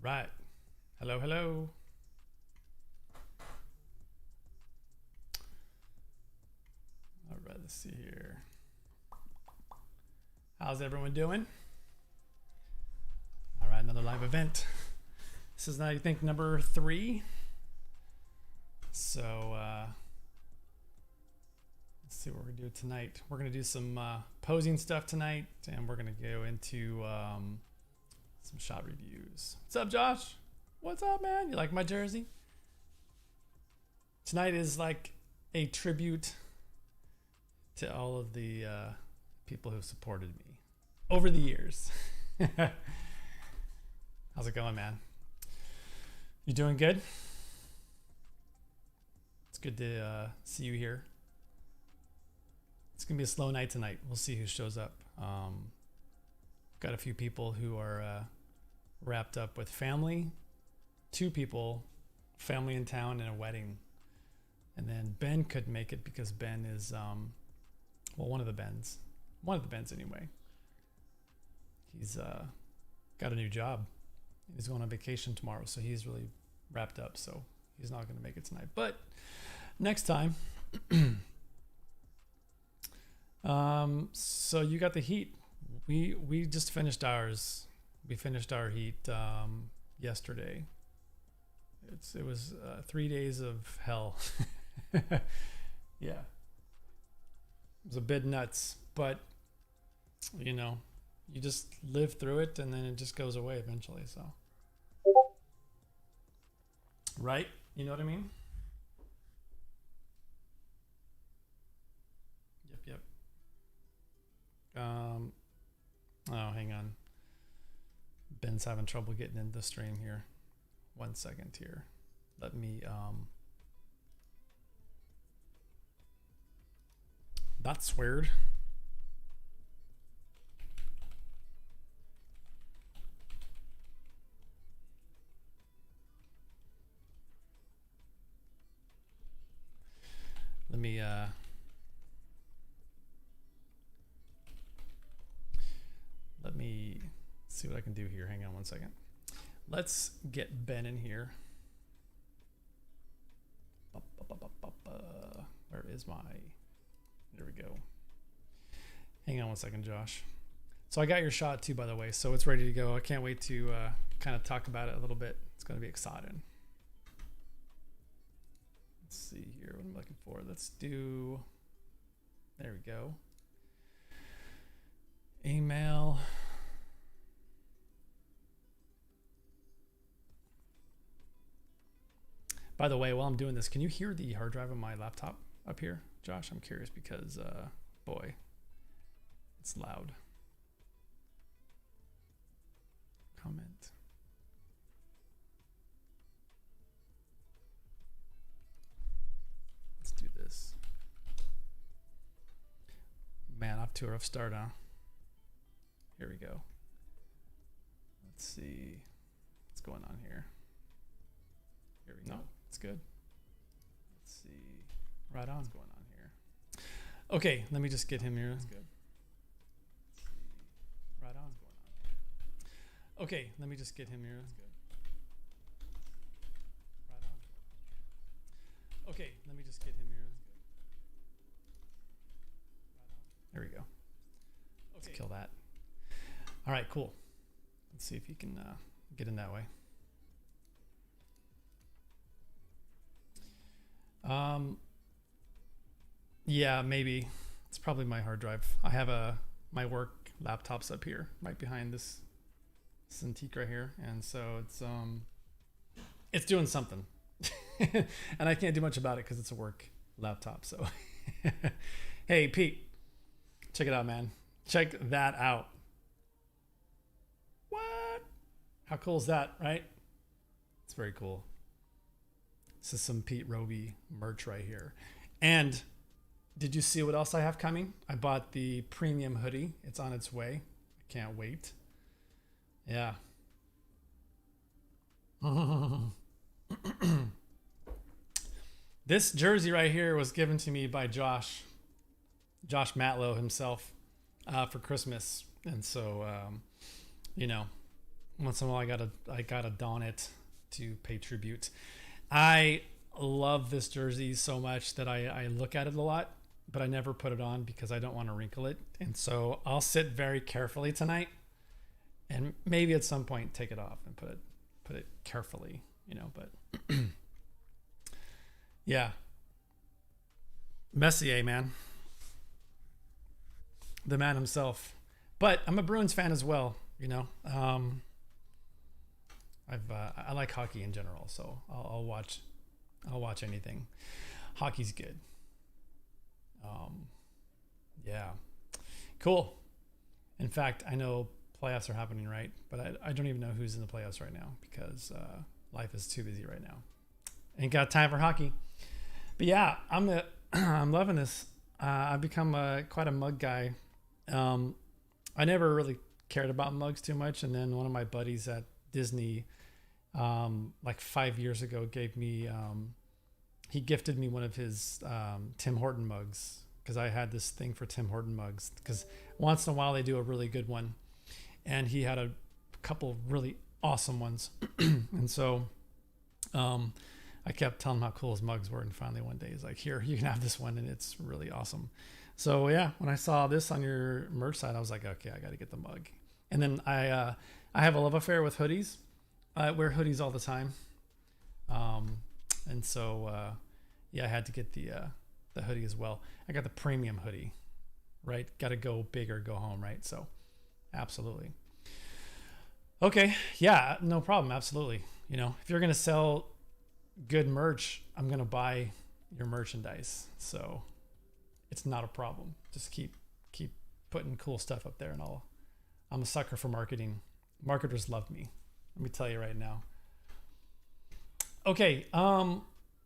Right. Hello, hello. All right, let's see here. How's everyone doing? All right, another live event. This is, I think, number 3. So let's see what we're gonna do tonight. We're gonna do some posing stuff tonight, and we're gonna go into some shot reviews. What's up, Josh? What's up, man? You like my jersey? Tonight is like a tribute to all of the people who supported me over the years. How's it going, man? You doing good? It's good to see you here. It's gonna be a slow night tonight. We'll see who shows up. Got a few people who are wrapped up with family. 2 people, family in town, and a wedding. And then Ben couldn't make it because Ben is one of the Bens anyway. He's got a new job. He's going on vacation tomorrow, so he's really wrapped up. So he's not going to make it tonight. But next time. So you got the heat. We just finished ours. We finished our heat yesterday. It was 3 days of hell. Yeah. It was a bit nuts, but you know, you just live through it and then it just goes away eventually, so. Right? You know what I mean? Yep. Oh, hang on. Ben's having trouble getting into the stream here. 1 second here. Let me that's weird. Let me see what I can do here. Hang on 1 second. Let's get Ben in here. Where is my... There we go. Hang on 1 second, Josh. So I got your shot too, by the way, so it's ready to go. I can't wait to kind of talk about it a little bit. It's going to be exciting. Let's see here. What am I looking for? Let's do... There we go. Email... By the way, while I'm doing this, can you hear the hard drive on my laptop up here, Josh? I'm curious because, boy, it's loud. Comment. Let's do this. Man, off to a rough start, huh? Here we go. Let's see what's going on here. Here we go. No. It's good. Let's see. Right on. What's going on here? Okay, let me just get him here. That's good. Let's see. Right on. What's going on here? Okay, let me just get him here. That's good. Right on. Okay, let me just get him here. That's good. Right on. There we go. Okay. Let's kill that. All right, cool. Let's see if you can get in that way. Yeah, maybe. It's probably my hard drive. I have my work laptop's up here, right behind this Cintiq right here, and so it's doing something, and I can't do much about it because it's a work laptop. So, hey Pete, check it out, man. Check that out. What? How cool is that, right? It's very cool. This is some Pete Roby merch right here. And did you see what else I have coming? I bought the premium hoodie. It's on its way. I can't wait. Yeah. This jersey right here was given to me by Josh Matlow himself for Christmas. And so, you know, once in a while I gotta don it to pay tribute. I love this jersey so much that I look at it a lot, but I never put it on because I don't want to wrinkle it. And so I'll sit very carefully tonight, and maybe at some point take it off and put it carefully, but yeah. Messier, man. The man himself. But I'm a Bruins fan as well, I like hockey in general, so I'll watch anything. Hockey's good. Yeah. Cool. In fact, I know playoffs are happening, right? But I don't even know who's in the playoffs right now because life is too busy right now. Ain't got time for hockey. But yeah, I'm loving this. I've become quite a mug guy. I never really cared about mugs too much, and then one of my buddies at Disney, like 5 years ago, gave me. He gifted me one of his Tim Horton mugs because I had this thing for Tim Horton mugs because once in a while they do a really good one, and he had a couple really awesome ones, and so I kept telling him how cool his mugs were, and finally one day he's like, "Here, you can have this one, and it's really awesome." So yeah, when I saw this on your merch site, I was like, okay, I got to get the mug. And then I have a love affair with hoodies. I wear hoodies all the time, and so yeah, I had to get the hoodie as well. I got the premium hoodie, right? Got to go big or go home, right? So absolutely. Okay, yeah, no problem. Absolutely. If you're gonna sell good merch, I'm gonna buy your merchandise. So it's not a problem. Just keep putting cool stuff up there, and I'm a sucker for marketing. Marketers love me. Let me tell you right now. Okay,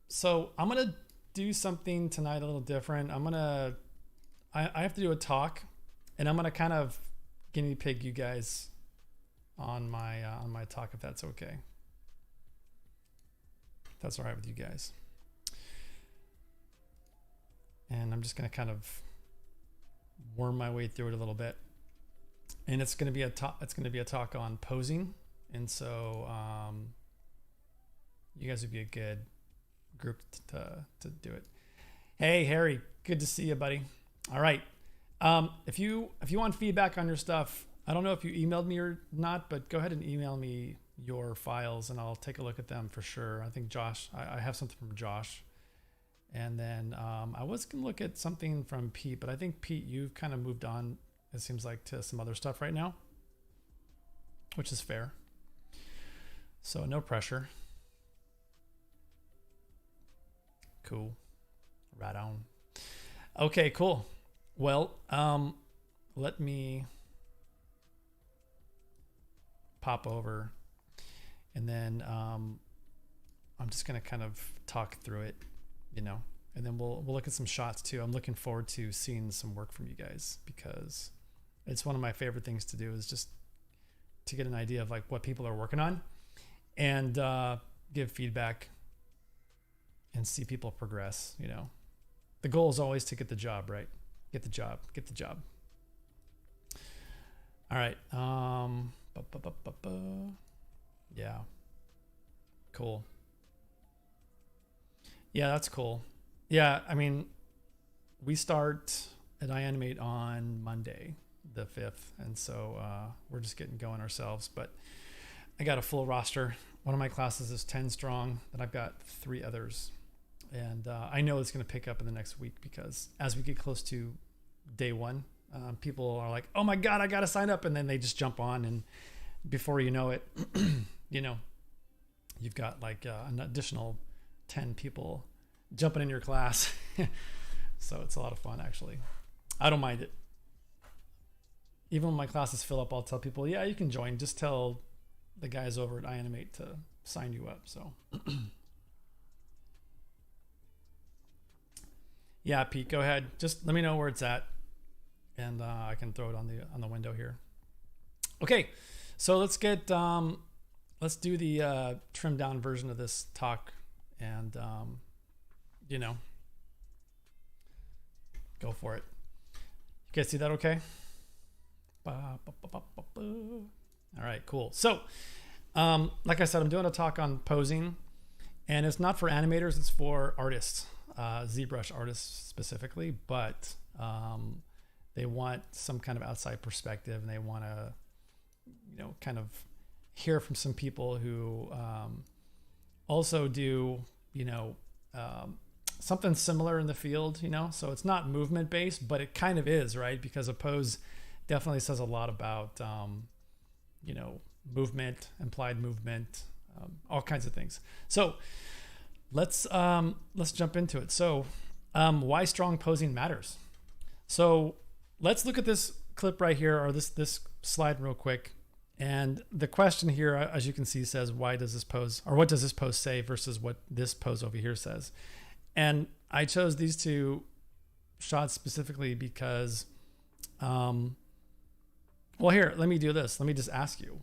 so I'm gonna do something tonight a little different. I have to do a talk, and I'm gonna kind of guinea pig you guys on my talk, if that's okay. If that's all right with you guys. And I'm just going to kind of worm my way through it a little bit. And it's going to be a talk on posing. And so you guys would be a good group to do it. Hey, Harry, good to see you, buddy. All right. If you want feedback on your stuff, I don't know if you emailed me or not, but go ahead and email me your files and I'll take a look at them for sure. I think Josh, I have something from Josh. And then I was going to look at something from Pete, but I think, Pete, you've kind of moved on, it seems like, to some other stuff right now, which is fair. So no pressure. Cool. Right on. Okay, cool. Well, let me pop over, and then I'm just going to kind of talk through it. And then we'll look at some shots too. I'm looking forward to seeing some work from you guys because it's one of my favorite things to do is just to get an idea of like what people are working on and give feedback and see people progress. The goal is always to get the job, right? Get the job. All right. Yeah. Cool. Yeah, that's cool. Yeah, I mean, we start at iAnimate on Monday, the 5th. And so we're just getting going ourselves. But I got a full roster. One of my classes is 10 strong. Then I've got 3 others. And I know it's going to pick up in the next week because as we get close to day 1, people are like, oh my God, I got to sign up. And then they just jump on. And before you know it, you've got like an additional 10 people jumping in your class. So it's a lot of fun, actually. I don't mind it. Even when my classes fill up, I'll tell people, yeah, you can join. Just tell the guys over at iAnimate to sign you up. So yeah, Pete, go ahead. Just let me know where it's at, and I can throw it on the window here. Okay, so let's do the trimmed down version of this talk, and go for it. You guys see that okay? All right, cool. So, like I said, I'm doing a talk on posing, and it's not for animators, it's for artists, ZBrush artists specifically, but they want some kind of outside perspective, and they want to, kind of hear from some people who also do, something similar in the field, so it's not movement based, but it kind of is, right? Because a pose definitely says a lot about, movement, implied movement, all kinds of things. So let's jump into it. So why strong posing matters. So let's look at this clip right here, or this slide real quick. And the question here, as you can see, says, why does this pose, or what does this pose say versus what this pose over here says? And I chose these two shots specifically because, well, here, let me do this. Let me just ask you,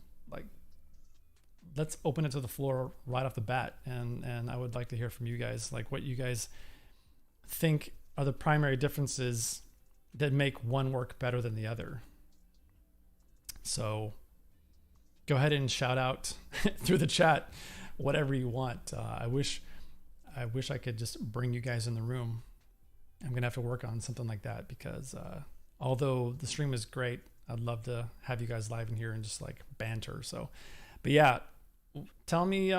let's open it to the floor right off the bat. And I would like to hear from you guys, what you guys think are the primary differences that make one work better than the other. So go ahead and shout out through the chat whatever you want. I wish I could just bring you guys in the room. I'm gonna have to work on something like that because although the stream is great, I'd love to have you guys live in here and just banter. So, but yeah, tell me,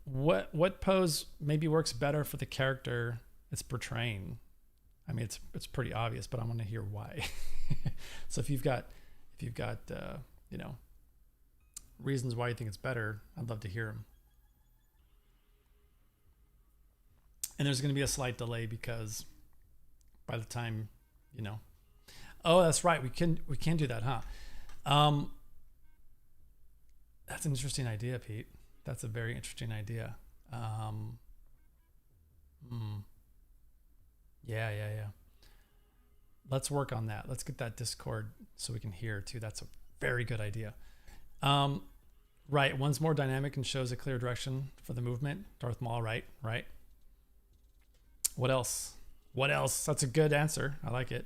what pose maybe works better for the character it's portraying. I mean, it's pretty obvious, but I want to hear why. So if you've got reasons why you think it's better, I'd love to hear them. And there's going to be a slight delay because by the time, oh, that's right. We can do that, huh? That's an interesting idea, Pete. That's a very interesting idea. Yeah. Let's work on that. Let's get that Discord so we can hear too. That's a very good idea. Right. One's more dynamic and shows a clear direction for the movement. Darth Maul, right? What else? That's a good answer. I like it.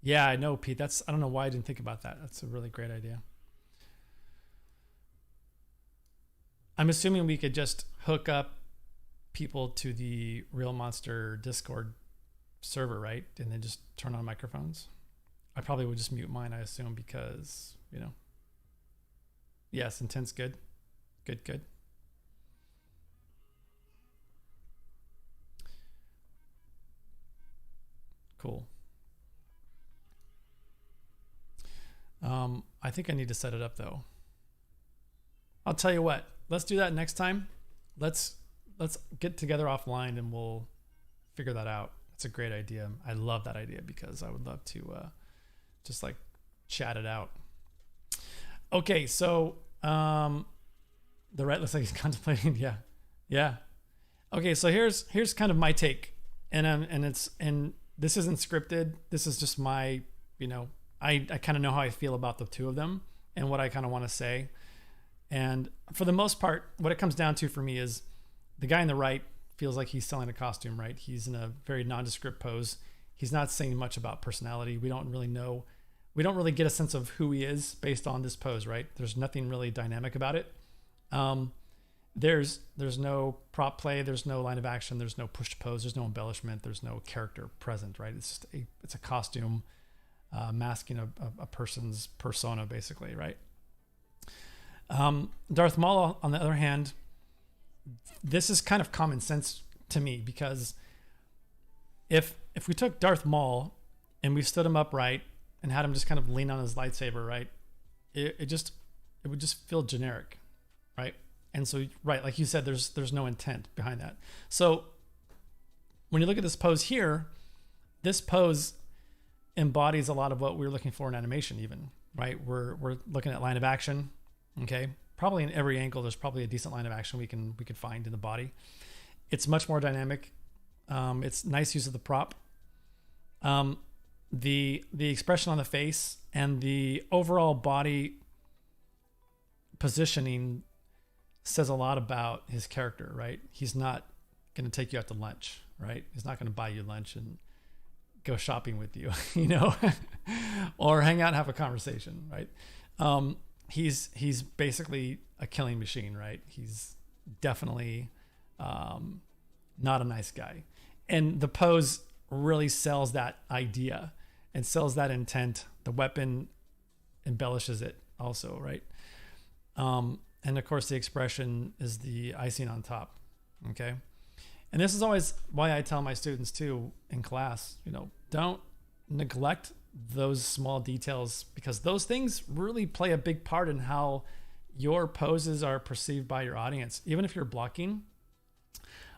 Yeah, I know, Pete. I don't know why I didn't think about that. That's a really great idea. I'm assuming we could just hook up people to the Real Monster Discord server, right? And then just turn on microphones. I probably would just mute mine, I assume, because, yes, intent's good. Good. Cool. I think I need to set it up though. I'll tell you what, let's do that next time. Let's get together offline and we'll figure that out. It's a great idea. I love that idea because I would love to just chat it out. Okay, so the right looks like he's contemplating. Yeah. Okay, so here's kind of my take, and this isn't scripted. This is just my, I kind of know how I feel about the two of them and what I kind of want to say. And for the most part, what it comes down to for me is the guy on the right feels like he's selling a costume, right? He's in a very nondescript pose. He's not saying much about personality. We don't really get a sense of who he is based on this pose, right? There's nothing really dynamic about it. There's no prop play. There's no line of action. There's no push to pose. There's no embellishment. There's no character present, right? It's just it's a costume masking a person's persona, basically, right? Darth Maul, on the other hand, this is kind of common sense to me because if we took Darth Maul and we stood him upright and had him just kind of lean on his lightsaber, right? It would just feel generic, right? And so, right, like you said, there's no intent behind that. So when you look at this pose here, this pose embodies a lot of what we're looking for in animation even, right? We're looking at line of action, okay? Probably in every angle, there's probably a decent line of action we can find in the body. It's much more dynamic. It's nice use of the prop. The expression on the face and the overall body positioning says a lot about his character, right? He's not going to take you out to lunch, right? He's not going to buy you lunch and go shopping with you, or hang out and have a conversation, right? He's basically a killing machine, right? He's definitely not a nice guy. And the pose really sells that idea and sells that intent. The weapon embellishes it also, right? And of course, the expression is the icing on top. Okay. And this is always why I tell my students too in class, don't neglect those small details, because those things really play a big part in how your poses are perceived by your audience. Even if you're blocking,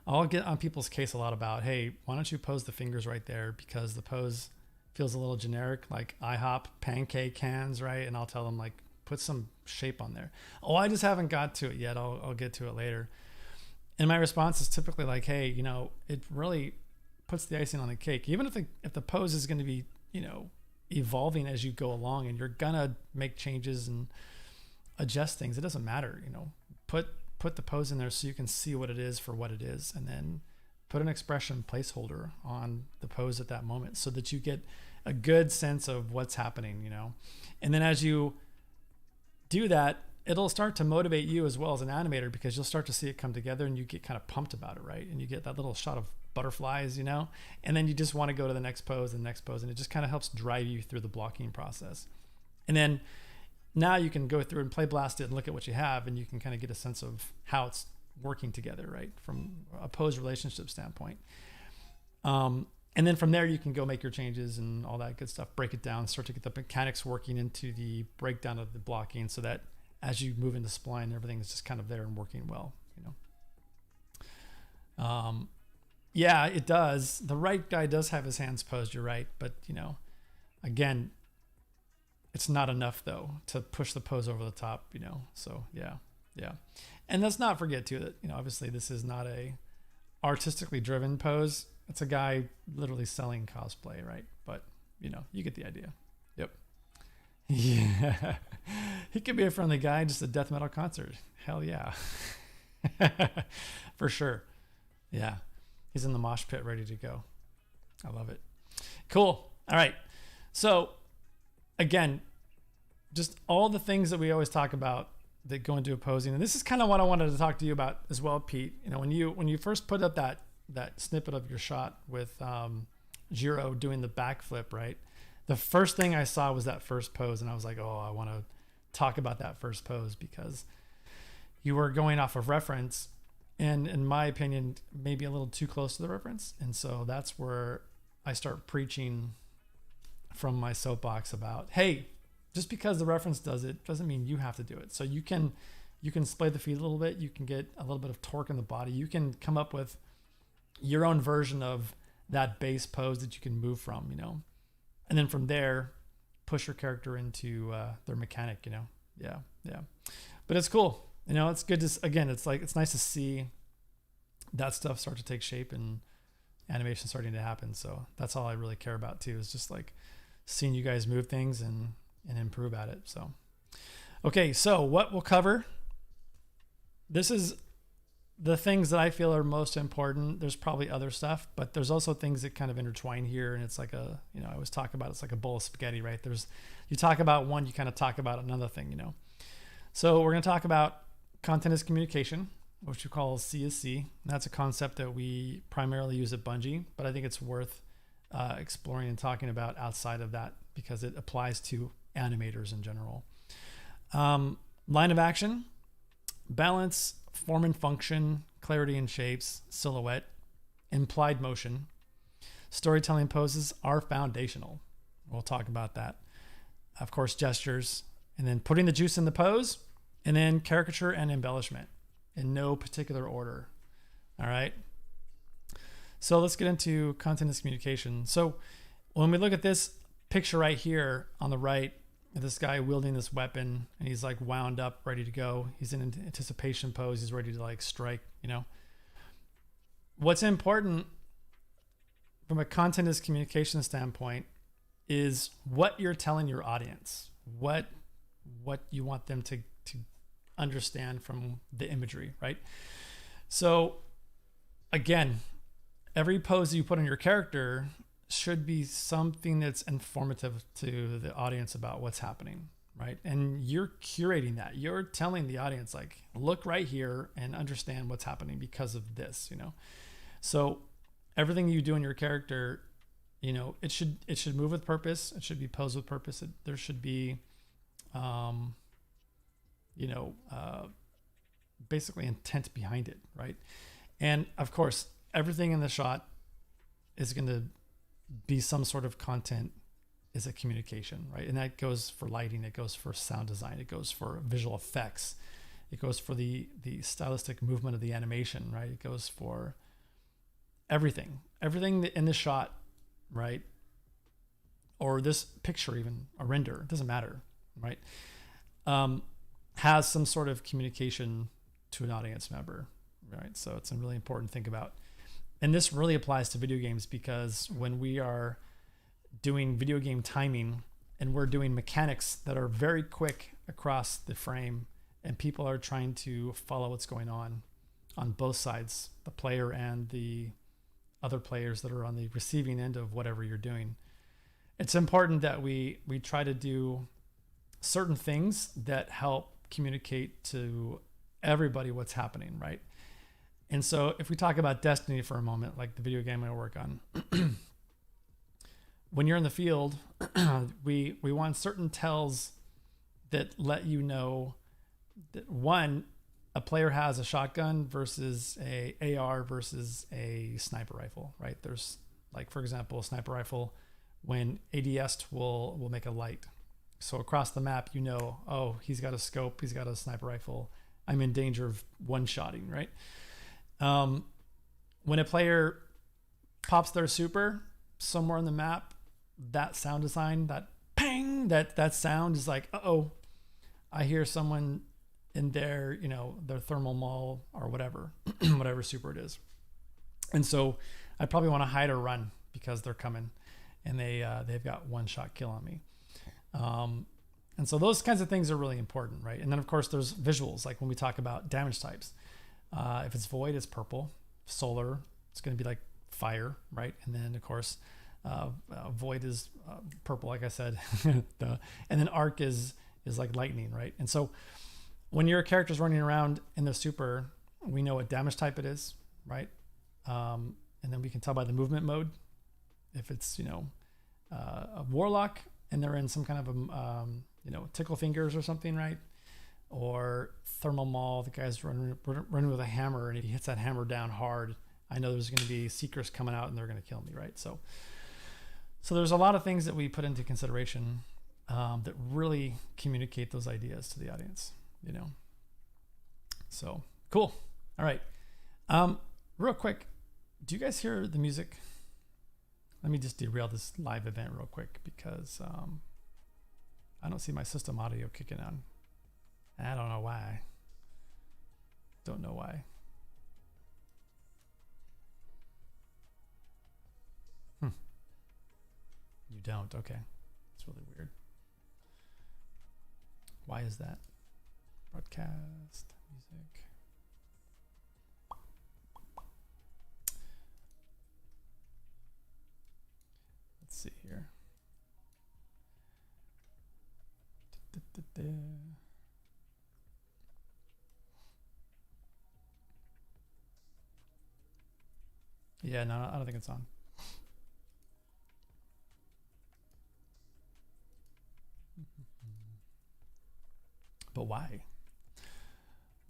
I'll get on people's case a lot about, hey, why don't you pose the fingers right there? Because the pose feels a little generic, like IHOP pancake hands, right? And I'll tell them, like, put some shape on there. Oh, I just haven't got to it yet. I'll get to it later. And my response is typically like, hey, it really puts the icing on the cake. Even if the pose is going to be, evolving as you go along, and you're gonna make changes and adjust things, it doesn't matter. Put the pose in there so you can see what it is for what it is, and then put an expression placeholder on the pose at that moment so that you get a good sense of what's happening, And then as you do that, it'll start to motivate you as well as an animator, because you'll start to see it come together and you get kind of pumped about it, right? And you get that little shot of butterflies, and then you just want to go to the next pose and the next pose, and it just kind of helps drive you through the blocking process. And then now you can go through and play blast it and look at what you have, and you can kind of get a sense of how it's working together, right? From a pose relationship standpoint. And then from there, you can go make your changes and all that good stuff, break it down, start to get the mechanics working into the breakdown of the blocking, so that as you move into spline, everything is just kind of there and working well, Yeah, it does. The right guy does have his hands posed, you're right. But, again, it's not enough, though, to push the pose over the top, So, yeah. And let's not forget, too, that, obviously this is not a artistically driven pose. It's a guy literally selling cosplay, right? But, you get the idea. Yep. Yeah. He could be a friendly guy, just a death metal concert. Hell yeah. For sure. Yeah. He's in the mosh pit ready to go. I love it. Cool. All right. So again, just all the things that we always talk about that go into opposing. And this is kind of what I wanted to talk to you about as well, Pete. When you first put up that snippet of your shot with Jiro doing the backflip, right? The first thing I saw was that first pose, and I was like, oh, I want to talk about that first pose, because you were going off of reference, and in my opinion, maybe a little too close to the reference. And so that's where I start preaching from my soapbox about, hey, just because the reference does it doesn't mean you have to do it. So you can splay the feet a little bit. You can get a little bit of torque in the body. You can come up with your own version of that base pose that you can move from, and then from there, push your character into their mechanic, Yeah. But it's cool. It's good to, again, it's nice to see that stuff start to take shape and animation starting to happen. So that's all I really care about too, is just like seeing you guys move things and improve at it. So, okay. So what we'll cover, this is the things that I feel are most important. There's probably other stuff, but there's also things that kind of intertwine here. And it's like I always talk about, it's like a bowl of spaghetti, right? You talk about one, you kind of talk about another thing, So we're going to talk about content as communication, which we call CSC. That's a concept that we primarily use at Bungie, but I think it's worth exploring and talking about outside of that, because it applies to animators in general. Line of action, balance, form and function, clarity and shapes, silhouette, implied motion. Storytelling poses are foundational. We'll talk about that. Of course, gestures, and then putting the juice in the pose, and then caricature and embellishment in no particular order. All right. So let's get into content as communication. So when we look at this picture right here on the right, this guy wielding this weapon, and he's like wound up, ready to go. He's in anticipation pose. He's ready to like strike, What's important from a content as communication standpoint is what you're telling your audience, what you want them to understand from the imagery, right? So again, every pose you put on your character should be something that's informative to the audience about what's happening. right? And you're curating that. You're telling the audience, like, look right here and understand what's happening because of this, you know? So everything you do in your character, you know, it should move with purpose. It should be posed with purpose. There should be, you know, basically intent behind it, right? And of course, everything in the shot is going to be some sort of content, is a communication, right? And that goes for lighting, it goes for sound design, it goes for visual effects, it goes for the stylistic movement of the animation, right? It goes for everything in this shot, right? Or this picture, even a render, it doesn't matter, right? Has some sort of communication to an audience member, right? So it's a really important thing about. And this really applies to video games, because when we are doing video game timing and we're doing mechanics that are very quick across the frame, and people are trying to follow what's going on both sides, the player and the other players that are on the receiving end of whatever you're doing, it's important that we try to do certain things that help communicate to everybody what's happening, right? And so if we talk about Destiny for a moment, like the video game I work on, when you're in the field, we want certain tells that let you know that, one, a player has a shotgun versus a AR versus a sniper rifle, right? There's, like, for example, a sniper rifle, when ADS will make a light. So across the map, you know, oh, he's got a scope, he's got a sniper rifle, I'm in danger of one-shotting, right? When a player pops their super somewhere on the map, that sound design, that ping, that sound is like, uh-oh, I hear someone in their, you know, their thermal maul or whatever, whatever super it is. And so I probably want to hide or run because they're coming, and they've got one-shot kill on me. And so those kinds of things are really important, right? And then of course there's visuals, like when we talk about damage types. If it's void, it's purple. Solar, it's going to be like fire, right? And then of course, void is purple, like I said. And then arc is like lightning, right? And so when your character's running around in the super, we know what damage type it is, right? And then we can tell by the movement mode if it's, you know, a warlock and they're in some kind of a, you know, tickle fingers or something, right? Or thermal maul, the guy's running with a hammer, and if he hits that hammer down hard, I know there's going to be seekers coming out and they're going to kill me, right? So there's a lot of things that we put into consideration that really communicate those ideas to the audience, you know? So cool. All right. Real quick, do you guys hear the music? Let me just derail this live event real quick, because I don't see my system audio kicking on. I don't know why. Don't know why. You don't? Okay. It's really weird. Why is that? Broadcast, music. Let's see here. Yeah, no, I don't think it's on. But why?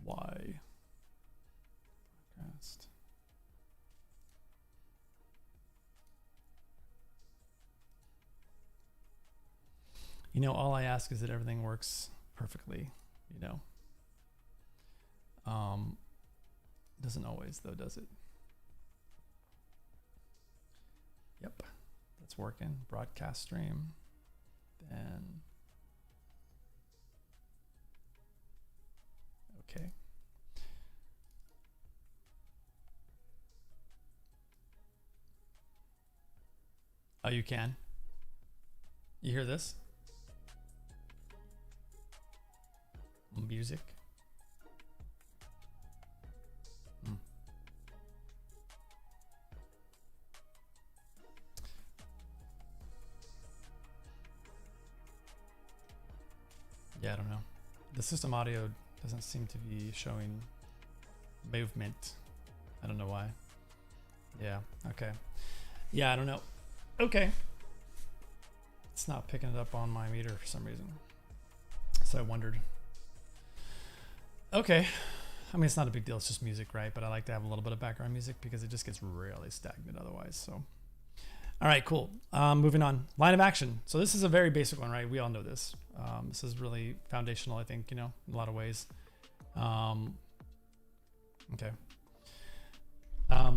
Why? Broadcast. You know, all I ask is that everything works perfectly, you know. Doesn't always though, does it? Yep, that's working. Broadcast stream. Then okay. Oh, you can? You hear this? Music. Yeah, I don't know. The system audio doesn't seem to be showing movement. I don't know why. Yeah, okay. Yeah, I don't know. Okay. It's not picking it up on my meter for some reason. So I wondered. Okay. I mean, it's not a big deal. It's just music, right? But I like to have a little bit of background music because it just gets really stagnant otherwise. So, all right, cool. Moving on. Line of action. So this is a very basic one, right? We all know this. This is really foundational, I think, in a lot of ways. Okay. There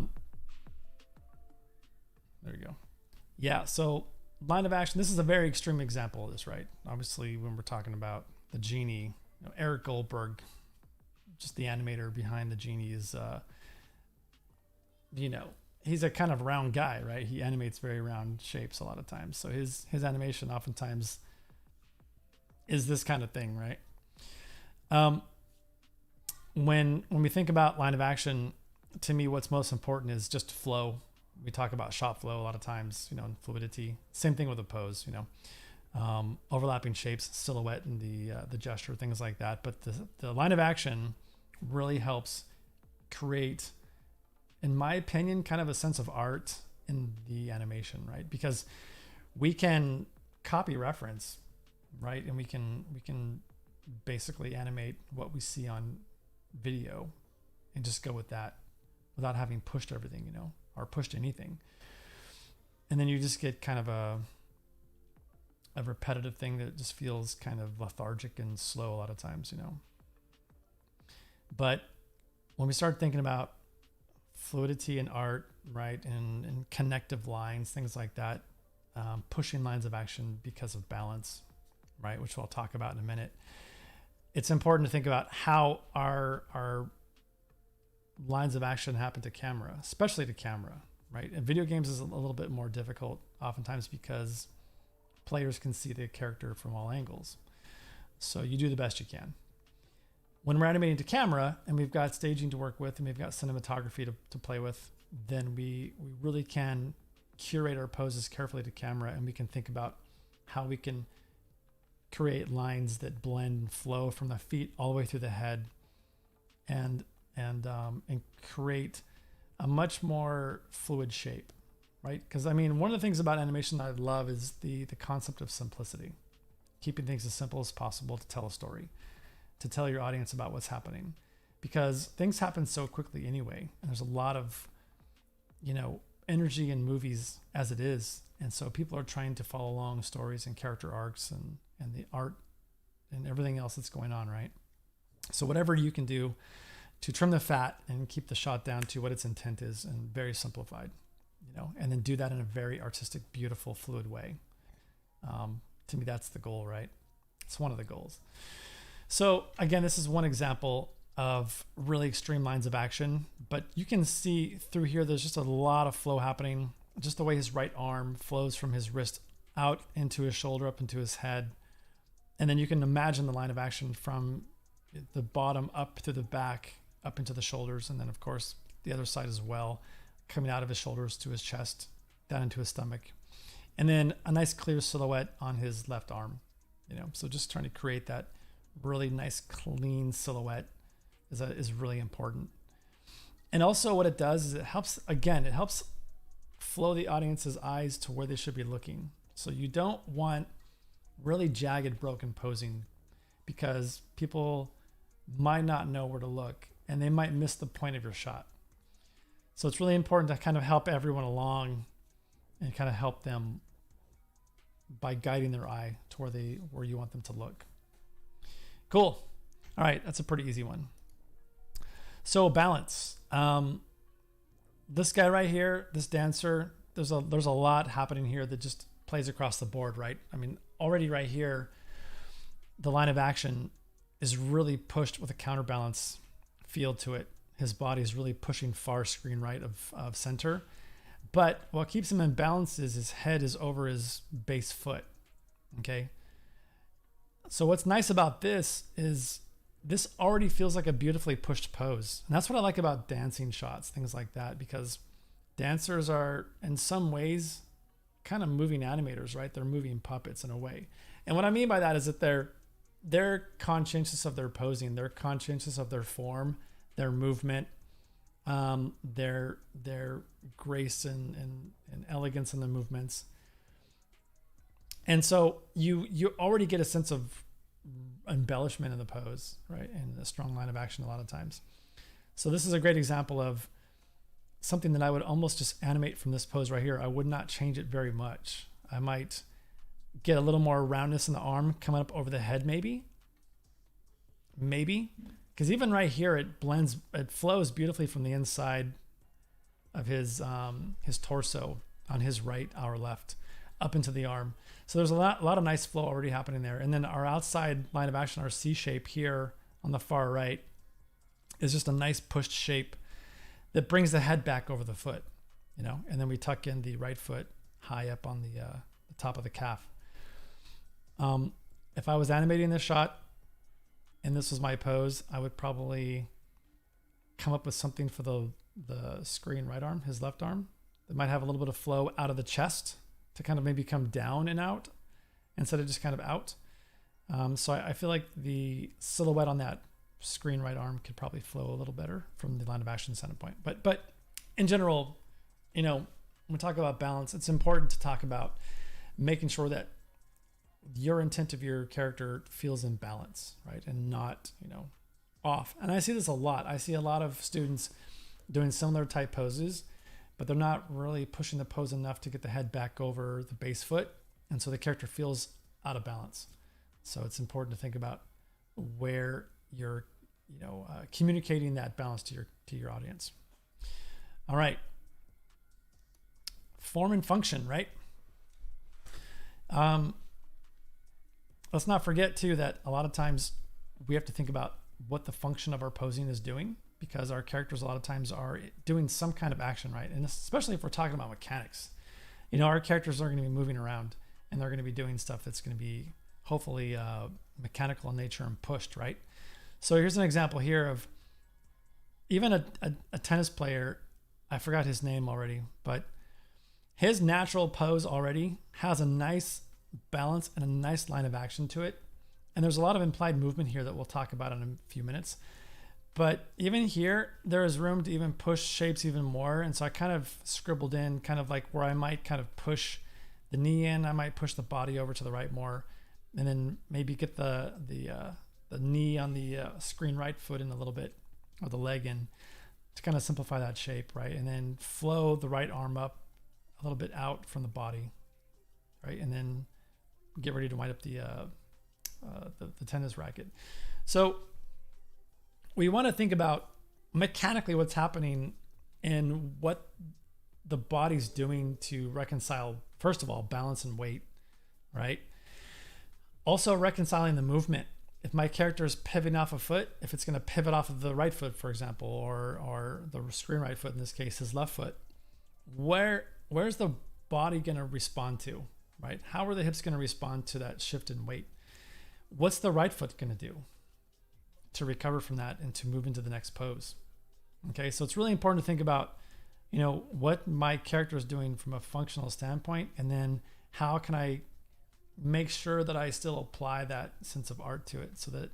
we go. Yeah, so line of action. This is a very extreme example of this, right? Obviously, when we're talking about the genie, Eric Goldberg, just the animator behind the genie is, he's a kind of round guy, right? He animates very round shapes a lot of times. So his animation oftentimes is this kind of thing, right? When we think about line of action, to me, what's most important is just flow. We talk about shot flow a lot of times, and fluidity. Same thing with a pose, overlapping shapes, silhouette, and the gesture, things like that. But the line of action really helps create, in my opinion, kind of a sense of art in the animation, right? Because we can copy reference, right? And we can basically animate what we see on video and just go with that without having pushed everything, or pushed anything. And then you just get kind of a repetitive thing that just feels kind of lethargic and slow a lot of times, But when we start thinking about fluidity and art, right, and connective lines, things like that, pushing lines of action because of balance, right, which we'll talk about in a minute, it's important to think about how our lines of action happen to camera, especially to camera, right? And video games is a little bit more difficult oftentimes because players can see the character from all angles. So you do the best you can. When we're animating to camera and we've got staging to work with and we've got cinematography to play with, then we really can curate our poses carefully to camera, and we can think about how we can create lines that blend and flow from the feet all the way through the head and create a much more fluid shape, right? Because I mean, one of the things about animation that I love is the concept of simplicity, keeping things as simple as possible to tell a story, to tell your audience about what's happening, because things happen so quickly anyway, and there's a lot of energy in movies as it is, and so people are trying to follow along stories and character arcs and the art and everything else that's going on, right? So whatever you can do to trim the fat and keep the shot down to what its intent is and very simplified, and then do that in a very artistic, beautiful, fluid way. To me, that's the goal, right? It's one of the goals. So again, this is one example of really extreme lines of action, but you can see through here, there's just a lot of flow happening, just the way his right arm flows from his wrist out into his shoulder, up into his head. And then you can imagine the line of action from the bottom up to the back, up into the shoulders, and then of course the other side as well, coming out of his shoulders to his chest, down into his stomach, and then a nice clear silhouette on his left arm. So just trying to create that really nice clean silhouette is really important. And also what it does is it helps flow the audience's eyes to where they should be looking. So you don't want really jagged, broken posing, because people might not know where to look and they might miss the point of your shot. So it's really important to kind of help everyone along and kind of help them by guiding their eye to where you want them to look. Cool. All right, that's a pretty easy one. So balance. This guy right here, this dancer, there's a lot happening here that just plays across the board, right? I mean, already right here, the line of action is really pushed with a counterbalance feel to it. His body is really pushing far screen right of center. But what keeps him in balance is his head is over his base foot. Okay. So what's nice about this is this already feels like a beautifully pushed pose. And that's what I like about dancing shots, things like that, because dancers are in some ways kind of moving animators, right? They're moving puppets in a way. And what I mean by that is that they're they're conscientious of their posing. They're conscientious of their form, their movement, their grace and elegance in the movements. And so you already get a sense of embellishment in the pose, right? And a strong line of action a lot of times. So this is a great example of something that I would almost just animate from this pose right here. I would not change it very much. I might get a little more roundness in the arm coming up over the head, maybe. Because even right here, it flows beautifully from the inside of his torso on his right, our left, up into the arm. So there's a lot of nice flow already happening there. And then our outside line of action, our C shape here on the far right, is just a nice pushed shape that brings the head back over the foot, and then we tuck in the right foot high up on the top of the calf. If I was animating this shot and this was my pose, I would probably come up with something for the screen right arm, his left arm, that might have a little bit of flow out of the chest to kind of maybe come down and out instead of just kind of out. So I feel like the silhouette on that screen right arm could probably flow a little better from the line of action standpoint. But in general, when we talk about balance, it's important to talk about making sure that your intent of your character feels in balance, right? And not, off. And I see this a lot. I see a lot of students doing similar type poses, but they're not really pushing the pose enough to get the head back over the base foot. And so the character feels out of balance. So it's important to think about where you're, communicating that balance to your audience. All right. Form and function, right? Let's not forget too that a lot of times we have to think about what the function of our posing is doing, because our characters a lot of times are doing some kind of action, right? And especially if we're talking about mechanics, our characters are going to be moving around and they're going to be doing stuff that's going to be hopefully mechanical in nature and pushed, right? So here's an example here of even a tennis player. I forgot his name already, but his natural pose already has a nice balance and a nice line of action to it. And there's a lot of implied movement here that we'll talk about in a few minutes. But even here, there is room to even push shapes even more. And so I kind of scribbled in kind of like where I might kind of push the knee in. I might push the body over to the right more. And then maybe get the knee on the screen right foot in a little bit, or the leg in, to kind of simplify that shape, right? And then flow the right arm up a little bit out from the body, right? And then get ready to wind up the tennis racket. So we want to think about mechanically what's happening and what the body's doing to reconcile, first of all, balance and weight, right? Also reconciling the movement. If my character is pivoting off a foot, if it's going to pivot off of the right foot, for example, or the screen right foot, in this case, his left foot, where's the body going to respond to, right? How are the hips going to respond to that shift in weight? What's the right foot going to do to recover from that and to move into the next pose? Okay, so it's really important to think about, what my character is doing from a functional standpoint, and then how can I make sure that I still apply that sense of art to it, so that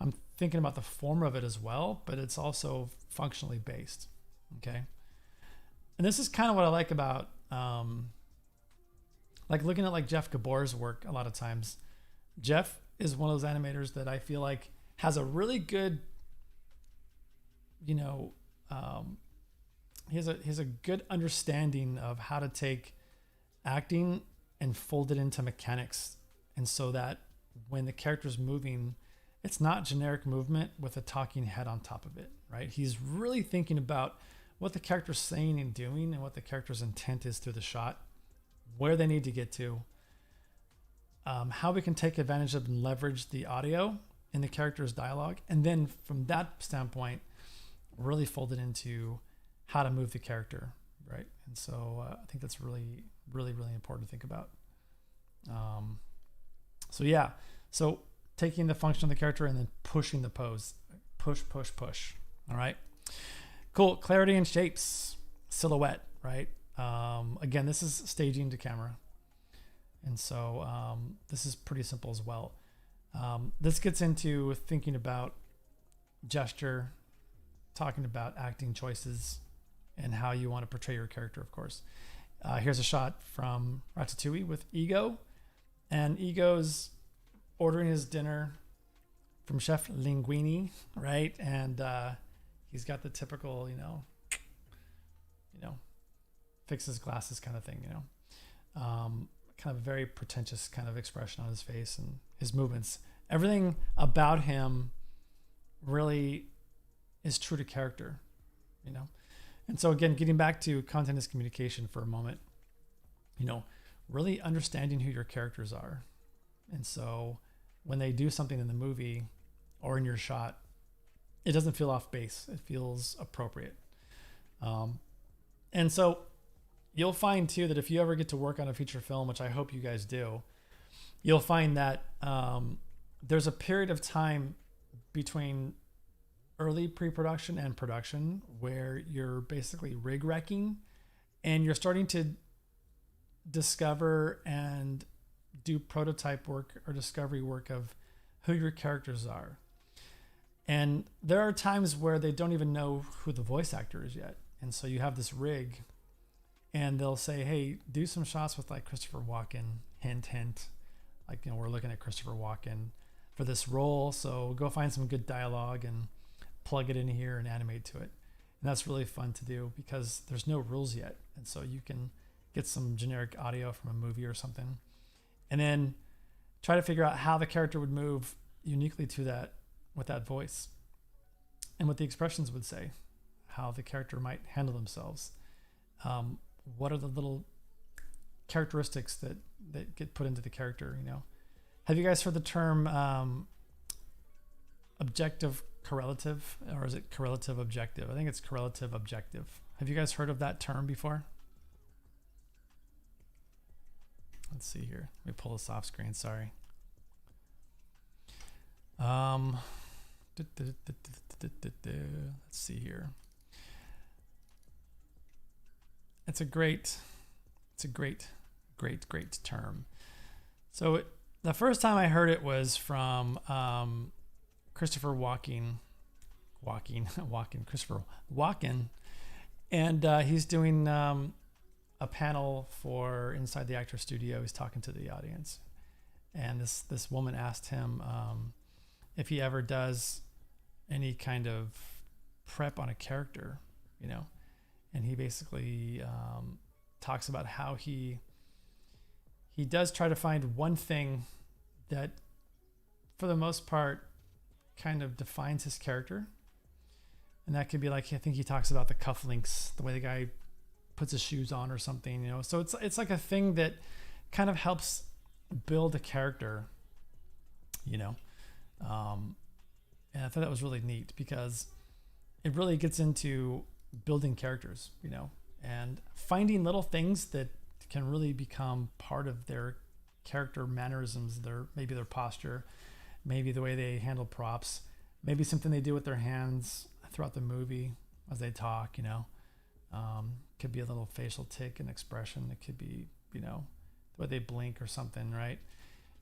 I'm thinking about the form of it as well, but it's also functionally based. Okay. And this is kind of what I like about, like looking at like Jeff Gabor's work a lot of times. Jeff is one of those animators that I feel like has a really good, he has a good understanding of how to take acting and fold it into mechanics. And so that when the character's moving, it's not generic movement with a talking head on top of it, right? He's really thinking about what the character's saying and doing and what the character's intent is through the shot, where they need to get to, how we can take advantage of and leverage the audio in the character's dialogue. And then from that standpoint, really fold it into how to move the character, right? And so I think that's really, really, really important to think about. So taking the function of the character and then pushing the pose, push. All right, cool. Clarity and shapes, silhouette, right? Again, this is staging to camera. And so this is pretty simple as well. This gets into thinking about gesture, talking about acting choices, and how you want to portray your character, of course. Here's a shot from Ratatouille with Ego, and Ego's ordering his dinner from Chef Linguini, right? And he's got the typical, fix his glasses kind of thing, kind of a very pretentious kind of expression on his face and his movements. Everything about him really is true to character, And so again, getting back to content is communication for a moment, really understanding who your characters are. And so when they do something in the movie or in your shot, it doesn't feel off base. It feels appropriate. And so you'll find too that if you ever get to work on a feature film, which I hope you guys do, you'll find that there's a period of time between early pre-production and production where you're basically rig wrecking and you're starting to discover and do prototype work or discovery work of who your characters are. And there are times where they don't even know who the voice actor is yet. And so you have this rig and they'll say, hey, do some shots with like Christopher Walken, hint, hint. Like, we're looking at Christopher Walken for this role. So go find some good dialogue and plug it in here and animate to it. And that's really fun to do because there's no rules yet. And so you can get some generic audio from a movie or something and then try to figure out how the character would move uniquely to that with that voice and what the expressions would say, how the character might handle themselves. What are the little characteristics that get put into the character, Have you guys heard the term objective correlative, or is it correlative objective? I think it's correlative objective. Have you guys heard of that term before? Let's see here. Let me pull this off screen. Sorry. Let's see here. It's a great term. So the first time I heard it was from Christopher Christopher Walken, and he's doing a panel for Inside the Actor Studio. He's talking to the audience, and this woman asked him if he ever does any kind of prep on a character, and he basically talks about how he does try to find one thing that, for the most part, kind of defines his character. And that could be like, I think he talks about the cufflinks, the way the guy puts his shoes on or something, So it's like a thing that kind of helps build a character, And I thought that was really neat because it really gets into building characters, and finding little things that can really become part of their character mannerisms, maybe their posture, maybe the way they handle props, maybe something they do with their hands throughout the movie as they talk, could be a little facial tick and expression. It could be, the way they blink or something, right?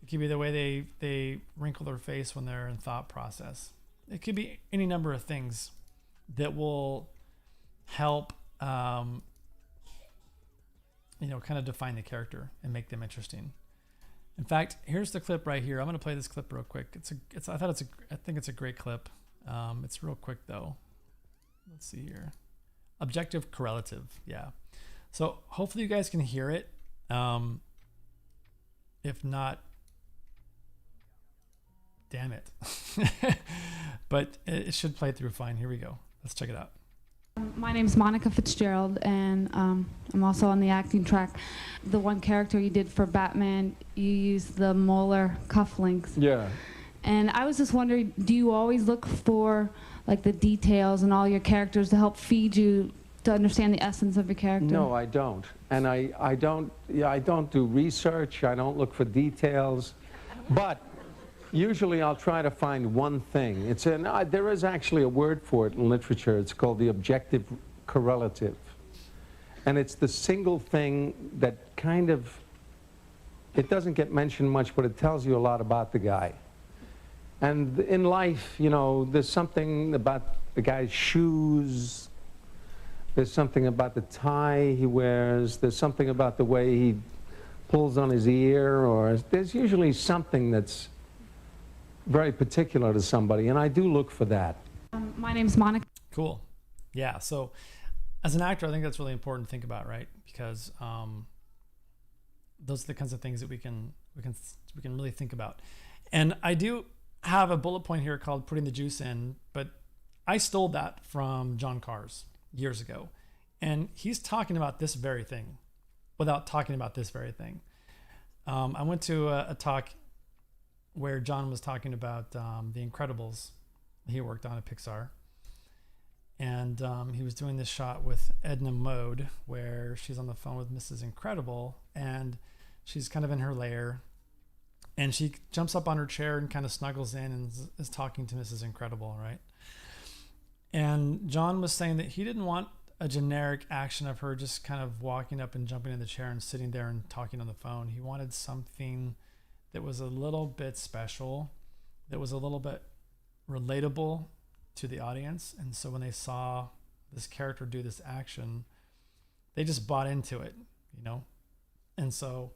It could be the way they wrinkle their face when they're in thought process. It could be any number of things that will help, kind of define the character and make them interesting. In fact, here's the clip right here. I'm going to play this clip real quick. I think it's a great clip. It's real quick though. Let's see here. Objective correlative. Yeah. So hopefully you guys can hear it. If not, damn it. But it should play through fine. Here we go. Let's check it out. My name's Monica Fitzgerald, and I'm also on the acting track. The one character you did for Batman, you used the molar cufflinks. Yeah. And I was just wondering, do you always look for like the details and all your characters to help feed you to understand the essence of your character? No, I don't. And I don't do research. I don't look for details. But usually I'll try to find one thing. There is actually a word for it in literature. It's called the objective correlative. And it's the single thing that kind of, it doesn't get mentioned much, but it tells you a lot about the guy. And in life, you know, there's something about the guy's shoes, there's something about the tie he wears, there's something about the way he pulls on his ear, or there's usually something that's very particular to somebody, and I do look for that. My name's Monica. Cool. Yeah. So as an actor, I think that's really important to think about, right? Because those are the kinds of things that we can really think about. And I do have a bullet point here called putting the juice in, but I stole that from John Cars years ago. And he's talking about this very thing without talking about this very thing. I went to a talk where John was talking about The Incredibles he worked on at Pixar. And he was doing this shot with Edna Mode where she's on the phone with Mrs. Incredible and she's kind of in her lair. And she jumps up on her chair and kind of snuggles in and is talking to Mrs. Incredible, right? And John was saying that he didn't want a generic action of her just kind of walking up and jumping in the chair and sitting there and talking on the phone. He wanted something that was a little bit special, that was a little bit relatable to the audience. And so when they saw this character do this action, they just bought into it, you know? And so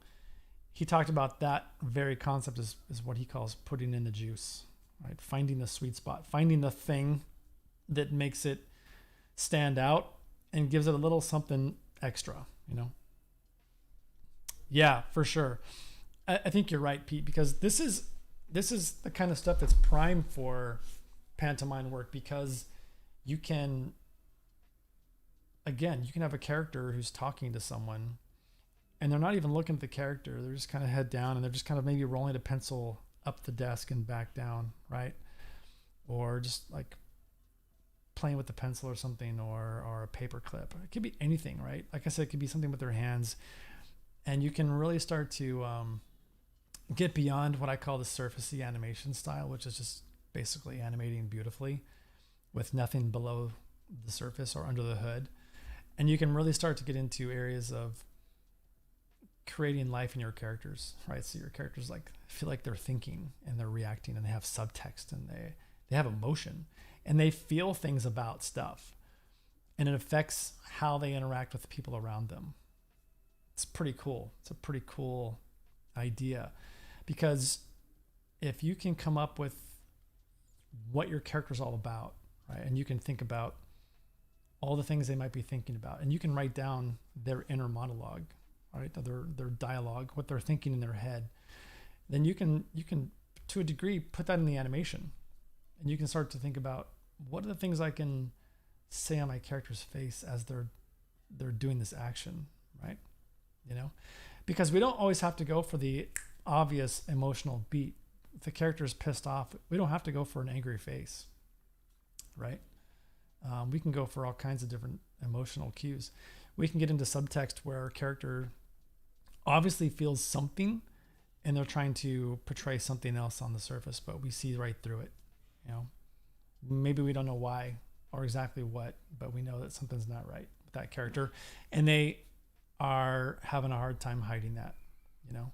he talked about that very concept is what he calls putting in the juice, right? Finding the sweet spot, finding the thing that makes it stand out and gives it a little something extra, you know? Yeah, for sure. I think you're right, Pete, because this is the kind of stuff that's prime for pantomime work, because you can have a character who's talking to someone and they're not even looking at the character. They're just kind of head down and they're just kind of maybe rolling a pencil up the desk and back down, right? Or just like playing with the pencil or something, or a paper clip. It could be anything, right? Like I said, it could be something with their hands. And you can really start to get beyond what I call the surfacey animation style, which is just basically animating beautifully with nothing below the surface or under the hood. And you can really start to get into areas of creating life in your characters, right? So your characters like feel like they're thinking and they're reacting and they have subtext and they have emotion and they feel things about stuff, and it affects how they interact with the people around them. It's pretty cool. It's a pretty cool idea, because if you can come up with what your character's all about, right? And you can think about all the things they might be thinking about, and you can write down their inner monologue, right? Their dialogue, what they're thinking in their head. Then you can to a degree put that in the animation, and you can start to think about what are the things I can say on my character's face as they're doing this action, right? You know, because we don't always have to go for the obvious emotional beat. If the character is pissed off, we don't have to go for an angry face, right? We can go for all kinds of different emotional cues. We can get into subtext where our character obviously feels something and they're trying to portray something else on the surface, but we see right through it. You know, maybe we don't know why or exactly what, but we know that something's not right with that character, and they are having a hard time hiding that, you know.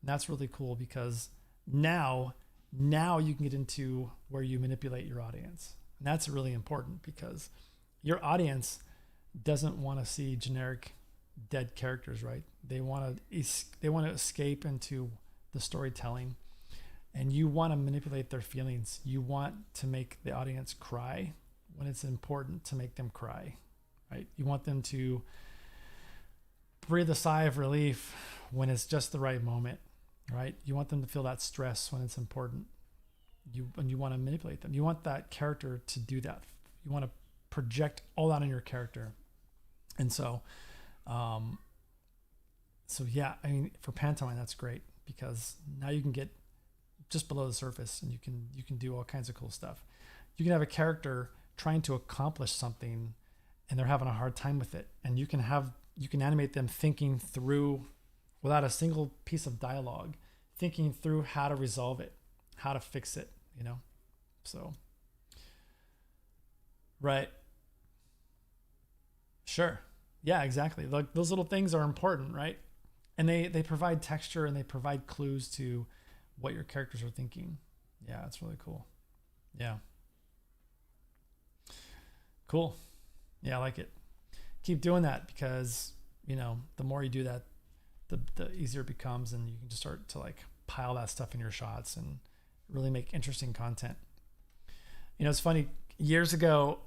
And that's really cool, because now you can get into where you manipulate your audience. And that's really important, because your audience doesn't want to see generic dead characters, right? They want to escape into the storytelling, and you want to manipulate their feelings. You want to make the audience cry when it's important to make them cry, right? You want them to breathe a sigh of relief when it's just the right moment, right? You want them to feel that stress when it's important. You want to manipulate them. You want that character to do that. You want to project all that on your character. And so yeah, I mean, for pantomime, that's great, because now you can get just below the surface and you can do all kinds of cool stuff. You can have a character trying to accomplish something and they're having a hard time with it. And you can animate them thinking through, without a single piece of dialogue, thinking through how to resolve it, how to fix it, you know? So, right. Sure. Yeah, exactly. Like, those little things are important, right? And they provide texture and they provide clues to what your characters are thinking, Yeah, it's really cool. Yeah. Cool. Yeah, I like it. Keep doing that because, the more you do that, the easier it becomes, and you can just start to like pile that stuff in your shots and really make interesting content. It's funny, years ago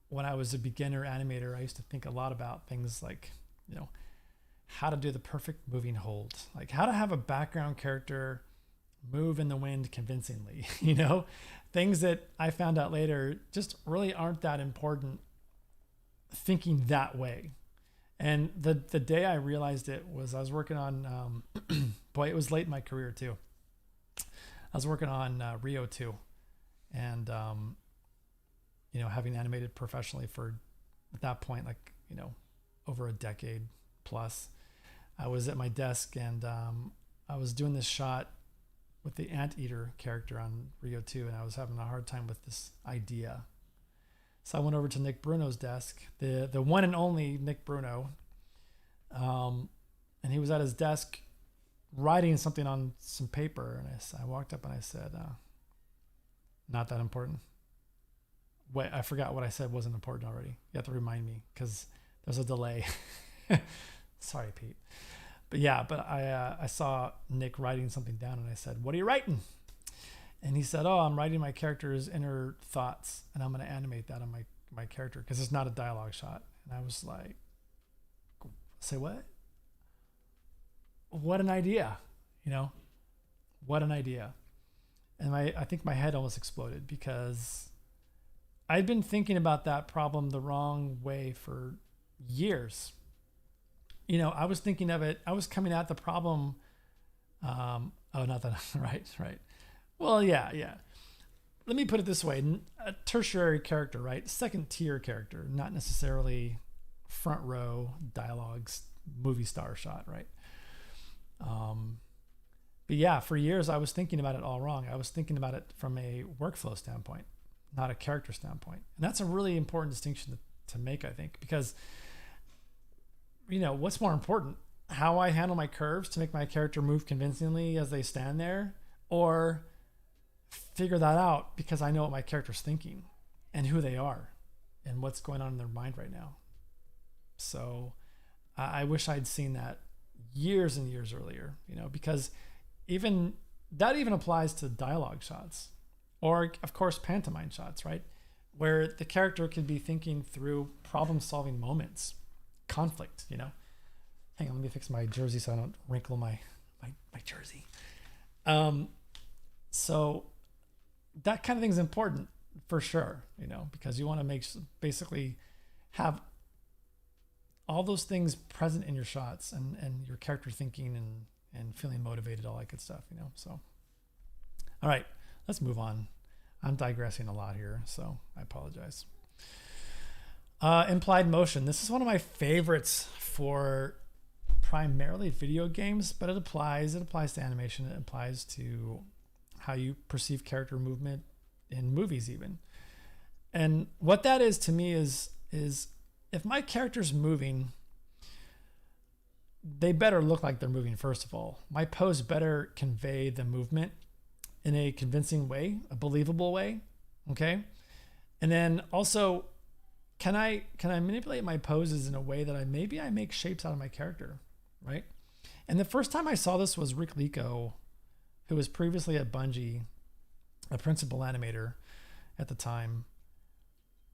when I was a beginner animator, I used to think a lot about things like, how to do the perfect moving hold, like how to have a background character move in the wind convincingly, things that I found out later just really aren't that important thinking that way. And the day I realized it was I was working on, boy, it was late in my career too. I was working on Rio 2 and, having animated professionally for at that point, like, over a decade plus. I was at my desk and I was doing this shot with the Anteater character on Rio 2, and I was having a hard time with this idea. So I went over to Nick Bruno's desk, the one and only Nick Bruno, and he was at his desk writing something on some paper, and I walked up and I said, not that important. Wait, I forgot what I said wasn't important already. You have to remind me because there's a delay. Sorry, Pete. But yeah, I saw Nick writing something down and I said, what are you writing? And he said, oh, I'm writing my character's inner thoughts and I'm going to animate that on my character because it's not a dialogue shot. And I was like, say what? What an idea, what an idea. And I think my head almost exploded because I'd been thinking about that problem the wrong way for years. I was thinking of it. I was coming at the problem. Not that. Right. Well, yeah. Let me put it this way. A tertiary character, right? Second tier character, not necessarily front row dialogues, movie star shot, right? But yeah, for years I was thinking about it all wrong. I was thinking about it from a workflow standpoint, not a character standpoint. And that's a really important distinction to make, I think, because what's more important, how I handle my curves to make my character move convincingly as they stand there, or figure that out because I know what my character's thinking and who they are and what's going on in their mind right now. So I wish I'd seen that years and years earlier, because even applies to dialogue shots or of course pantomime shots, right? Where the character could be thinking through problem solving moments, conflict, Hang on, let me fix my jersey so I don't wrinkle my jersey. So that kind of thing is important for sure, because you want to basically have all those things present in your shots and your character thinking and feeling motivated, all that good stuff, So, all right, let's move on. I'm digressing a lot here, so I apologize. Implied motion. This is one of my favorites for primarily video games, but it applies to animation. It applies to how you perceive character movement in movies even. And what that is to me is if my character's moving, they better look like they're moving, first of all. My pose better convey the movement in a convincing way, a believable way, okay? And then also, can I manipulate my poses in a way that I make shapes out of my character, right? And the first time I saw this was Rick Lico, who was previously at Bungie, a principal animator at the time.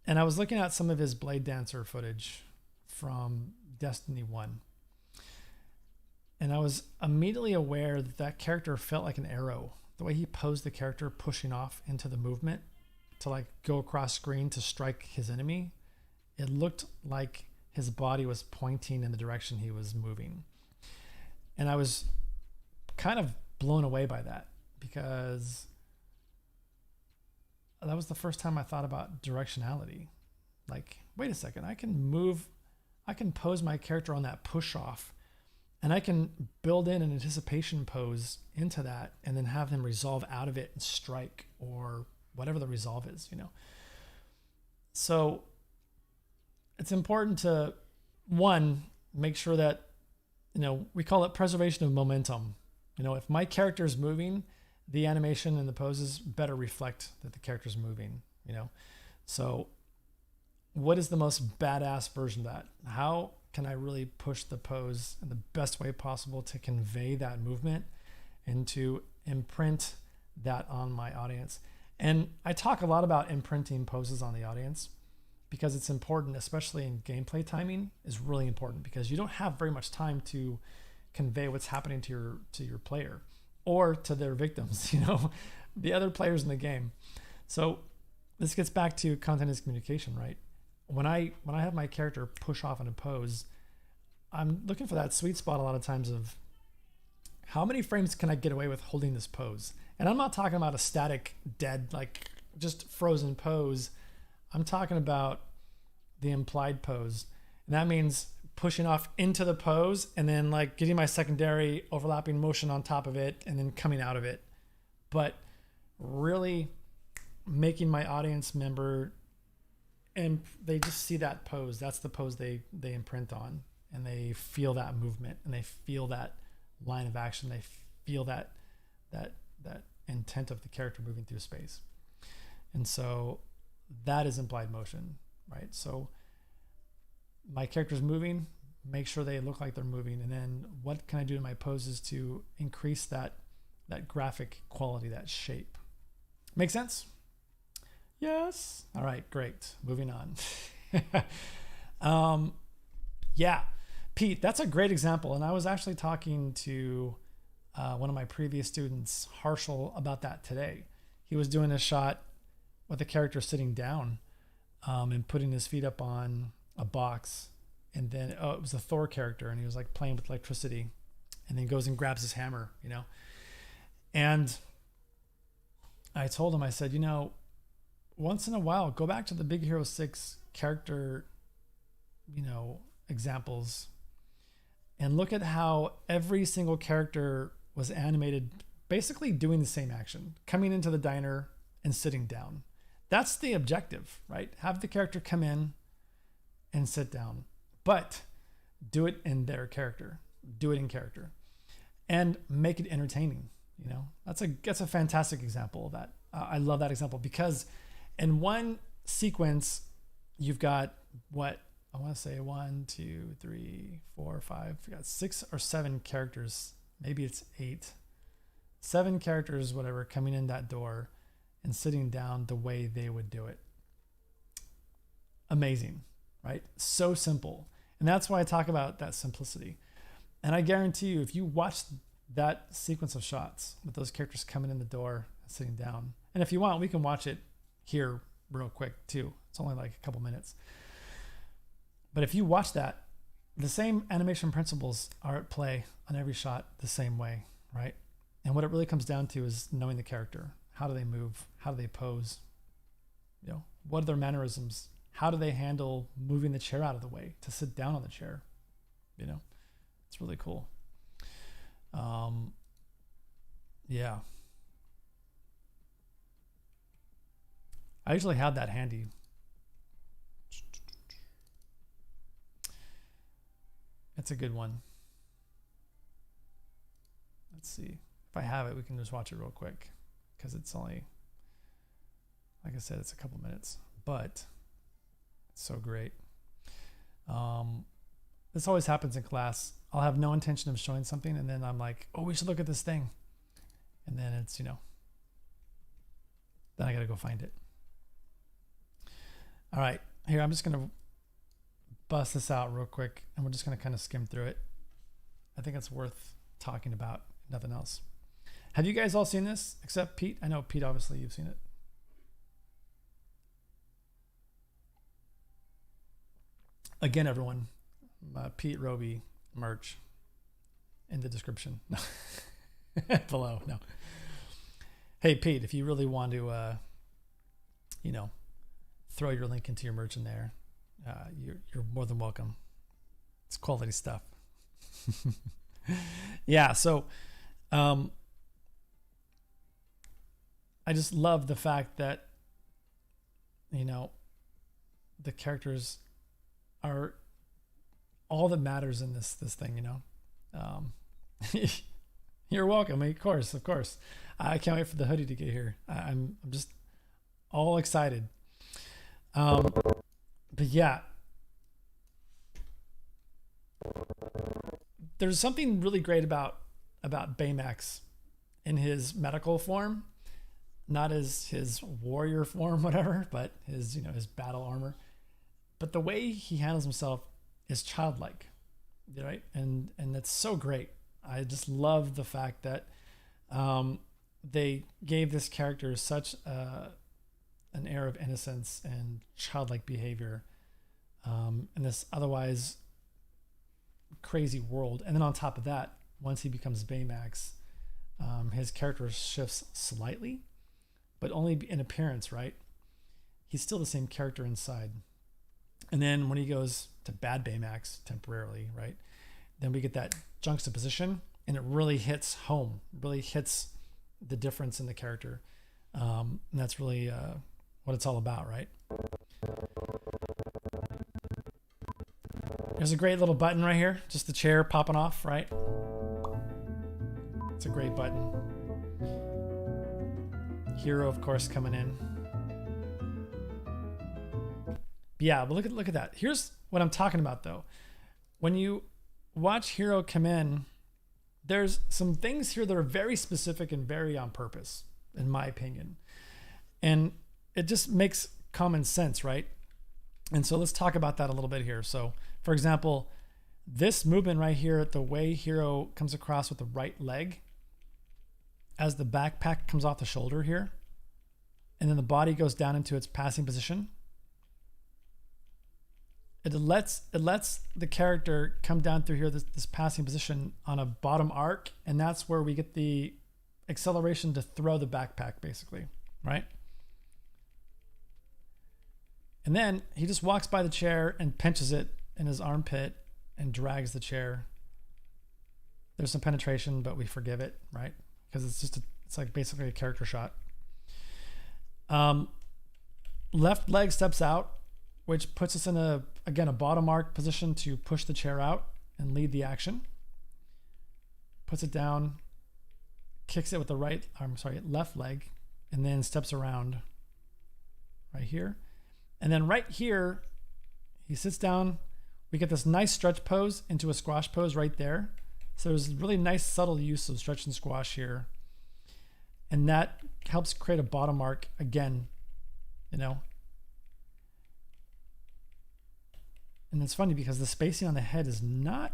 And I was looking at some of his Blade Dancer footage from Destiny 1. And I was immediately aware that character felt like an arrow. The way he posed the character pushing off into the movement to like go across screen to strike his enemy, it looked like his body was pointing in the direction he was moving. And I was kind of blown away by that because that was the first time I thought about directionality. Like, wait a second, I can pose my character on that push off and I can build in an anticipation pose into that and then have them resolve out of it and strike or whatever the resolve is, So it's important to, one, make sure that, we call it preservation of momentum. If my character is moving, the animation and the poses better reflect that the character's moving, you know? So what is the most badass version of that? How can I really push the pose in the best way possible to convey that movement and to imprint that on my audience? And I talk a lot about imprinting poses on the audience because it's important, especially in gameplay. Timing is really important because you don't have very much time to convey what's happening to your player or to their victims, you know, the other players in the game. So this gets back to content is communication, right? When I have my character push off in a pose, I'm looking for that sweet spot a lot of times of how many frames can I get away with holding this pose? And I'm not talking about a static, dead, like just frozen pose. I'm talking about the implied pose. And that means pushing off into the pose and then like getting my secondary overlapping motion on top of it and then coming out of it. But really making my audience member, and they just see that pose. That's the pose they imprint on, and they feel that movement and they feel that line of action. They feel that intent of the character moving through space. And so that is implied motion, right? So my character's moving, make sure they look like they're moving. And then what can I do in my poses to increase that graphic quality, that shape? Make sense? Yes. All right, great. Moving on. Yeah, Pete, that's a great example. And I was actually talking to one of my previous students, Harshal, about that today. He was doing a shot with a character sitting down and putting his feet up on a box. And then, it was a Thor character, and he was like playing with electricity, and then goes and grabs his hammer, you know? And I told him, I said, you know, once in a while, go back to the Big Hero 6 character, you know, examples and look at how every single character was animated basically doing the same action, coming into the diner and sitting down. That's the objective, right? Have the character come in and sit down, but do it in their character, do it in character, and make it entertaining. You know, that's a fantastic example of that. I love that example because in one sequence, you've got what I want to say 1, 2, 3, 4, 5. You got 6 or 7 characters. Maybe it's 8, 7 characters, whatever, coming in that door and sitting down the way they would do it. Amazing, right? So simple. And that's why I talk about that simplicity. And I guarantee you, if you watch that sequence of shots with those characters coming in the door and sitting down, and if you want, we can watch it here real quick too. It's only like a couple minutes. But if you watch that, the same animation principles are at play on every shot the same way, right? And what it really comes down to is knowing the character. How do they move? How do they pose? You know, what are their mannerisms? How do they handle moving the chair out of the way to sit down on the chair? You know, it's really cool. Yeah. I usually have that handy. It's a good one. Let's see. If I have it, we can just watch it real quick because it's only, like I said, it's a couple minutes, but it's so great. This always happens in class. I'll have no intention of showing something, and then I'm like, oh, we should look at this thing. And then it's, you know, then I got to go find it. All right, here, I'm just going to bust this out real quick, and we're just going to kind of skim through it. I think it's worth talking about, nothing else. Have you guys all seen this except Pete? I know Pete, obviously you've seen it. Again, everyone, Pete Roby merch in the description below. No. Hey, Pete, if you really want to, you know, throw your link into your merch in there, you're more than welcome. It's quality stuff. Yeah. So, I just love the fact that, you know, the characters are all that matters in this thing, you know. You're welcome. Of course, of course. I can't wait for the hoodie to get here. I'm just all excited. But yeah, there's something really great about Baymax in his medical form, not as his warrior form, whatever, but his, you know, his battle armor. But the way he handles himself is childlike, right? And that's so great. I just love the fact that they gave this character such an air of innocence and childlike behavior in this otherwise crazy world. And then on top of that, once he becomes Baymax, his character shifts slightly, but only in appearance, right? He's still the same character inside. And then when he goes to bad Baymax temporarily, right? Then we get that juxtaposition, and it really hits home, really hits the difference in the character. And that's really what it's all about, right? There's a great little button right here, just the chair popping off, right? It's a great button. Hero, of course, coming in. But yeah, but look at that. Here's what I'm talking about, though. When you watch Hero come in, there's some things here that are very specific and very on purpose, in my opinion. And it just makes common sense, right? And so let's talk about that a little bit here. So, for example, this movement right here, the way Hero comes across with the right leg, as the backpack comes off the shoulder here, and then the body goes down into its passing position, it lets the character come down through here, this passing position on a bottom arc, and that's where we get the acceleration to throw the backpack, basically, right? And then he just walks by the chair and pinches it in his armpit and drags the chair. There's some penetration, but we forgive it, right? Because it's like basically a character shot. Left leg steps out, which puts us in a bottom arc position to push the chair out and lead the action. Puts it down, kicks it with the left leg, and then steps around right here. And then right here, he sits down. We get this nice stretch pose into a squash pose right there. So there's really nice subtle use of stretch and squash here. And that helps create a bottom arc again, you know. And it's funny because the spacing on the head is not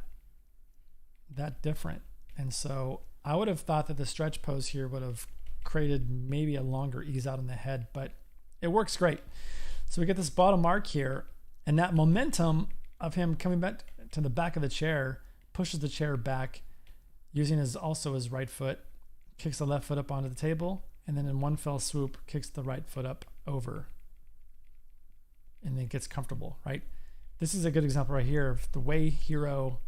that different. And so I would have thought that the stretch pose here would have created maybe a longer ease out on the head, but it works great. So we get this bottom arc here, and that momentum of him coming back to the back of the chair pushes the chair back, using his right foot, kicks the left foot up onto the table, and then in one fell swoop kicks the right foot up over, and then gets comfortable, right? This is a good example right here of the way Hero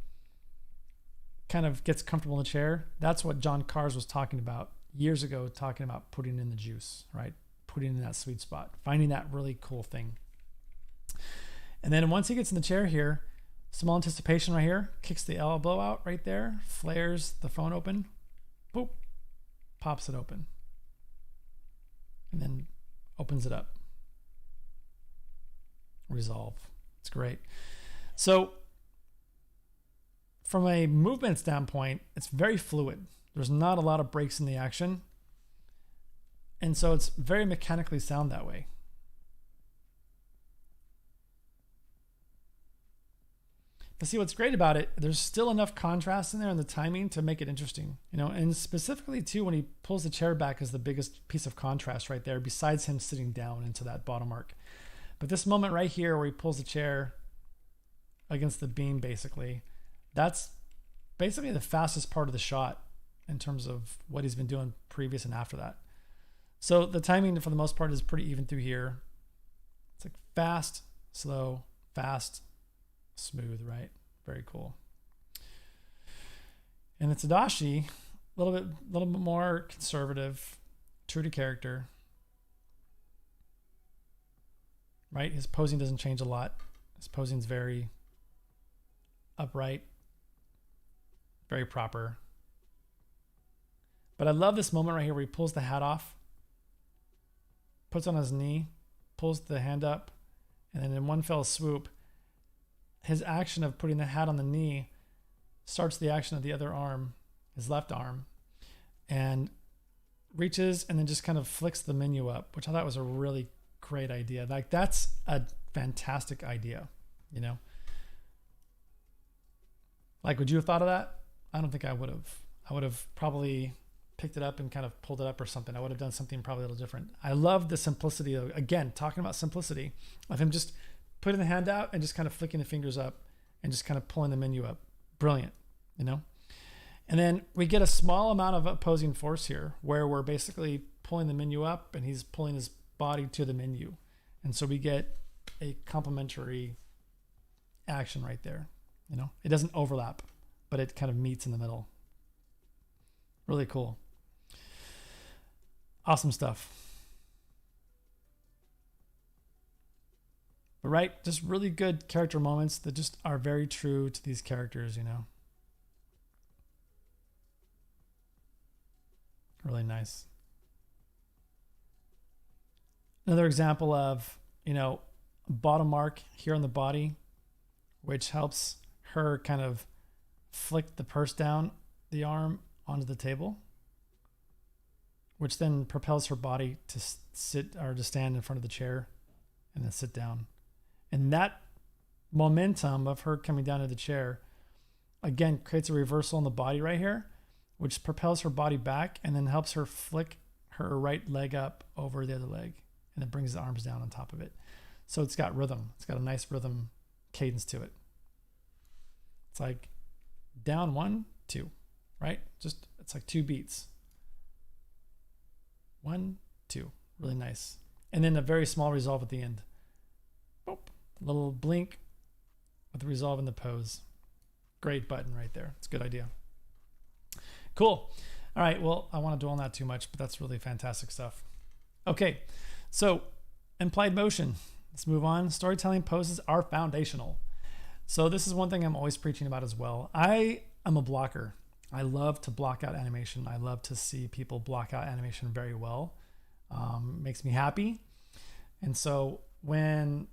kind of gets comfortable in the chair. That's what John Cars was talking about years ago, talking about putting in the juice, right? Putting in that sweet spot, finding that really cool thing. And then once he gets in the chair here, small anticipation right here, kicks the elbow out right there, flares the phone open, boop, pops it open, and then opens it up. Resolve. It's great. So from a movement standpoint, it's very fluid. There's not a lot of breaks in the action. And so it's very mechanically sound that way. But see, what's great about it, there's still enough contrast in there and the timing to make it interesting, you know, and specifically too, when he pulls the chair back is the biggest piece of contrast right there, besides him sitting down into that bottom arc. But this moment right here where he pulls the chair against the beam, basically, that's basically the fastest part of the shot in terms of what he's been doing previous and after that. So the timing for the most part is pretty even through here. It's like fast, slow, fast, smooth, right? Very cool. And the Tadashi, a little bit more conservative, true to character, right? His posing doesn't change a lot. His posing's very upright, very proper. But I love this moment right here where he pulls the hat off, puts on his knee, pulls the hand up, and then in one fell swoop, his action of putting the hat on the knee starts the action of the other arm, his left arm, and reaches and then just kind of flicks the menu up, which I thought was a really great idea. Like, that's a fantastic idea, you know? Like, would you have thought of that? I don't think I would have. I would have probably picked it up and kind of pulled it up or something. I would have done something probably a little different. I love the simplicity of, again, talking about simplicity, of him just putting the hand out and just kind of flicking the fingers up and just kind of pulling the menu up. Brilliant, you know? And then we get a small amount of opposing force here where we're basically pulling the menu up and he's pulling his body to the menu. And so we get a complementary action right there. You know, it doesn't overlap, but it kind of meets in the middle. Really cool. Awesome stuff. But right, just really good character moments that just are very true to these characters, you know. Really nice. Another example of, you know, bottom mark here on the body, which helps her kind of flick the purse down the arm onto the table, which then propels her body to sit or to stand in front of the chair and then sit down. And that momentum of her coming down to the chair, again, creates a reversal in the body right here, which propels her body back and then helps her flick her right leg up over the other leg and then brings the arms down on top of it. So it's got rhythm. It's got a nice rhythm cadence to it. It's like down 1, 2, right? Just, it's like 2 beats. 1, 2, really nice. And then a very small resolve at the end. Boop, a little blink with the resolve in the pose. Great button right there. It's a good idea. Cool. All right. Well, I want to dwell on that too much, but that's really fantastic stuff. Okay. So implied motion. Let's move on. Storytelling poses are foundational. So this is one thing I'm always preaching about as well. I am a blocker. I love to block out animation. I love to see people block out animation very well. Makes me happy. And so when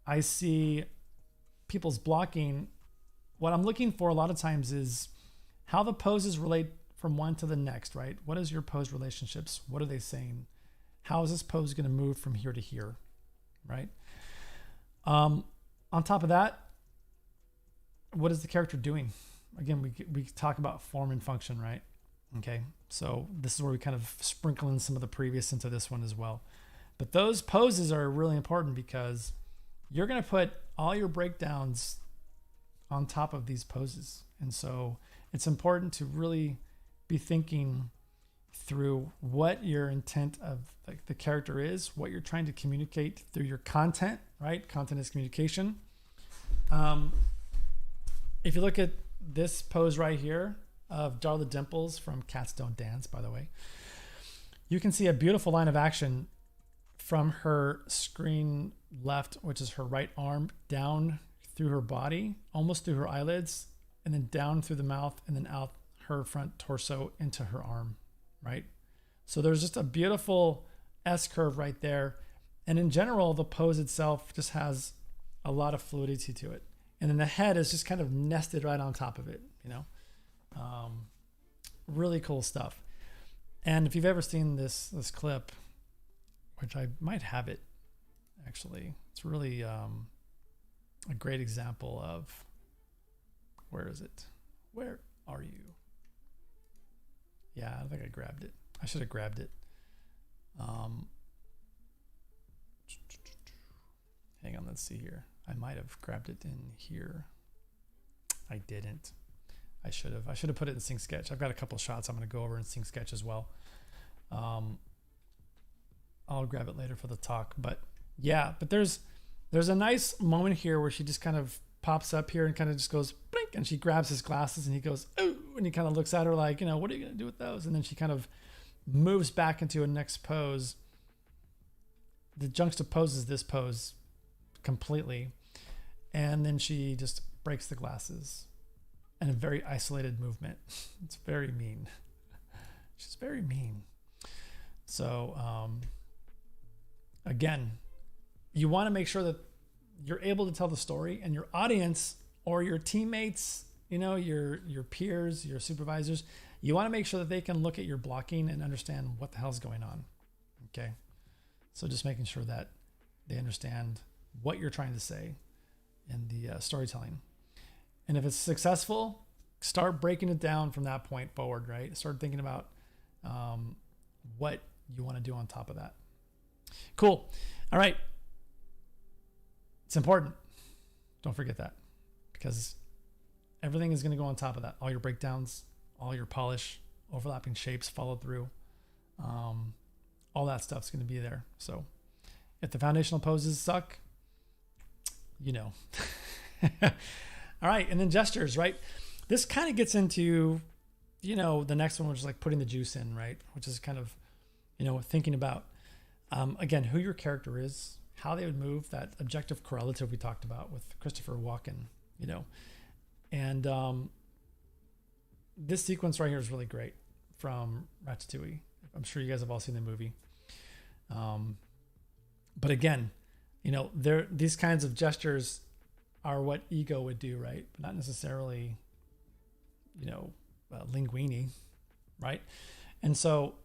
I see people's blocking, what I'm looking for a lot of times is how the poses relate from one to the next, right? What is your pose relationships? What are they saying? How is this pose going to move from here to here, right? On top of that, what is the character doing? Again, we talk about form and function, right? Okay, so this is where we kind of sprinkle in some of the previous into this one as well. But those poses are really important because you're going to put all your breakdowns on top of these poses. And so it's important to really be thinking through what your intent of the character is, what you're trying to communicate through your content, right? Content is communication. If you look at this pose right here of Darla Dimples from Cats Don't Dance, by the way, you can see a beautiful line of action from her screen left, which is her right arm, down through her body, almost through her eyelids, and then down through the mouth, and then out her front torso into her arm, right? So there's just a beautiful S-curve right there. And in general, the pose itself just has a lot of fluidity to it. And then the head is just kind of nested right on top of it, you know? Really cool stuff. And if you've ever seen this clip, which I might have it, actually, it's really a great example of, where is it? Where are you? Yeah, I think I grabbed it. I should have grabbed it. Hang on, let's see here. I might have grabbed it in here. I didn't. I should have. I should have put it in Sync Sketch. I've got a couple shots I'm going to go over in Sync Sketch as well. I'll grab it later for the talk. But yeah, but there's a nice moment here where she just kind of pops up here and kind of just goes blink, and she grabs his glasses and he goes, ooh, and he kind of looks at her like, you know, what are you going to do with those? And then she kind of moves back into a next pose. The juxtaposes this pose completely. And then she just breaks the glasses in a very isolated movement. It's very mean. She's very mean. So again, you want to make sure that you're able to tell the story, and your audience or your teammates, your peers, your supervisors, you want to make sure that they can look at your blocking and understand what the hell's going on. Okay. So just making sure that they understand what you're trying to say in the storytelling. And if it's successful, start breaking it down from that point forward, right? Start thinking about what you want to do on top of that. Cool. All right. It's important. Don't forget that, because everything is going to go on top of that. All your breakdowns, all your polish, overlapping shapes, follow through. All that stuff's going to be there. So if the foundational poses suck, All right. And then gestures, right? This kind of gets into, the next one, which is like putting the juice in, right? Which is kind of, thinking about, again, who your character is, how they would move, that objective correlative we talked about with Christopher Walken, and this sequence right here is really great from Ratatouille. I'm sure you guys have all seen the movie. But again, these kinds of gestures are what ego would do, right? But not necessarily, linguini, right? And so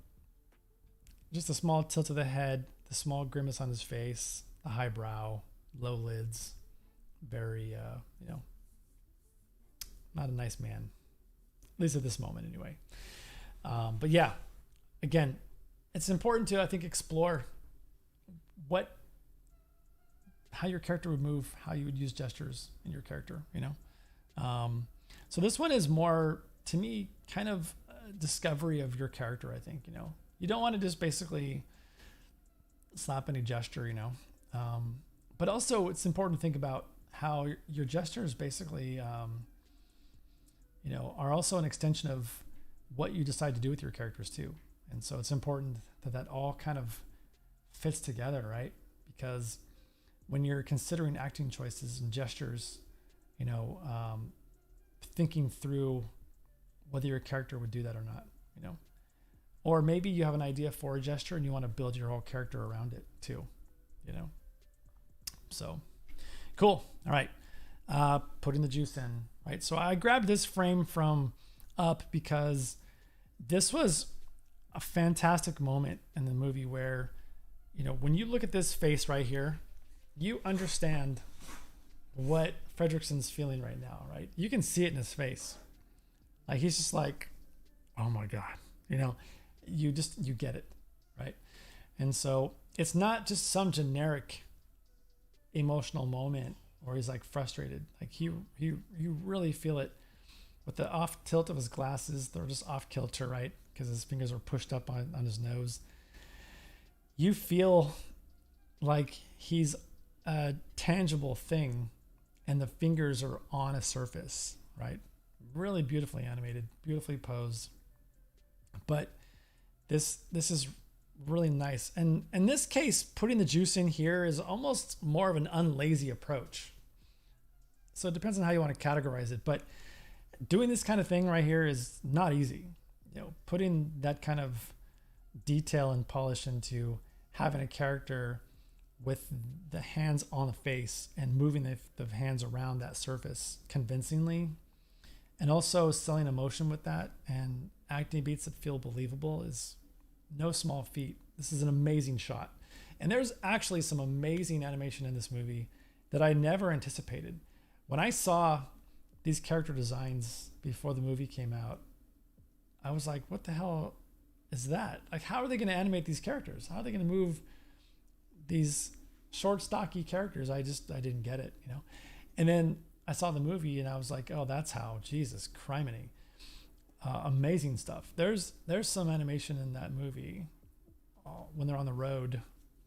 just a small tilt of the head, the small grimace on his face, the high brow, low lids, very, not a nice man, at least at this moment anyway. But yeah, again, it's important to, I think, explore how your character would move, how you would use gestures in your character, So this one is more, to me, kind of a discovery of your character, I think, You don't want to just basically slap any gesture, But also it's important to think about how your gestures basically, are also an extension of what you decide to do with your characters too. And so it's important that all kind of fits together, right? Because when you're considering acting choices and gestures, thinking through whether your character would do that or not, or maybe you have an idea for a gesture and you want to build your whole character around it too, So cool. All right. Putting the juice in, right? So I grabbed this frame from Up because this was a fantastic moment in the movie where, when you look at this face right here, you understand what Fredrickson's feeling right now, right? You can see it in his face. Like, he's just like, oh my God, you get it, right? And so it's not just some generic emotional moment where he's like frustrated. Like you really feel it with the off tilt of his glasses. They're just off kilter, right? Because his fingers are pushed up on his nose. You feel like he's a tangible thing and the fingers are on a surface, right? Really beautifully animated, beautifully posed. But this is really nice. And in this case, putting the juice in here is almost more of an unlazy approach. So it depends on how you want to categorize it. But doing this kind of thing right here is not easy. Putting that kind of detail and polish into having a character with the hands on the face and moving the hands around that surface convincingly, and also selling emotion with that and acting beats that feel believable is no small feat. This is an amazing shot. And there's actually some amazing animation in this movie that I never anticipated. When I saw these character designs before the movie came out, I was like, what the hell is that? Like, how are they going to animate these characters? How are they going to move these short, stocky characters? I didn't get it, And then I saw the movie and I was like, oh, that's how. Jesus criminy. Amazing stuff. There's some animation in that movie when they're on the road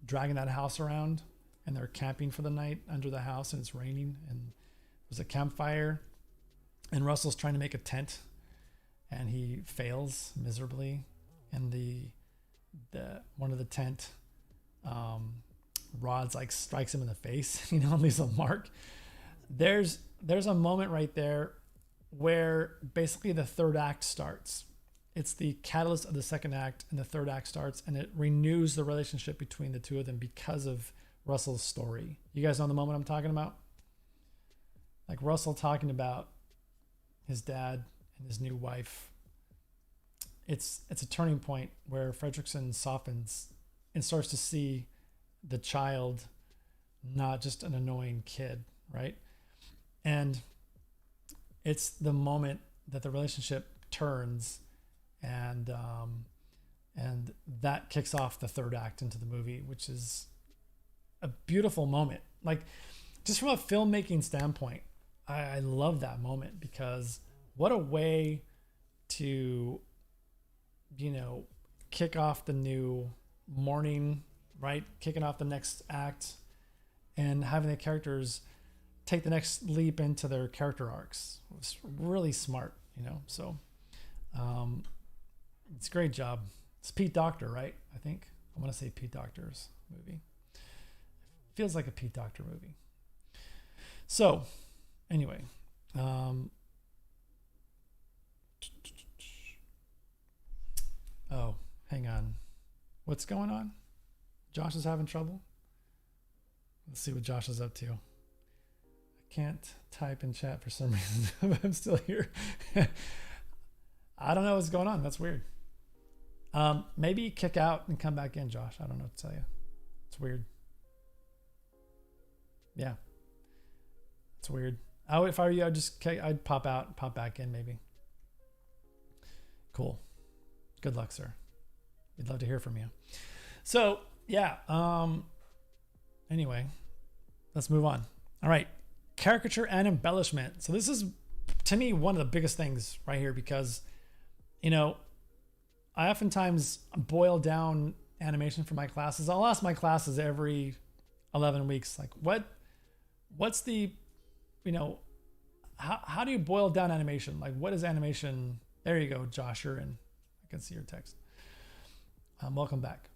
dragging that house around and they're camping for the night under the house and it's raining and there's a campfire and Russell's trying to make a tent and he fails miserably and the one of the tent rods like strikes him in the face, leaves a mark. There's a moment right there where basically the third act starts it's the catalyst of the second act, and the third act starts, and it renews the relationship between the two of them because of Russell's story. You guys know the moment I'm talking about? Like Russell talking about his dad and his new wife. It's a turning point where Fredrickson softens and starts to see the child not just an annoying kid, right? And it's the moment that the relationship turns, and that kicks off the third act into the movie, which is a beautiful moment. Like, just from a filmmaking standpoint, I love that moment, because what a way to, kick off the new morning, right? Kicking off the next act and having the characters take the next leap into their character arcs. It was really smart, so it's a great job. It's Pete Docter, right? I think I want to say Pete Docter's movie. Feels like a Pete Docter movie. So anyway, oh, hang on. What's going on? Josh is having trouble. Let's see what Josh is up to. I can't type in chat for some reason. I'm still here. I don't know what's going on. That's weird. Maybe kick out and come back in, Josh. I don't know what to tell you. It's weird. Yeah. It's weird. If I were you, I'd pop out, pop back in maybe. Cool. Good luck, sir. We'd love to hear from you. So, yeah. Anyway, let's move on. All right. Caricature and embellishment. So this is, to me, one of the biggest things right here, because, I oftentimes boil down animation for my classes. I'll ask my classes every 11 weeks, like, what's the, how do you boil down animation? Like, what is animation? There you go, Josh, you're in. I can see your text. Welcome back.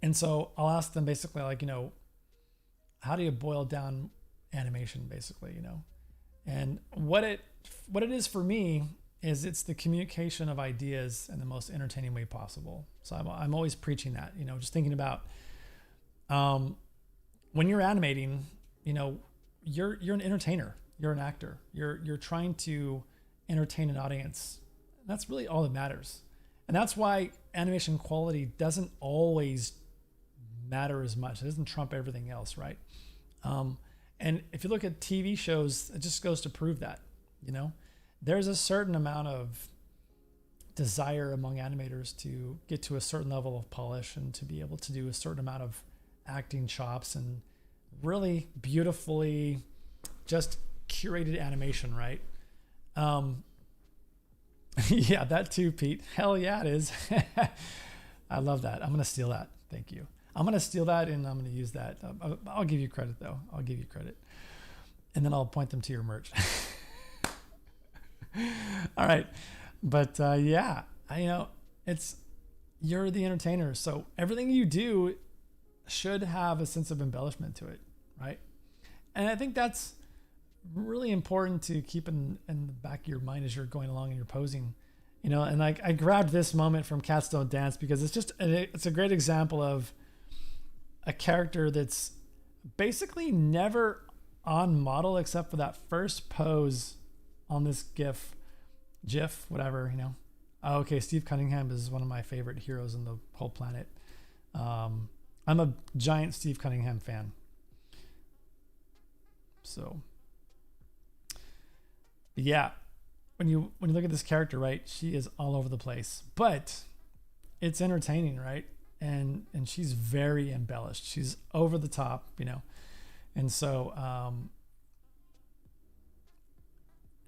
And so I'll ask them basically, like, how do you boil down animation, basically, and what it is for me is it's the communication of ideas in the most entertaining way possible. So I'm always preaching that, just thinking about, when you're animating, you're an entertainer, you're an actor, you're trying to entertain an audience. That's really all that matters. And that's why animation quality doesn't always matter as much. It doesn't trump everything else, right? And if you look at TV shows, it just goes to prove that, there's a certain amount of desire among animators to get to a certain level of polish and to be able to do a certain amount of acting chops and really beautifully just curated animation, right? Yeah, that too, Pete. Hell yeah, it is. I love that. I'm going to steal that. Thank you. I'm going to steal that and I'm going to use that. I'll give you credit, though. I'll give you credit. And then I'll point them to your merch. All right. But yeah, you're the entertainer. So everything you do should have a sense of embellishment to it, right? And I think that's really important to keep in the back of your mind as you're going along and you're posing, and like I grabbed this moment from Cats Don't Dance because it's a great example of a character that's basically never on model except for that first pose on this GIF, whatever, Oh, okay, Steve Cunningham is one of my favorite heroes in the whole planet. I'm a giant Steve Cunningham fan. So, yeah, when you look at this character, right, she is all over the place, but it's entertaining, right? And she's very embellished. She's over the top, and so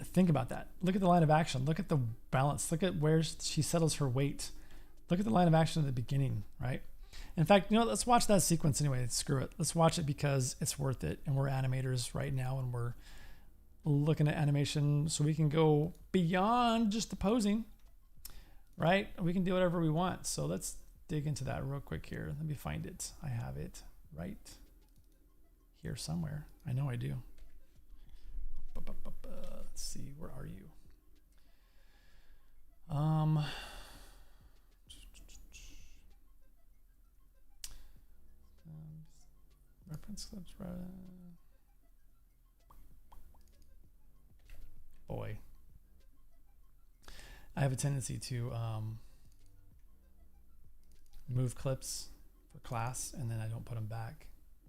think about that. Look at the line of action. Look at the balance. Look at where she settles her weight. Look at the line of action at the beginning, right? In fact, let's watch that sequence anyway. Screw it. Let's watch it because it's worth it. And we're animators right now, and we're looking at animation so we can go beyond just the posing, right? We can do whatever we want. So let's dig into that real quick here. Let me find it. I have it right here somewhere. I know I do. Let's see. Where are you? Boy. I have a tendency to move clips for class and then I don't put them back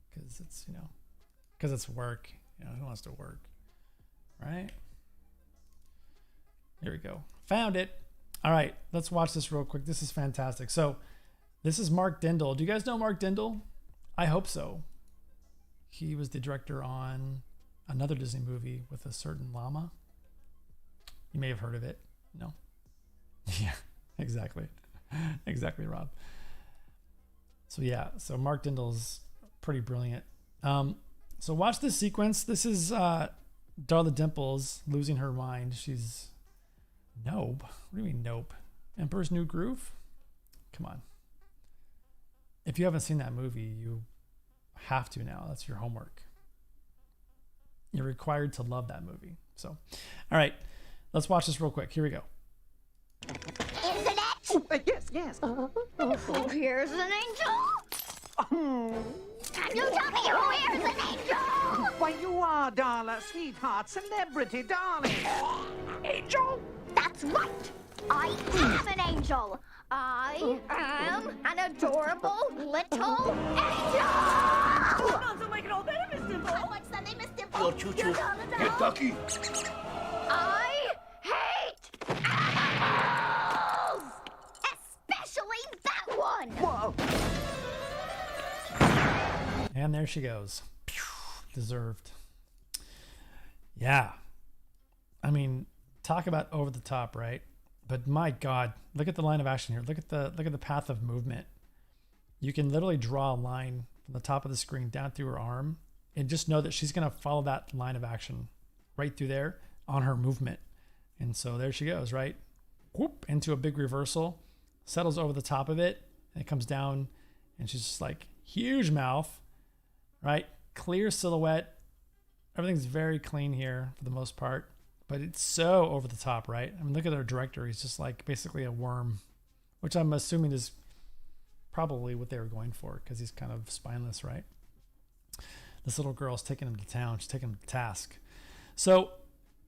because it's, you know, because it's work. You know, who wants to work, right? Here we go. Found it. All right, let's watch this real quick. This is fantastic. So this is Mark Dindal. Do you guys know Mark Dindal? I hope so. He was the director on another Disney movie with a certain llama. You may have heard of it. No? Yeah, exactly. Exactly, Rob. So yeah, so Mark Dindal's pretty brilliant. So watch this sequence. This is Darla Dimples losing her mind. She's nope. What do you mean nope? Emperor's New Groove? Come on. If you haven't seen that movie, you have to now. That's your homework. You're required to love that movie. So, all right, let's watch this real quick. Here we go. Isn't it? Yes. Oh, here's an angel. Can you tell me who here's an angel? Why, you are, Darla, sweetheart, celebrity, darling. Angel? That's right. I am an angel. I am an adorable little angel. Sounds like an old better, Miss Dimple. I like Sunday, Miss Dimple. Yo, Choo-Choo. You're gonna know. Hey, Ducky. I hate animals, especially that one. Whoa. And there she goes. Pew, deserved. Yeah. I mean, talk about over the top, right? But my God, look at the line of action here. Look at the path of movement. You can literally draw a line from the top of the screen down through her arm and just know that she's going to follow that line of action right through there on her movement. And so there she goes, right? Whoop, into a big reversal, settles over the top of it, and it comes down, and she's just like huge mouth, right? Clear silhouette. Everything's very clean here for the most part. But it's so over the top, right? I mean, look at our director. He's just like basically a worm, which I'm assuming is probably what they were going for because he's kind of spineless, right? This little girl's taking him to town. She's taking him to task. So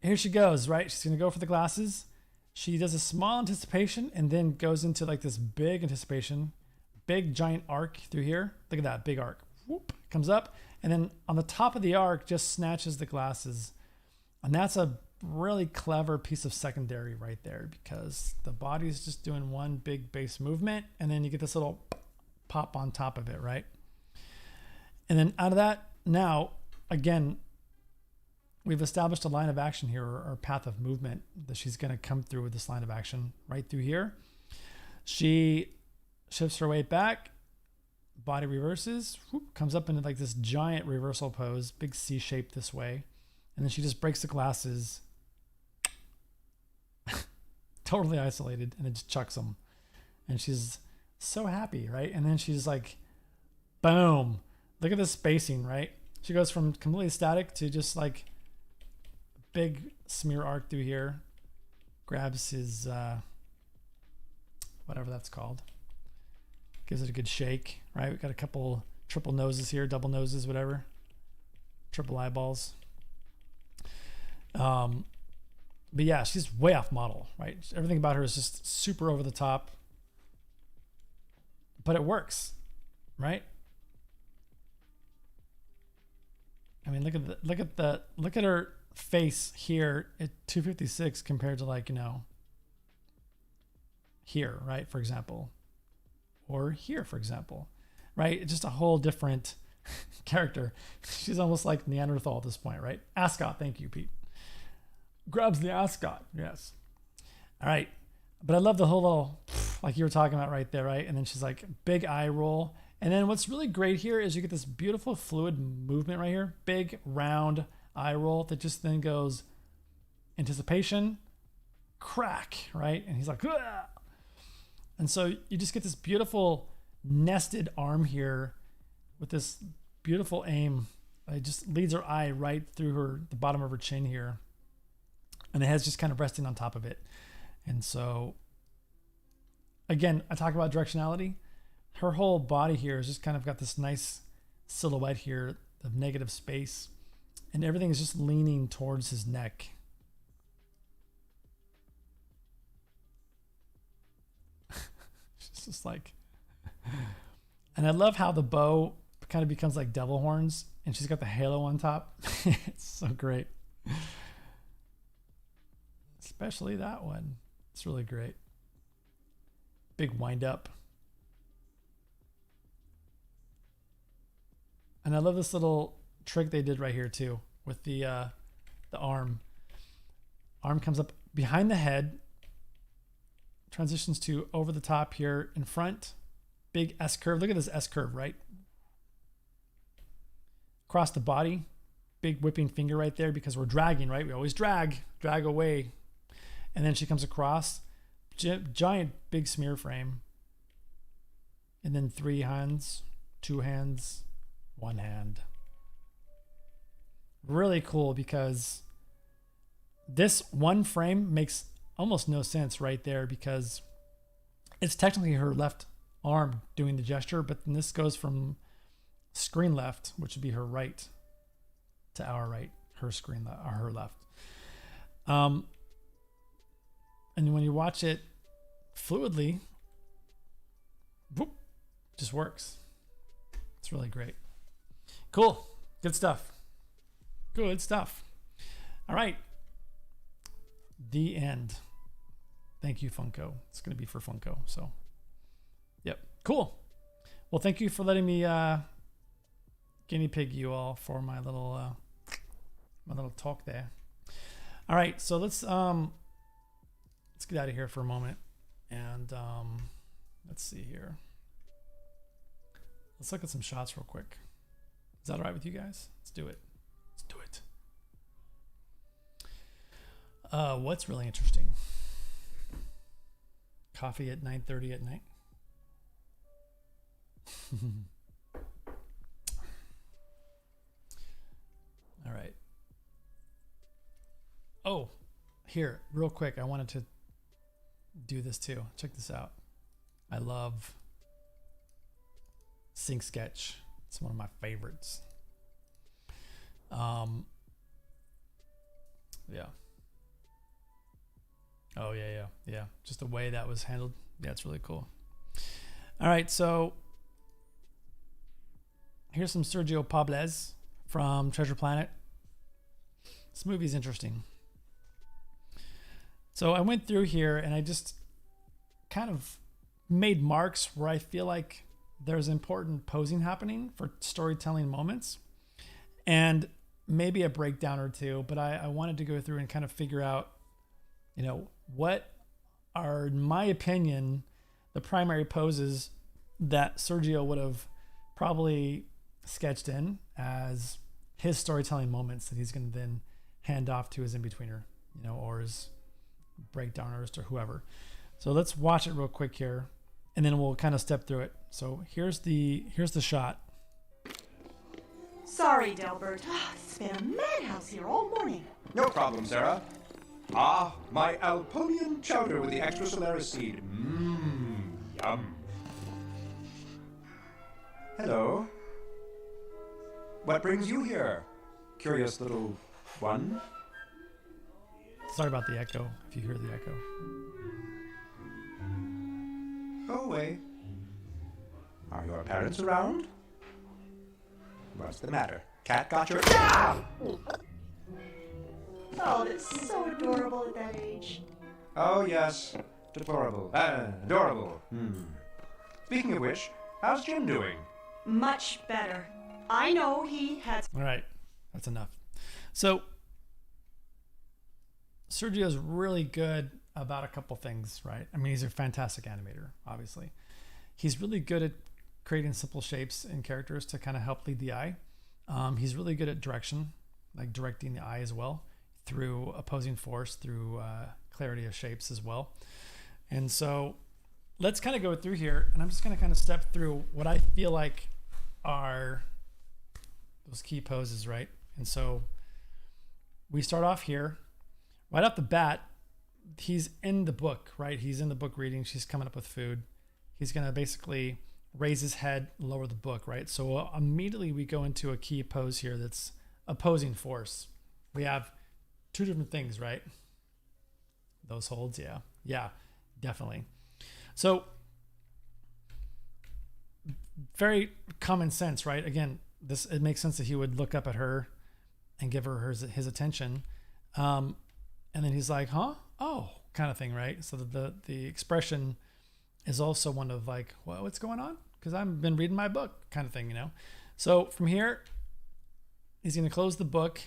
here she goes, right? She's going to go for the glasses. She does a small anticipation and then goes into like this big anticipation, big giant arc through here. Look at that big arc. Whoop, comes up. And then on the top of the arc just snatches the glasses. And that's a really clever piece of secondary right there because the body's just doing one big base movement and then you get this little pop on top of it, right? And then out of that, now again, we've established a line of action here or path of movement that she's going to come through with this line of action right through here. She shifts her weight back, body reverses, whoop, comes up into like this giant reversal pose, big C shape this way. And then she just breaks the glasses, totally isolated, and then just chucks them. And she's so happy, right? And then she's like, boom. Look at the spacing, right? She goes from completely static to just like big smear arc through here. Grabs his, whatever that's called. Gives it a good shake, right? We've got a couple triple noses here, double noses, whatever. Triple eyeballs. But yeah, she's way off model, right? Everything about her is just super over the top, but it works, right? I mean, look at her face here at 256 compared to like, you know, here, right? For example, or here, for example, right? It's just a whole different character. She's almost like Neanderthal at this point, right? Ascot, thank you, Pete. Grabs the ascot, yes. All right, but I love the whole little, like you were talking about right there, right? And then she's like, big eye roll. And then what's really great here is you get this beautiful fluid movement right here. Big, round eye roll that just then goes anticipation, crack, right? And he's like, ah! And so you just get this beautiful nested arm here with this beautiful aim. It just leads her eye right through the bottom of her chin here. And the head's just kind of resting on top of it. And so, again, I talk about directionality. Her whole body here has just kind of got this nice silhouette here of negative space, and everything is just leaning towards his neck. It's just like, and I love how the bow kind of becomes like devil horns, and she's got the halo on top. It's so great. Especially that one. It's really great. Big wind up. And I love this little trick they did right here too with the arm. Arm comes up behind the head, transitions to over the top here in front. Big S curve. Look at this S curve, right? Across the body. Big whipping finger right there because we're dragging, right? We always drag away. And then she comes across. Giant big smear frame. And then 3 hands, 2 hands, 1 hand. Really cool because this one frame makes almost no sense right there because it's technically her left arm doing the gesture, but then this goes from screen left, which would be her right, to our right, her screen left, or her left. And when you watch it fluidly, whoop, just works. It's really great. Cool. Good stuff. Good stuff. All right. The end. Thank you, Funko. It's going to be for Funko. So, yep. Cool. Well, thank you for letting me guinea pig you all for my little talk there. All right. So let's get out of here for a moment. And let's see here. Let's look at some shots real quick. Is that all right with you guys? Let's do it. Let's do it. What's really interesting? Coffee at 9:30 at night. All right. Oh, here, real quick. I wanted to do this too. Check this out. I love Sync Sketch. It's one of my favorites. Yeah. Oh yeah. Just the way that was handled. Yeah, it's really cool. All right, so here's some Sergio Pables from Treasure Planet. This movie's interesting. So I went through here and I just kind of made marks where I feel like there's important posing happening for storytelling moments and maybe a breakdown or two, but I wanted to go through and kind of figure out, what are, in my opinion, the primary poses that Sergio would have probably sketched in as his storytelling moments that he's going to then hand off to his in-betweener, or his breakdowners or whoever. So let's watch it real quick here, and then we'll kind of step through it. So here's the shot. Sorry, Delbert. It's been a madhouse here all morning. No problem, Sarah. Ah, my Alponian chowder with the extra Solaris seed. Yum. Hello. What brings you here, curious little one? Sorry about the echo, if you hear the echo. Go away. Are your parents around? What's the matter? Cat got your... Ah! Oh, that's so adorable at that age. Oh, yes. Deplorable. Adorable. Speaking of which, how's Jim doing? Much better. I know he had... All right, that's enough. So Sergio's really good about a couple things, right? I mean, he's a fantastic animator, obviously. He's really good at creating simple shapes and characters to kind of help lead the eye. He's really good at direction, like directing the eye as well, through opposing force, through clarity of shapes as well. And so let's kind of go through here, and I'm just going to kind of step through what I feel like are those key poses, right? And so we start off here. Right off the bat, he's in the book, right? He's in the book reading. She's coming up with food. He's going to basically raise his head, lower the book, right? So immediately we go into a key pose here that's opposing force. We have two different things, right? Those holds, yeah. Yeah, definitely. So very common sense, right? Again, it makes sense that he would look up at her and give her his attention. And then he's like, huh? Oh, kind of thing, right? So the expression is also one of like, well, what's going on? Because I've been reading my book kind of thing, you know? So from here, he's going to close the book.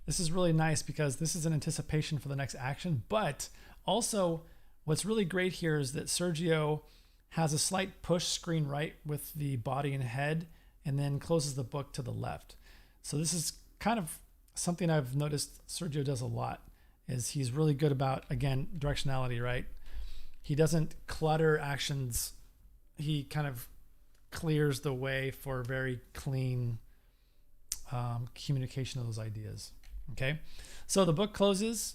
This is really nice because this is an anticipation for the next action. But also what's really great here is that Sergio has a slight push screen right with the body and head, and then closes the book to the left. So this is kind of something I've noticed Sergio does a lot, is he's really good about, again, directionality, right? He doesn't clutter actions. He kind of clears the way for very clean communication of those ideas. Okay, so the book closes.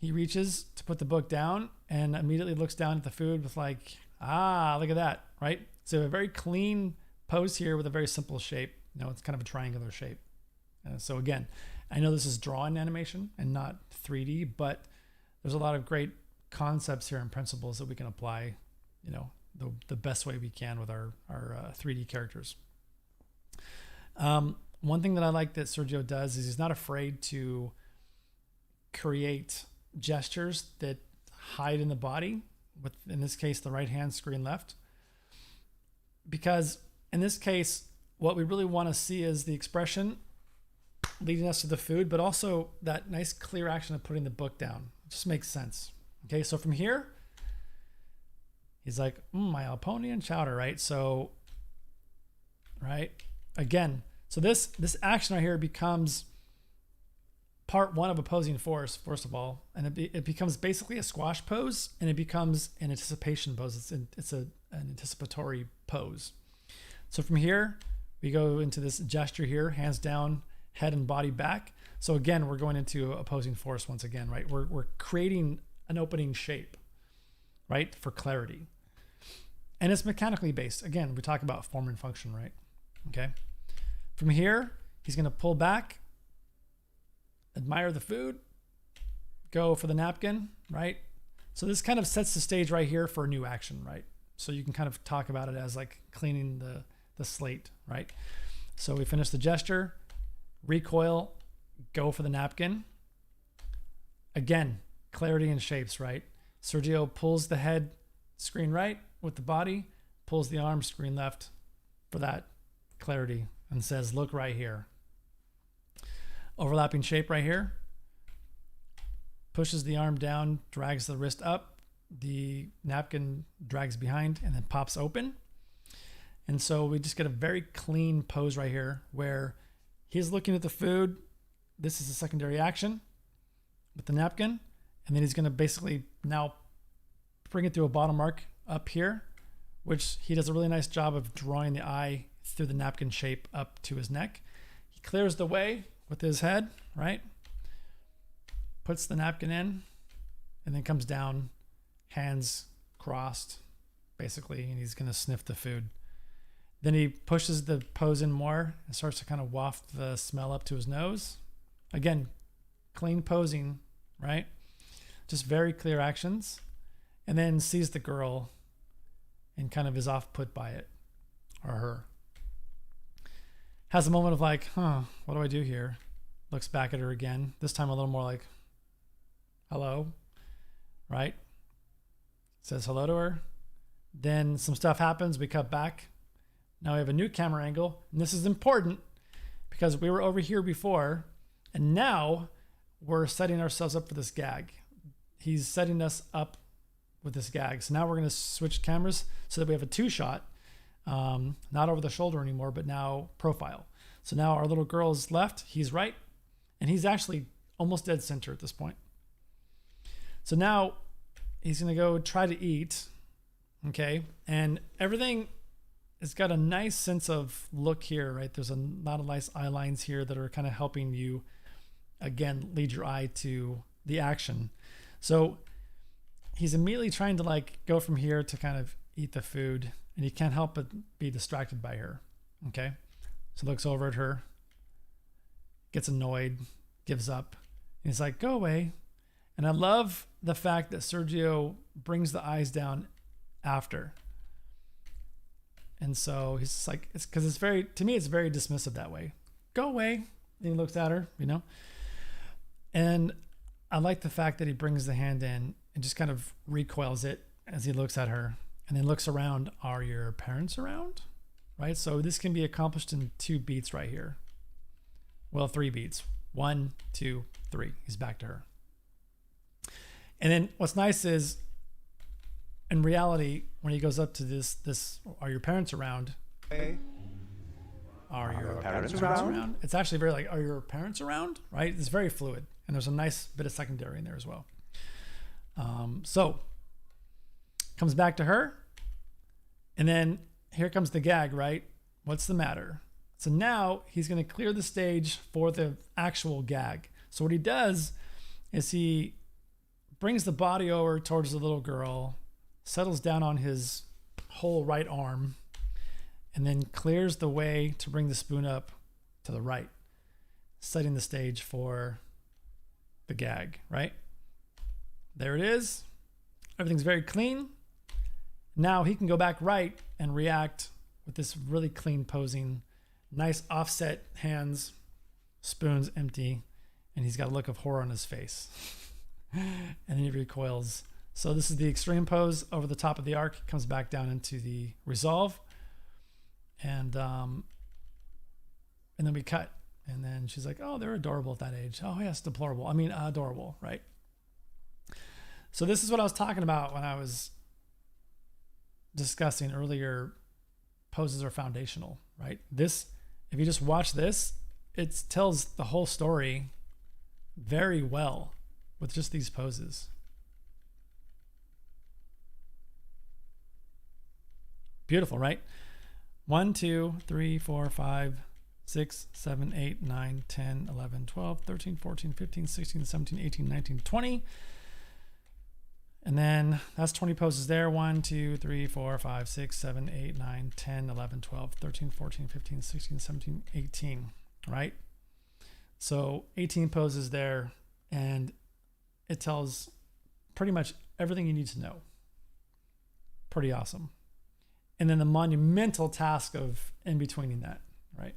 He reaches to put the book down and immediately looks down at the food with like, look at that, right? So a very clean pose here with a very simple shape. You know, it's kind of a triangular shape. So again, I know this is drawn animation and not 3D, but there's a lot of great concepts here and principles that we can apply, you know, the best way we can with our 3D characters. One thing that I like that Sergio does is he's not afraid to create gestures that hide in the body, with, in this case, the right hand screen left. Because in this case, what we really want to see is the expression leading us to the food, but also that nice clear action of putting the book down. It just makes sense. Okay, so from here, he's like, my Alponian chowder, right? So, right, again, so this action right here becomes part one of opposing force, first of all, and it becomes basically a squash pose, and it becomes an anticipation pose. It's an anticipatory pose. So from here, we go into this gesture here, hands down, head and body back. So again, we're going into opposing force once again, right? We're creating an opening shape, right, for clarity. And it's mechanically based. Again, we talk about form and function, right? Okay. From here, he's going to pull back, admire the food, go for the napkin, right? So this kind of sets the stage right here for a new action, right? So you can kind of talk about it as like cleaning the slate, right? So we finish the gesture, recoil, go for the napkin. Again, clarity and shapes, right? Sergio pulls the head screen right with the body, pulls the arm screen left for that clarity, and says, look right here. Overlapping shape right here. Pushes the arm down, drags the wrist up. The napkin drags behind and then pops open. And so we just get a very clean pose right here where he's looking at the food. This is a secondary action with the napkin. And then he's going to basically now bring it through a bottom arc up here, which he does a really nice job of drawing the eye through the napkin shape up to his neck. He clears the way with his head, right? Puts the napkin in and then comes down, hands crossed, basically, and he's going to sniff the food. Then he pushes the pose in more and starts to kind of waft the smell up to his nose. Again, clean posing, right? Just very clear actions. And then sees the girl and kind of is off put by it, or her. Has a moment of like, what do I do here? Looks back at her again. This time a little more like, hello, right? Says hello to her. Then some stuff happens. We cut back. Now we have a new camera angle. And this is important because we were over here before. And now we're setting ourselves up for this gag. He's setting us up with this gag. So now we're going to switch cameras so that we have a two-shot. Not over the shoulder anymore, but now profile. So now our little girl is left, he's right, and he's actually almost dead center at this point. So now he's going to go try to eat, okay? And everything has got a nice sense of look here, right? There's a lot of nice eye lines here that are kind of helping you, again, lead your eye to the action. So he's immediately trying to like go from here to kind of eat the food, and he can't help but be distracted by her. Okay, so looks over at her, gets annoyed, gives up. And he's like, "Go away." And I love the fact that Sergio brings the eyes down after. And so he's just like, it's because it's very, to me, it's very dismissive that way. Go away. And he looks at her, you know. And I like the fact that he brings the hand in and just kind of recoils it as he looks at her, and then looks around. Are your parents around? Right? So this can be accomplished in 2 beats right here. Well, 3 beats. 1, 2, 3. He's back to her. And then what's nice is, in reality, when he goes up to this, are your parents around? Are your parents around? It's actually very like, are your parents around? Right? It's very fluid. And there's a nice bit of secondary in there as well. So comes back to her. And then here comes the gag, right? What's the matter? So now he's going to clear the stage for the actual gag. So what he does is he brings the body over towards the little girl, settles down on his whole right arm, and then clears the way to bring the spoon up to the right, setting the stage for the gag, right? There it is. Everything's very clean. Now he can go back right and react with this really clean posing, nice offset hands, spoons empty, and he's got a look of horror on his face. And then he recoils. So this is the extreme pose over the top of the arc, comes back down into the resolve, and then we cut. And then she's like, "Oh, they're adorable at that age." Oh yes, deplorable. I mean, adorable, right? So this is what I was talking about when I was discussing earlier. Poses are foundational, right? This, if you just watch this, it tells the whole story very well with just these poses. Beautiful, right? 1, 2, 3, 4, 5, 6, 7, 8, 9, 10, 11, 12, 13, 14, 15, 16, 17, 18, 19, 20. And then that's 20 poses there. 1, 2, 3, 4, 5, 6, 7, 8, 9, 10, 11, 12, 13, 14, 15, 16, 17, 18, right? So 18 poses there, and it tells pretty much everything you need to know. Pretty awesome. And then the monumental task of in-betweening that, right?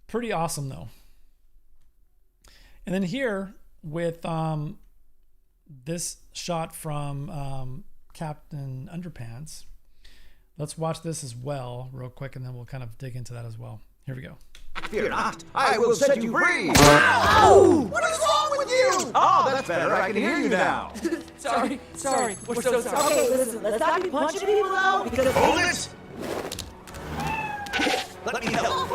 Pretty awesome though. And then here with this shot from Captain Underpants, let's watch this as well real quick, and then we'll kind of dig into that as well. Here we go. Fear not, I will set you free! Ow! What is wrong with you? Oh, that's better, I can hear you now. Sorry, we're so sorry. Okay, listen, let's not be punching people though, because... Hold it! Let me help.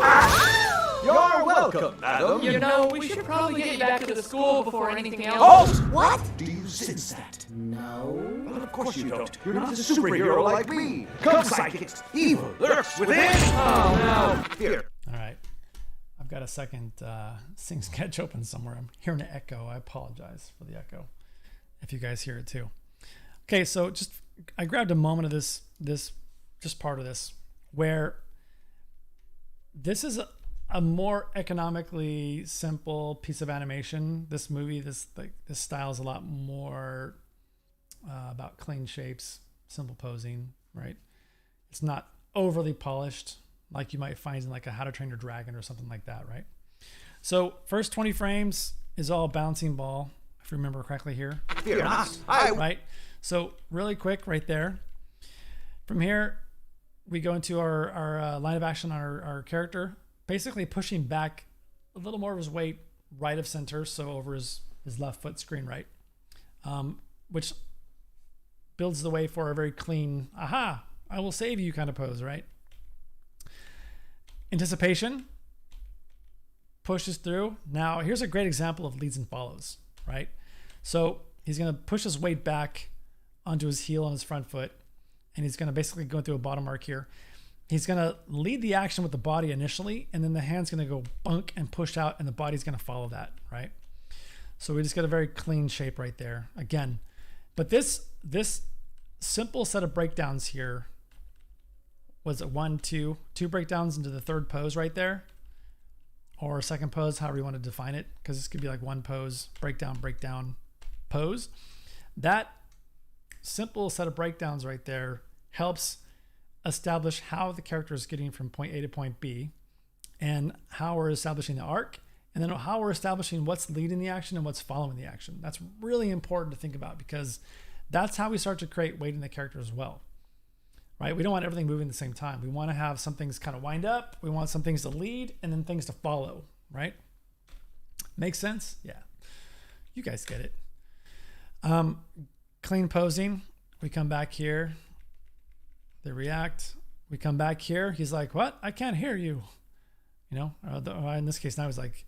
You're welcome, madam. You know, we should probably get you back to the school before anything else. Halt! What? Do you sense that? No. Well, of course you don't. You're not a superhero like me. Come, sidekicks. Evil lurks within. Oh, no. Here. All right. I've got a second Sing Sketch open somewhere. I'm hearing an echo. I apologize for the echo if you guys hear it too. Okay, so just I grabbed a moment of this just part of this where this is a more economically simple piece of animation. This movie, this style is a lot more about clean shapes, simple posing, right? It's not overly polished like you might find in like a How to Train Your Dragon or something like that, right? So first 20 frames is all bouncing ball, if you remember correctly here. Fear not. Right? So really quick right there. From here, we go into our line of action on our character, basically pushing back a little more of his weight right of center, so over his left foot screen right, which builds the way for a very clean, aha, I will save you kind of pose, right? Anticipation, pushes through. Now, here's a great example of leads and follows, right? So he's going to push his weight back onto his heel on his front foot, and he's going to basically go through a bottom arc here. He's going to lead the action with the body initially, and then the hand's going to go bunk and push out, and the body's going to follow that, right? So we just got a very clean shape right there again. But this simple set of breakdowns here. Was it 1, 2 breakdowns into the third pose right there, or second pose, however you want to define it, because this could be like one pose, breakdown, pose. That simple set of breakdowns right there helps establish how the character is getting from point A to point B, and how we're establishing the arc, and then how we're establishing what's leading the action and what's following the action. That's really important to think about, because that's how we start to create weight in the character as well. Right? We don't want everything moving at the same time. We want to have some things kind of wind up. We want some things to lead and then things to follow, right? Makes sense? Yeah. You guys get it. Clean posing. We come back here. They react. We come back here. He's like, what? I can't hear you. You know, or in this case, now he's like,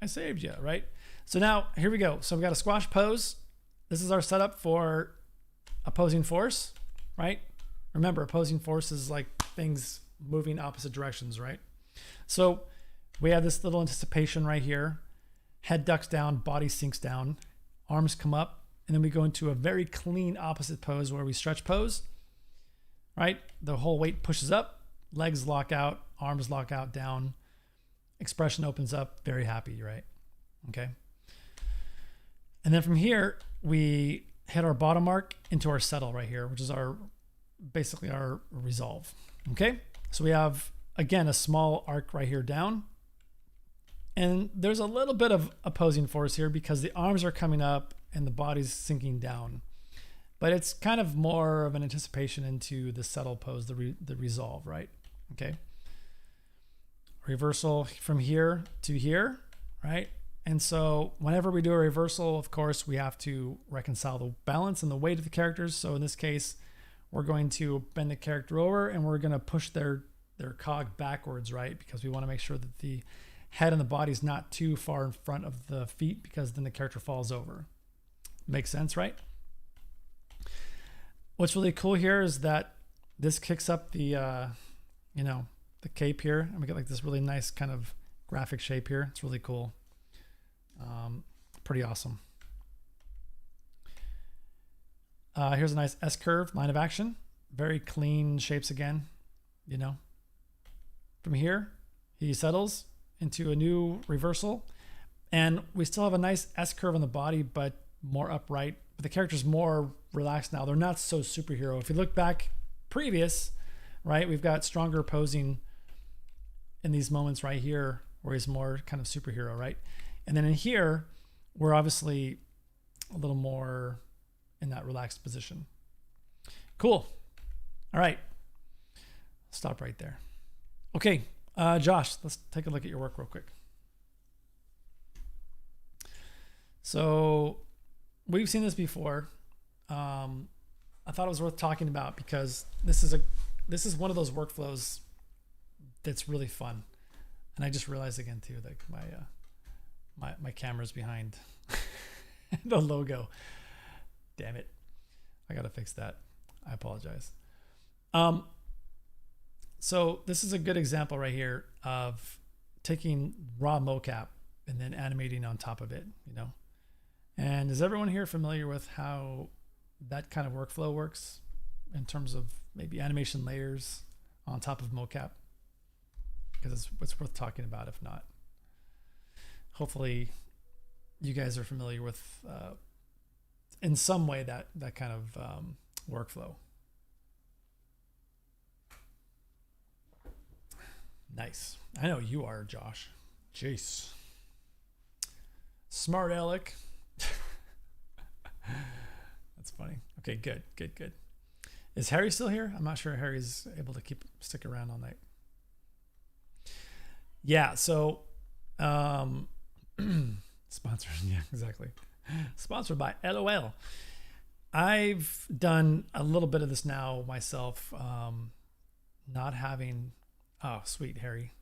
I saved you, right? So now here we go. So we got a squash pose. This is our setup for opposing force, right? Remember, opposing force is like things moving opposite directions, right? So we have this little anticipation right here. Head ducks down, body sinks down, arms come up, and then we go into a very clean opposite pose where we stretch pose, right? The whole weight pushes up, legs lock out, arms lock out, down, expression opens up, very happy, right? Okay. And then from here, we hit our bottom arc into our settle right here, which is basically our resolve. Okay, so we have, again, a small arc right here down, and there's a little bit of opposing force here because the arms are coming up and the body's sinking down, but it's kind of more of an anticipation into the settle pose, the resolve, right? Okay, reversal from here to here, right? And so whenever we do a reversal, of course, we have to reconcile the balance and the weight of the characters. So in this case, we're going to bend the character over and we're going to push their cog backwards, right? Because we want to make sure that the head and the body is not too far in front of the feet, because then the character falls over. Makes sense, right? What's really cool here is that this kicks up the, the cape here, and we get like this really nice kind of graphic shape here. It's really cool. Pretty awesome. Here's a nice S-curve line of action. Very clean shapes again, you know. From here, he settles into a new reversal. And we still have a nice S-curve on the body, but more upright. But the character's more relaxed now. They're not so superhero. If you look back previous, right, we've got stronger posing in these moments right here, where he's more kind of superhero, right? And then in here, we're obviously a little more in that relaxed position. Cool. All right. Stop right there. Okay, Josh, let's take a look at your work real quick. So we've seen this before. I thought it was worth talking about because this is one of those workflows that's really fun. And I just realized again too, like my camera's behind the logo. Damn it. I got to fix that. I apologize. So this is a good example right here of taking raw mocap and then animating on top of it, you know? And is everyone here familiar with how that kind of workflow works in terms of maybe animation layers on top of mocap? Because it's worth talking about. If not, hopefully you guys are familiar with in some way that kind of workflow. Nice. I know you are, Josh. Jeez. Smart Alec. That's funny. Okay, good. Is Harry still here? I'm not sure Harry's able to stick around all night. Yeah, so sponsored, yeah, exactly. Sponsored by LOL. I've done a little bit of this now myself, not having, oh, sweet Harry.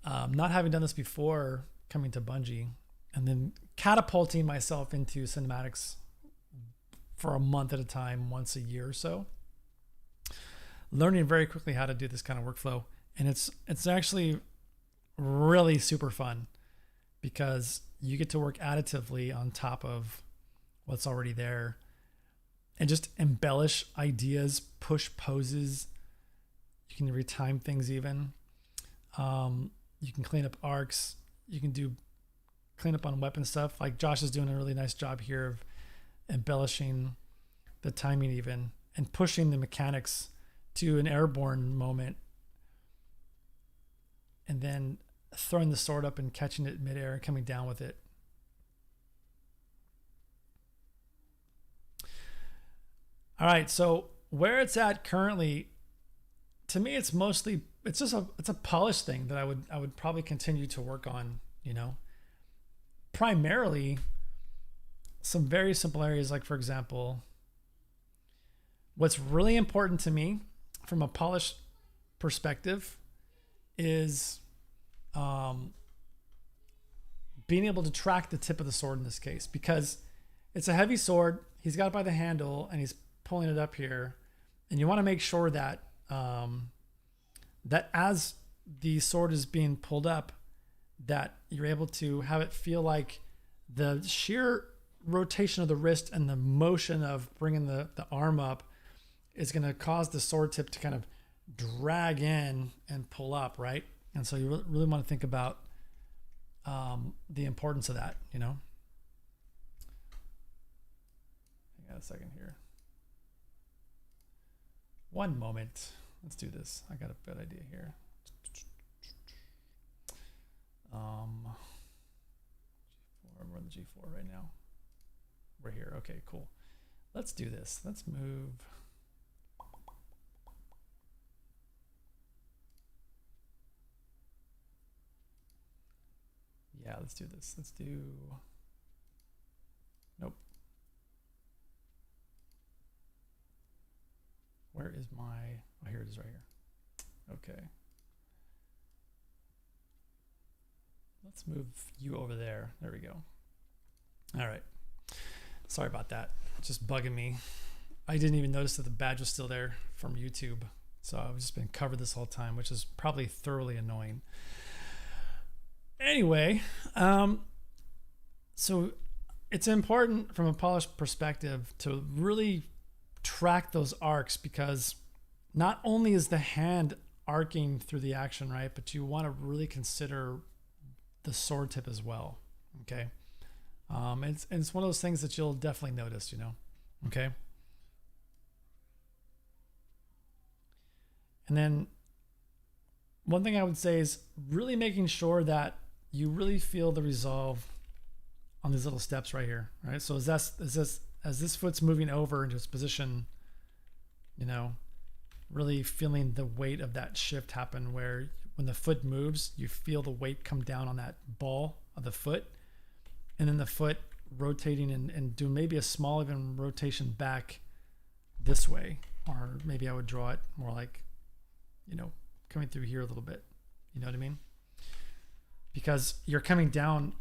Not having done this before coming to Bungie, and then catapulting myself into cinematics for a month at a time, once a year or so. Learning very quickly how to do this kind of workflow. And it's actually really super fun because you get to work additively on top of what's already there. and just embellish ideas, push poses. You can retime things even. You can clean up arcs. You can do clean up on weapon stuff. Like Josh is doing a really nice job here of embellishing the timing even and pushing the mechanics to an airborne moment, and then throwing the sword up and catching it midair and coming down with it. All right, so where it's at currently, to me, it's mostly it's a polished thing that I would probably continue to work on. You know, primarily some very simple areas, like for example, what's really important to me from a polish perspective is being able to track the tip of the sword in this case, because it's a heavy sword. He's got it by the handle and he's pulling it up here, and you want to make sure that that as the sword is being pulled up, that you're able to have it feel like the sheer rotation of the wrist and the motion of bringing the arm up is going to cause the sword tip to kind of drag in and pull up, right? And so you really want to think about the importance of that, you know? Hang on a second here. One moment. Let's do this. I got a good idea here. We're in the G4 right now. We're here. Okay, cool. Let's do this. Let's move. Yeah, let's do this. Let's do. Nope. Where is my. Oh, here it is right here. Okay. Let's move you over there. There we go. All right. Sorry about that. It's just bugging me. I didn't even notice that the badge was still there from YouTube. So I've just been covered this whole time, which is probably thoroughly annoying. Anyway, so it's important from a polished perspective to really track those arcs, because not only is the hand arcing through the action, right, but you want to really consider the sword tip as well. Okay. It's one of those things that you'll definitely notice, you know. Okay. And then one thing I would say is really making sure that you really feel the resolve on these little steps right here, right? So as this foot's moving over into its position, you know, really feeling the weight of that shift happen, where when the foot moves, you feel the weight come down on that ball of the foot, and then the foot rotating and do maybe a small even rotation back this way, or maybe I would draw it more like, you know, coming through here a little bit, you know what I mean? Because you're coming down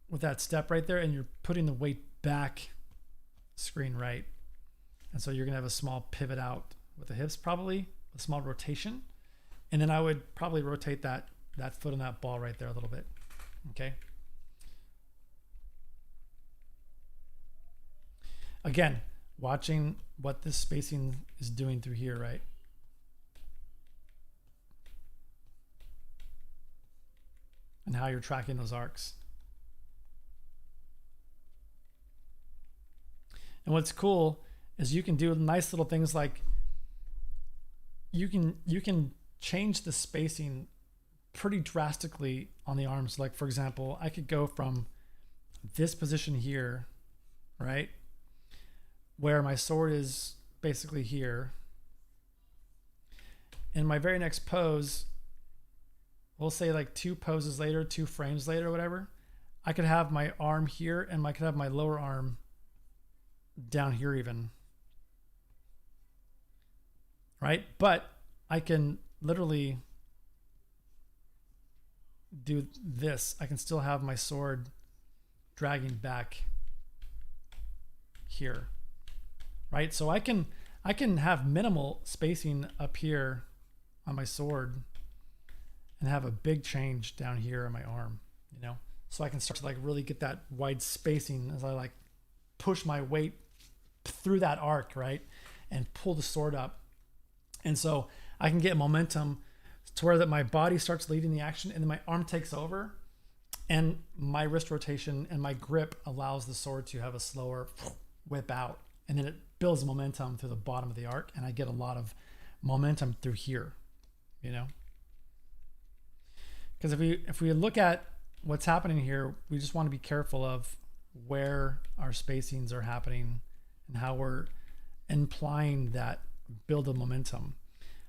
with that step right there and you're putting the weight back screen right. And so you're gonna have a small pivot out with the hips, probably a small rotation. And then I would probably rotate that foot on that ball right there a little bit, okay? Again, watching what this spacing is doing through here, right? And how you're tracking those arcs. And what's cool is you can do nice little things like you can change the spacing pretty drastically on the arms. Like for example, I could go from this position here, right, where my sword is basically here. In my very next pose, we'll say like 2 poses later, 2 frames later, whatever, I could have my arm here and I could have my lower arm down here even, right? But I can literally do this. I can still have my sword dragging back here, right? So I can have minimal spacing up here on my sword and have a big change down here on my arm, you know? So I can start to like really get that wide spacing as I like push my weight through that arc, right? And pull the sword up. And so I can get momentum to where that my body starts leading the action and then my arm takes over and my wrist rotation and my grip allows the sword to have a slower whip out. And then it builds momentum through the bottom of the arc and I get a lot of momentum through here, you know? Because if we look at what's happening here, we just want to be careful of where our spacings are happening and how we're implying that build of momentum.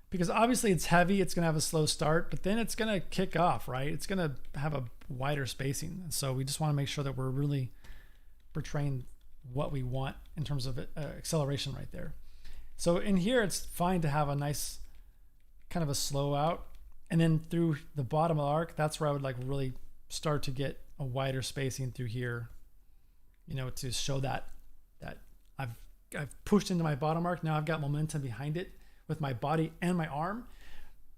Because obviously it's heavy, it's going to have a slow start, but then it's going to kick off, right? It's going to have a wider spacing. And so we just want to make sure that we're really portraying what we want in terms of acceleration right there. So in here, it's fine to have a nice kind of a slow out. And then through the bottom of the arc, that's where I would like really start to get a wider spacing through here, you know, to show that I've pushed into my bottom arc. Now I've got momentum behind it with my body and my arm.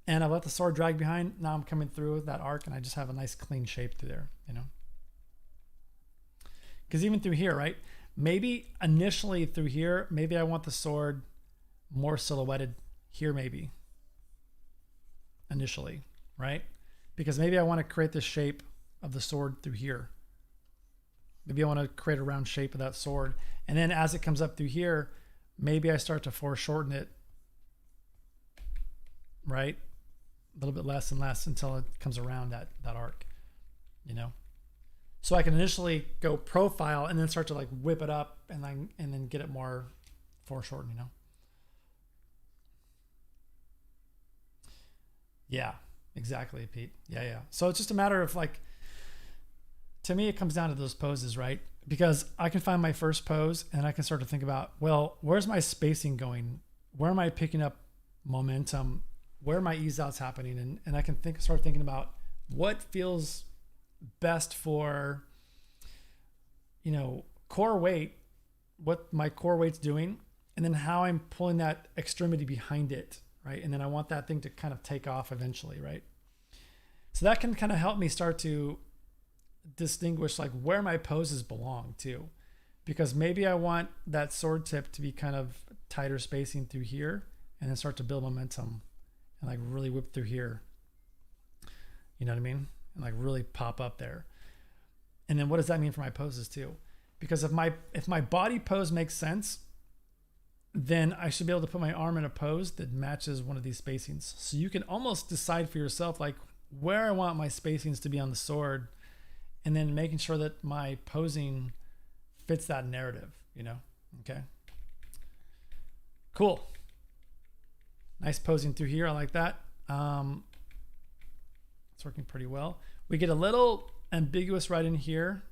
And I let the sword drag behind. Now I'm coming through that arc and I just have a nice clean shape through there, you know. Because even through here, right? Maybe initially through here, maybe I want the sword more silhouetted here maybe. Initially, right? Because maybe I want to create the shape of the sword through here. Maybe I want to create a round shape of that sword. And then as it comes up through here, maybe I start to foreshorten it, right? A little bit less and less until it comes around that arc, you know? So I can initially go profile and then start to like whip it up and then get it more foreshortened, you know? Yeah, exactly, Pete. Yeah. So it's just a matter of like, to me, it comes down to those poses, right? Because I can find my first pose and I can start to think about, well, where's my spacing going? Where am I picking up momentum? Where are my ease outs happening? And I can start thinking about what feels best for, you know, core weight, what my core weight's doing, and then how I'm pulling that extremity behind it, right? And then I want that thing to kind of take off eventually, right? So that can kind of help me start to distinguish like where my poses belong too, because maybe I want that sword tip to be kind of tighter spacing through here and then start to build momentum and like really whip through here. You know what I mean? And like really pop up there. And then what does that mean for my poses too? Because if my body pose makes sense, then I should be able to put my arm in a pose that matches one of these spacings. So you can almost decide for yourself like where I want my spacings to be on the sword, and then making sure that my posing fits that narrative, you know? Okay. Cool. Nice posing through here. I like that. It's working pretty well. We get a little ambiguous right in here.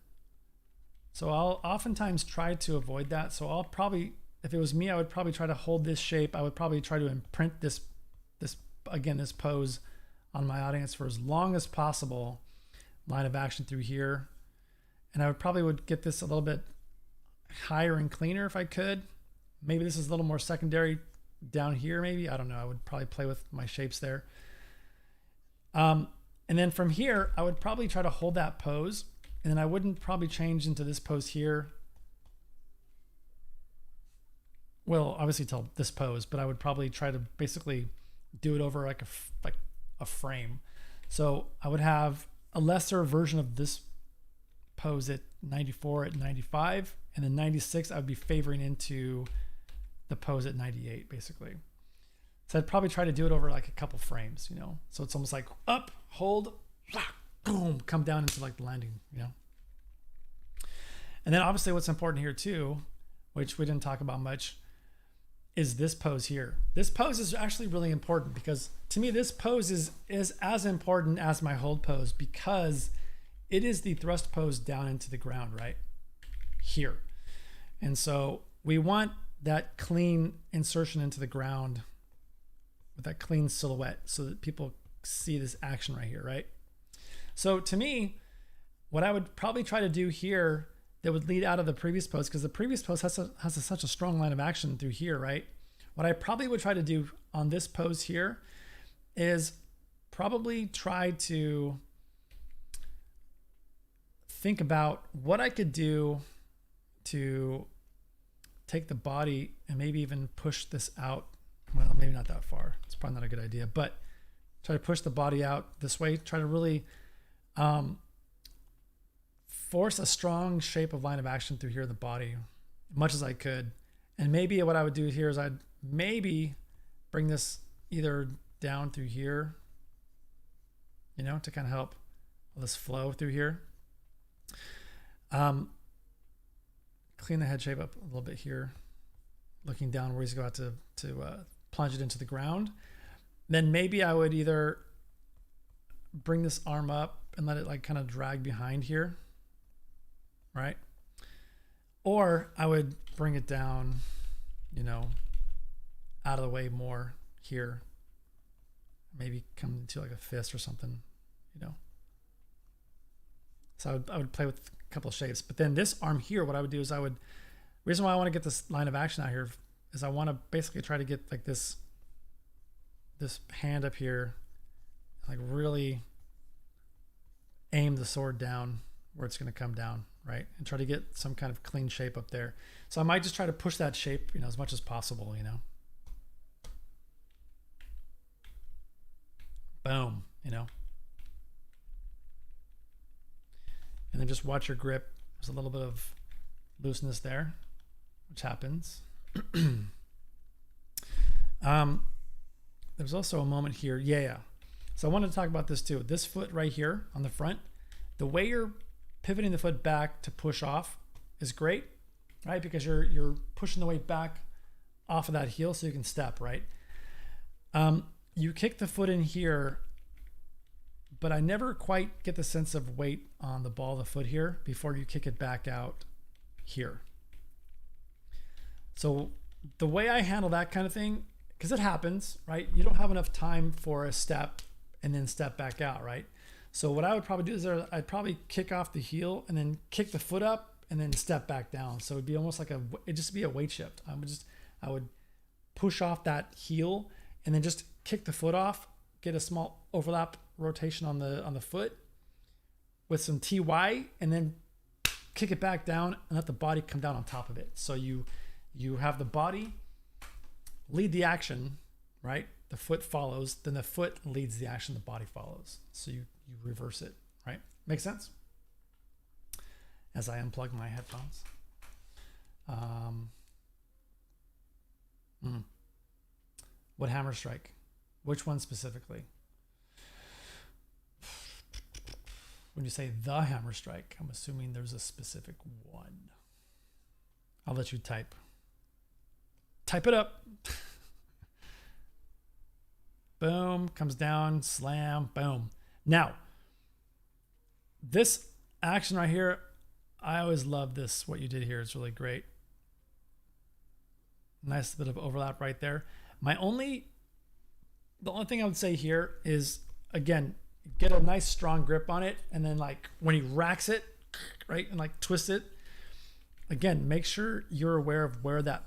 So I'll oftentimes try to avoid that. So I'll probably, if it was me, I would probably try to hold this shape. I would probably try to imprint this pose on my audience for as long as possible. Line of action through here. And I would get this a little bit higher and cleaner if I could. Maybe this is a little more secondary down here, maybe. I don't know. I would probably play with my shapes there. And then from here, I would probably try to hold that pose. And then I wouldn't probably change into this pose here. Well, obviously till this pose, but I would probably try to basically do it over like a frame. So I would have a lesser version of this pose at 94, at 95, and then 96 I would be favoring into the pose at 98 basically. So I'd probably try to do it over like a couple frames, you know? So it's almost like up, hold, boom, come down into like the landing, you know? And then obviously what's important here too, which we didn't talk about much, is this pose here. This pose is actually really important because to me, this pose is as important as my hold pose because it is the thrust pose down into the ground, right? Here. And so we want that clean insertion into the ground with that clean silhouette so that people see this action right here, right? So to me, what I would probably try to do here that would lead out of the previous pose, because the previous pose has such a strong line of action through here, right? What I probably would try to do on this pose here is probably try to think about what I could do to take the body and maybe even push this out. Well, maybe not that far. It's probably not a good idea, but try to push the body out this way. Try to really force a strong shape of line of action through here in the body as much as I could. And maybe what I would do here is I'd maybe bring this either down through here, you know, to kind of help this flow through here. Clean the head shape up a little bit here, looking down where he's about to plunge it into the ground. Then maybe I would either bring this arm up and let it like kind of drag behind here, right? Or I would bring it down, you know, out of the way more here. Maybe come into like a fist or something, you know. So I would play with a couple of shapes. But then this arm here, what I would do is reason why I want to get this line of action out here is I want to basically try to get like this hand up here, like really aim the sword down where it's going to come down, right? And try to get some kind of clean shape up there. So I might just try to push that shape, you know, as much as possible, you know. Boom, you know. And then just watch your grip. There's a little bit of looseness there, which happens. There's also a moment here. Yeah. So I wanted to talk about this too. This foot right here on the front, the way you're pivoting the foot back to push off is great, right? Because you're pushing the weight back off of that heel so you can step, right? You kick the foot in here, but I never quite get the sense of weight on the ball of the foot here before you kick it back out here. So the way I handle that kind of thing, because it happens, right? You don't have enough time for a step and then step back out, right? So what I would probably do is I'd probably kick off the heel and then kick the foot up and then step back down. So it'd be almost like it'd just be a weight shift. I would push off that heel and then just kick the foot off, get a small overlap rotation on the foot with some TY, and then kick it back down and let the body come down on top of it. So you have the body lead the action, right? The foot follows, then the foot leads the action, the body follows. So you reverse it, right? Make sense? As I unplug my headphones. What hammer strike? Which one specifically? When you say the hammer strike, I'm assuming there's a specific one. I'll let you type. Type it up. Boom, comes down, slam, boom. Now, this action right here, I always love this. What you did here is really great. Nice bit of overlap right there. The only thing I would say here is, again, get a nice strong grip on it, and then like when he racks it, right, and like twist it, again, make sure you're aware of where that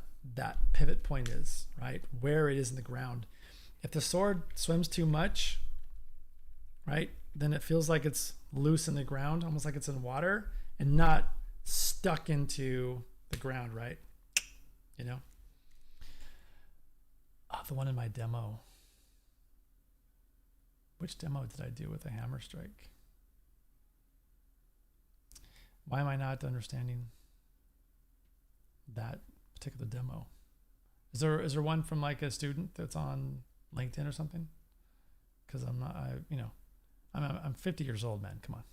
pivot point is, right, where it is in the ground. If the sword swims too much, right, then it feels like it's loose in the ground, almost like it's in water and not stuck into the ground, right? You know? Oh, the one in my demo. Which demo did I do with a hammer strike? Why am I not understanding that particular demo? Is there one from like a student that's on LinkedIn or something? Because I'm 50 years old, man. Come on.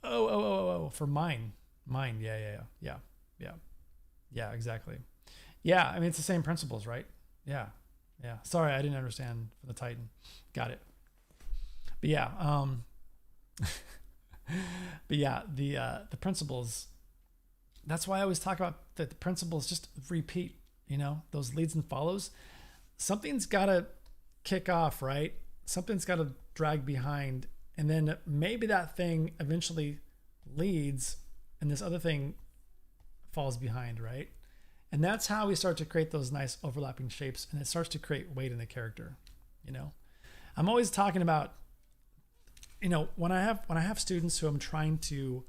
Oh, for mine. Yeah, exactly. Yeah, I mean, it's the same principles, right? Yeah. Sorry, I didn't understand for the Titan. Got it. But yeah, the principles. That's why I always talk about the principles. Just repeat, those leads and follows. Something's got to kick off, right? Something's got to drag behind, and then maybe that thing eventually leads, and this other thing falls behind, right? And that's how we start to create those nice overlapping shapes, and it starts to create weight in the character. I'm always talking about, when I have students who I'm trying to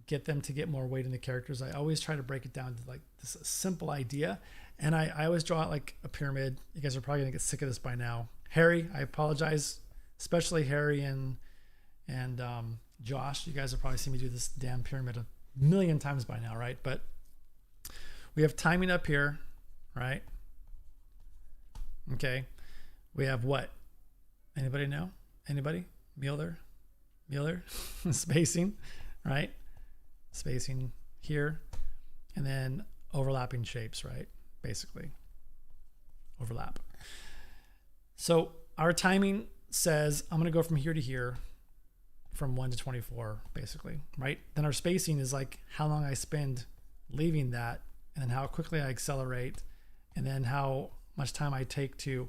get them to get more weight in the characters, I always try to break it down to like this simple idea. And I always draw it like a pyramid. You guys are probably gonna get sick of this by now. Harry, I apologize, especially Harry and Josh. You guys have probably seen me do this damn pyramid a million times by now, right? But we have timing up here, right? Okay. We have what? Anybody know? Anybody? Mueller? Spacing, right? Spacing here. And then overlapping shapes, right? Basically. Overlap. So our timing says I'm going to go from here to here, from 1 to 24, basically, right? Then our spacing is like how long I spend leaving that, and then how quickly I accelerate, and then how much time I take to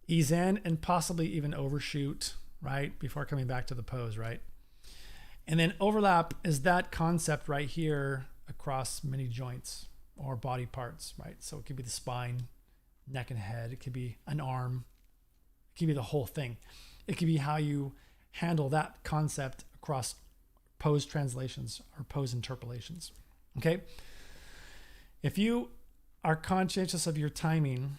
ease in and possibly even overshoot, right? Before coming back to the pose, right? And then overlap is that concept right here across many joints or body parts, right? So it could be the spine, neck and head. It could be an arm. It could be the whole thing. It could be how you handle that concept across pose translations or pose interpolations, okay? If you are conscientious of your timing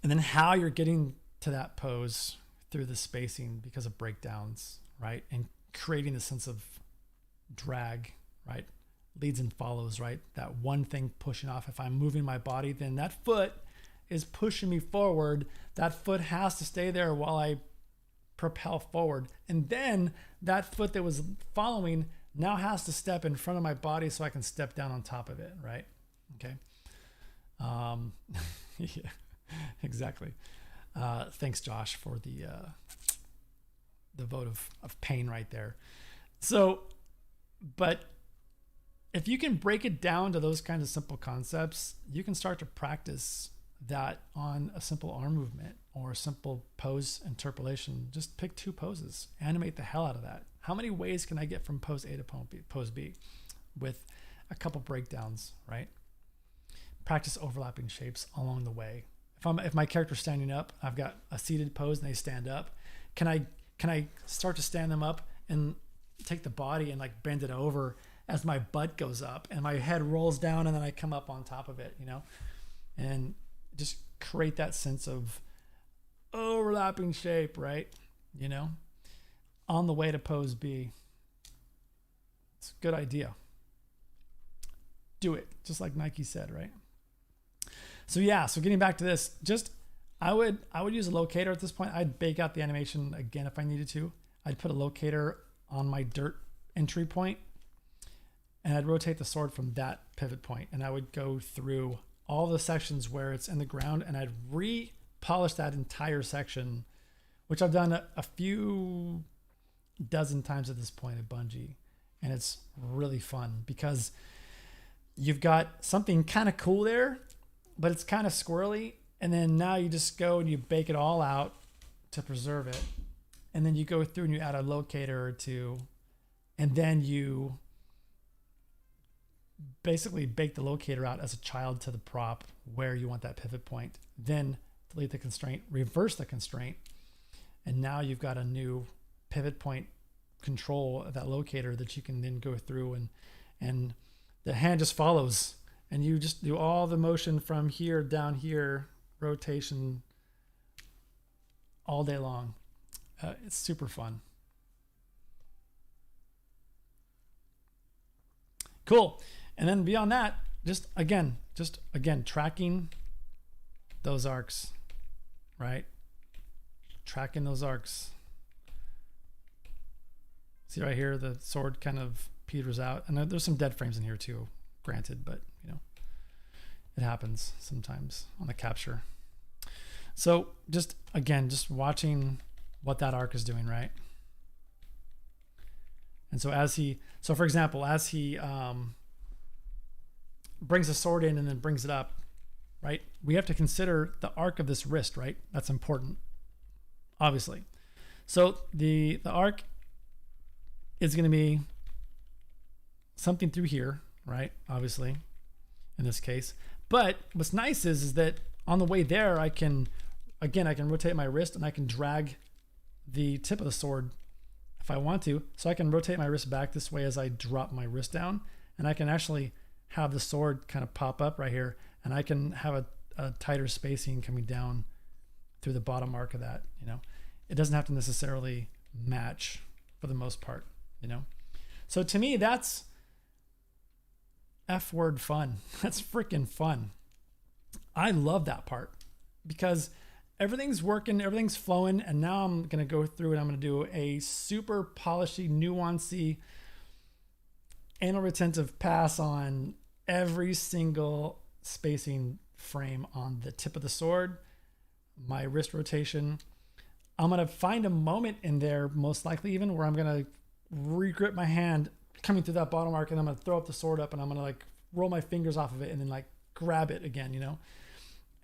and then how you're getting to that pose through the spacing because of breakdowns, right? And creating a sense of drag, right? Leads and follows, right? That one thing pushing off. If I'm moving my body, then that foot is pushing me forward. That foot has to stay there while I propel forward. And then that foot that was following now has to step in front of my body so I can step down on top of it, right? Okay. Yeah, exactly. Thanks, Josh, for the vote of pain right there. So, but if you can break it down to those kinds of simple concepts, you can start to practice that on a simple arm movement or a simple pose interpolation. Just pick 2 poses, animate the hell out of that. How many ways can I get from pose A to pose B with a couple breakdowns, right? Practice overlapping shapes along the way. If my character's standing up, I've got a seated pose and they stand up. Can I start to stand them up and take the body and like bend it over as my butt goes up and my head rolls down and then I come up on top of it, you know? And just create that sense of overlapping shape, right? You know, on the way to pose B. It's a good idea. Do it, just like Nike said, right? So yeah, so getting back to this, just I would use a locator at this point. I'd bake out the animation again if I needed to. I'd put a locator on my dirt entry point and I'd rotate the sword from that pivot point, and I would go through all the sections where it's in the ground and I'd re-polish that entire section, which I've done a few dozen times at this point at Bungie. And it's really fun because you've got something kind of cool there, but it's kind of squirrely. And then now you just go and you bake it all out to preserve it. And then you go through and you add a locator or 2, and then you basically bake the locator out as a child to the prop where you want that pivot point. Then delete the constraint, reverse the constraint, and now you've got a new pivot point control of that locator that you can then go through, and the hand just follows, and you just do all the motion from here down here, rotation all day long. It's super fun. Cool. And then beyond that, just again tracking those arcs, right? Tracking those arcs. See right here, the sword kind of peters out. And there's some dead frames in here too, granted, but you know, it happens sometimes on the capture. So just watching what that arc is doing, right? And so for example, as he brings the sword in and then brings it up, right? We have to consider the arc of this wrist, right? That's important, obviously. So the arc is going to be something through here, right? Obviously, in this case. But what's nice is that on the way there, I can rotate my wrist and I can drag the tip of the sword if I want to. So I can rotate my wrist back this way as I drop my wrist down, and I can actually have the sword kind of pop up right here, and I can have a tighter spacing coming down through the bottom arc of that, you know. It doesn't have to necessarily match for the most part, you know. So to me, that's F word fun. That's freaking fun. I love that part because everything's working, everything's flowing, and now I'm going to go through and I'm going to do a super polishy, nuancy, anal retentive pass on every single spacing frame on the tip of the sword, my wrist rotation. I'm going to find a moment in there, most likely even, where I'm going to re-grip my hand coming through that bottom arc, and I'm going to throw up the sword up, and I'm going to like roll my fingers off of it and then like grab it again, you know?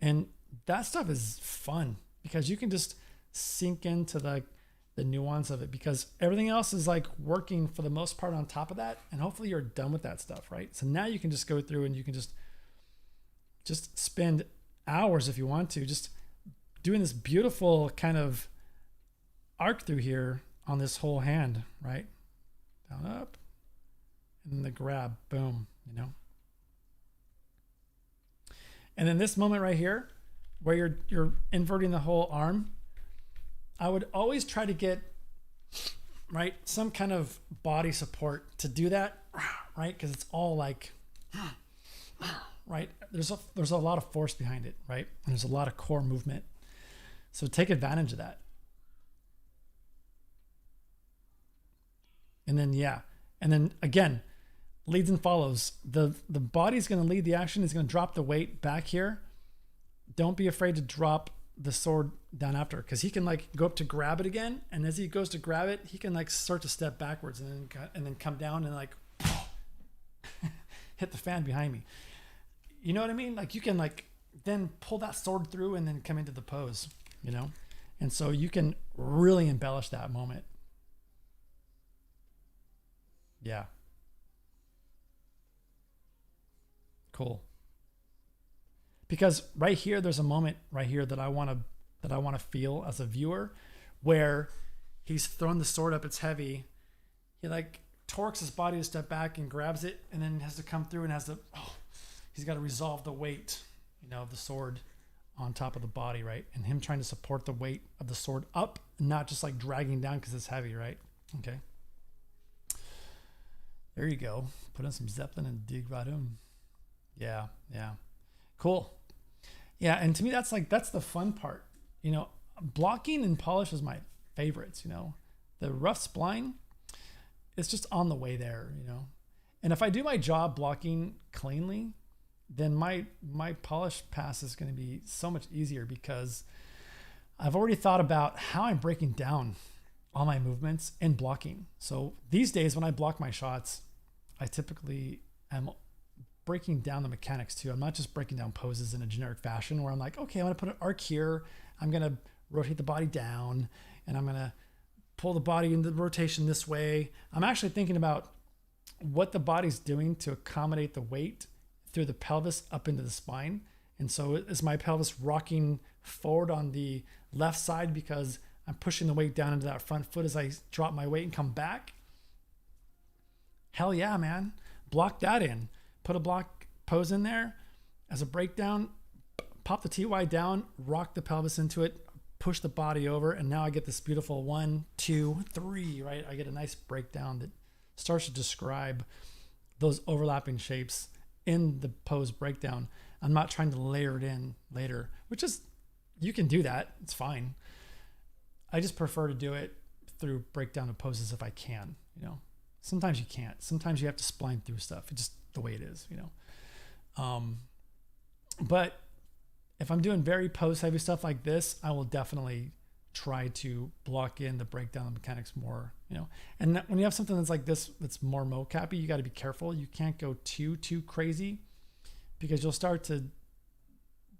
And that stuff is fun because you can just sink into the nuance of it, because everything else is like working for the most part on top of that. And hopefully you're done with that stuff, right? So now you can just go through and you can just spend hours if you want to, just doing this beautiful kind of arc through here on this whole hand, right? Down, up, and then the grab, boom, you know? And then this moment right here, where you're inverting the whole arm, I would always try to get, right, some kind of body support to do that, right? Because it's all like, right? There's a lot of force behind it, right? And there's a lot of core movement. So take advantage of that. And then, yeah. And then again, leads and follows. The body's going to lead the action. He's going to drop the weight back here. Don't be afraid to drop the sword down after, because he can like go up to grab it again, and as he goes to grab it, he can like start to step backwards and then come down and like hit the fan behind me. You know what I mean? Like you can like then pull that sword through and then come into the pose, you know? And so you can really embellish that moment. Yeah. Cool. Because right here, there's a moment right here that I want to feel as a viewer, where he's thrown the sword up, it's heavy. He like torques his body to step back and grabs it, and then has to come through and he's got to resolve the weight, you know, of the sword on top of the body, right? And him trying to support the weight of the sword up, not just like dragging down because it's heavy, right? Okay. There you go. Put in some Zeppelin and dig right in. Yeah, yeah. Cool. Yeah, and to me that's the fun part. You know, blocking and polish is my favorites, you know. The rough spline, it's just on the way there, you know. And if I do my job blocking cleanly, then my polish pass is going to be so much easier, because I've already thought about how I'm breaking down all my movements and blocking. So these days when I block my shots, I typically am breaking down the mechanics too. I'm not just breaking down poses in a generic fashion where I'm like, okay, I'm going to put an arc here. I'm going to rotate the body down, and I'm going to pull the body into the rotation this way. I'm actually thinking about what the body's doing to accommodate the weight through the pelvis up into the spine. And so is my pelvis rocking forward on the left side because I'm pushing the weight down into that front foot as I drop my weight and come back? Hell yeah, man. Block that in. Put a block pose in there as a breakdown, pop the TY down, rock the pelvis into it, push the body over, and now I get this beautiful 1, 2, 3, right? I get a nice breakdown that starts to describe those overlapping shapes in the pose breakdown. I'm not trying to layer it in later, which is, you can do that. It's fine. I just prefer to do it through breakdown of poses if I can, you know. Sometimes you can't. Sometimes you have to spline through stuff. It's just the way it is, you know. But if I'm doing very pose heavy stuff like this, I will definitely try to block in the breakdown of mechanics more, you know. And when you have something that's like this, that's more mocappy, you got to be careful. You can't go too crazy, because you'll start to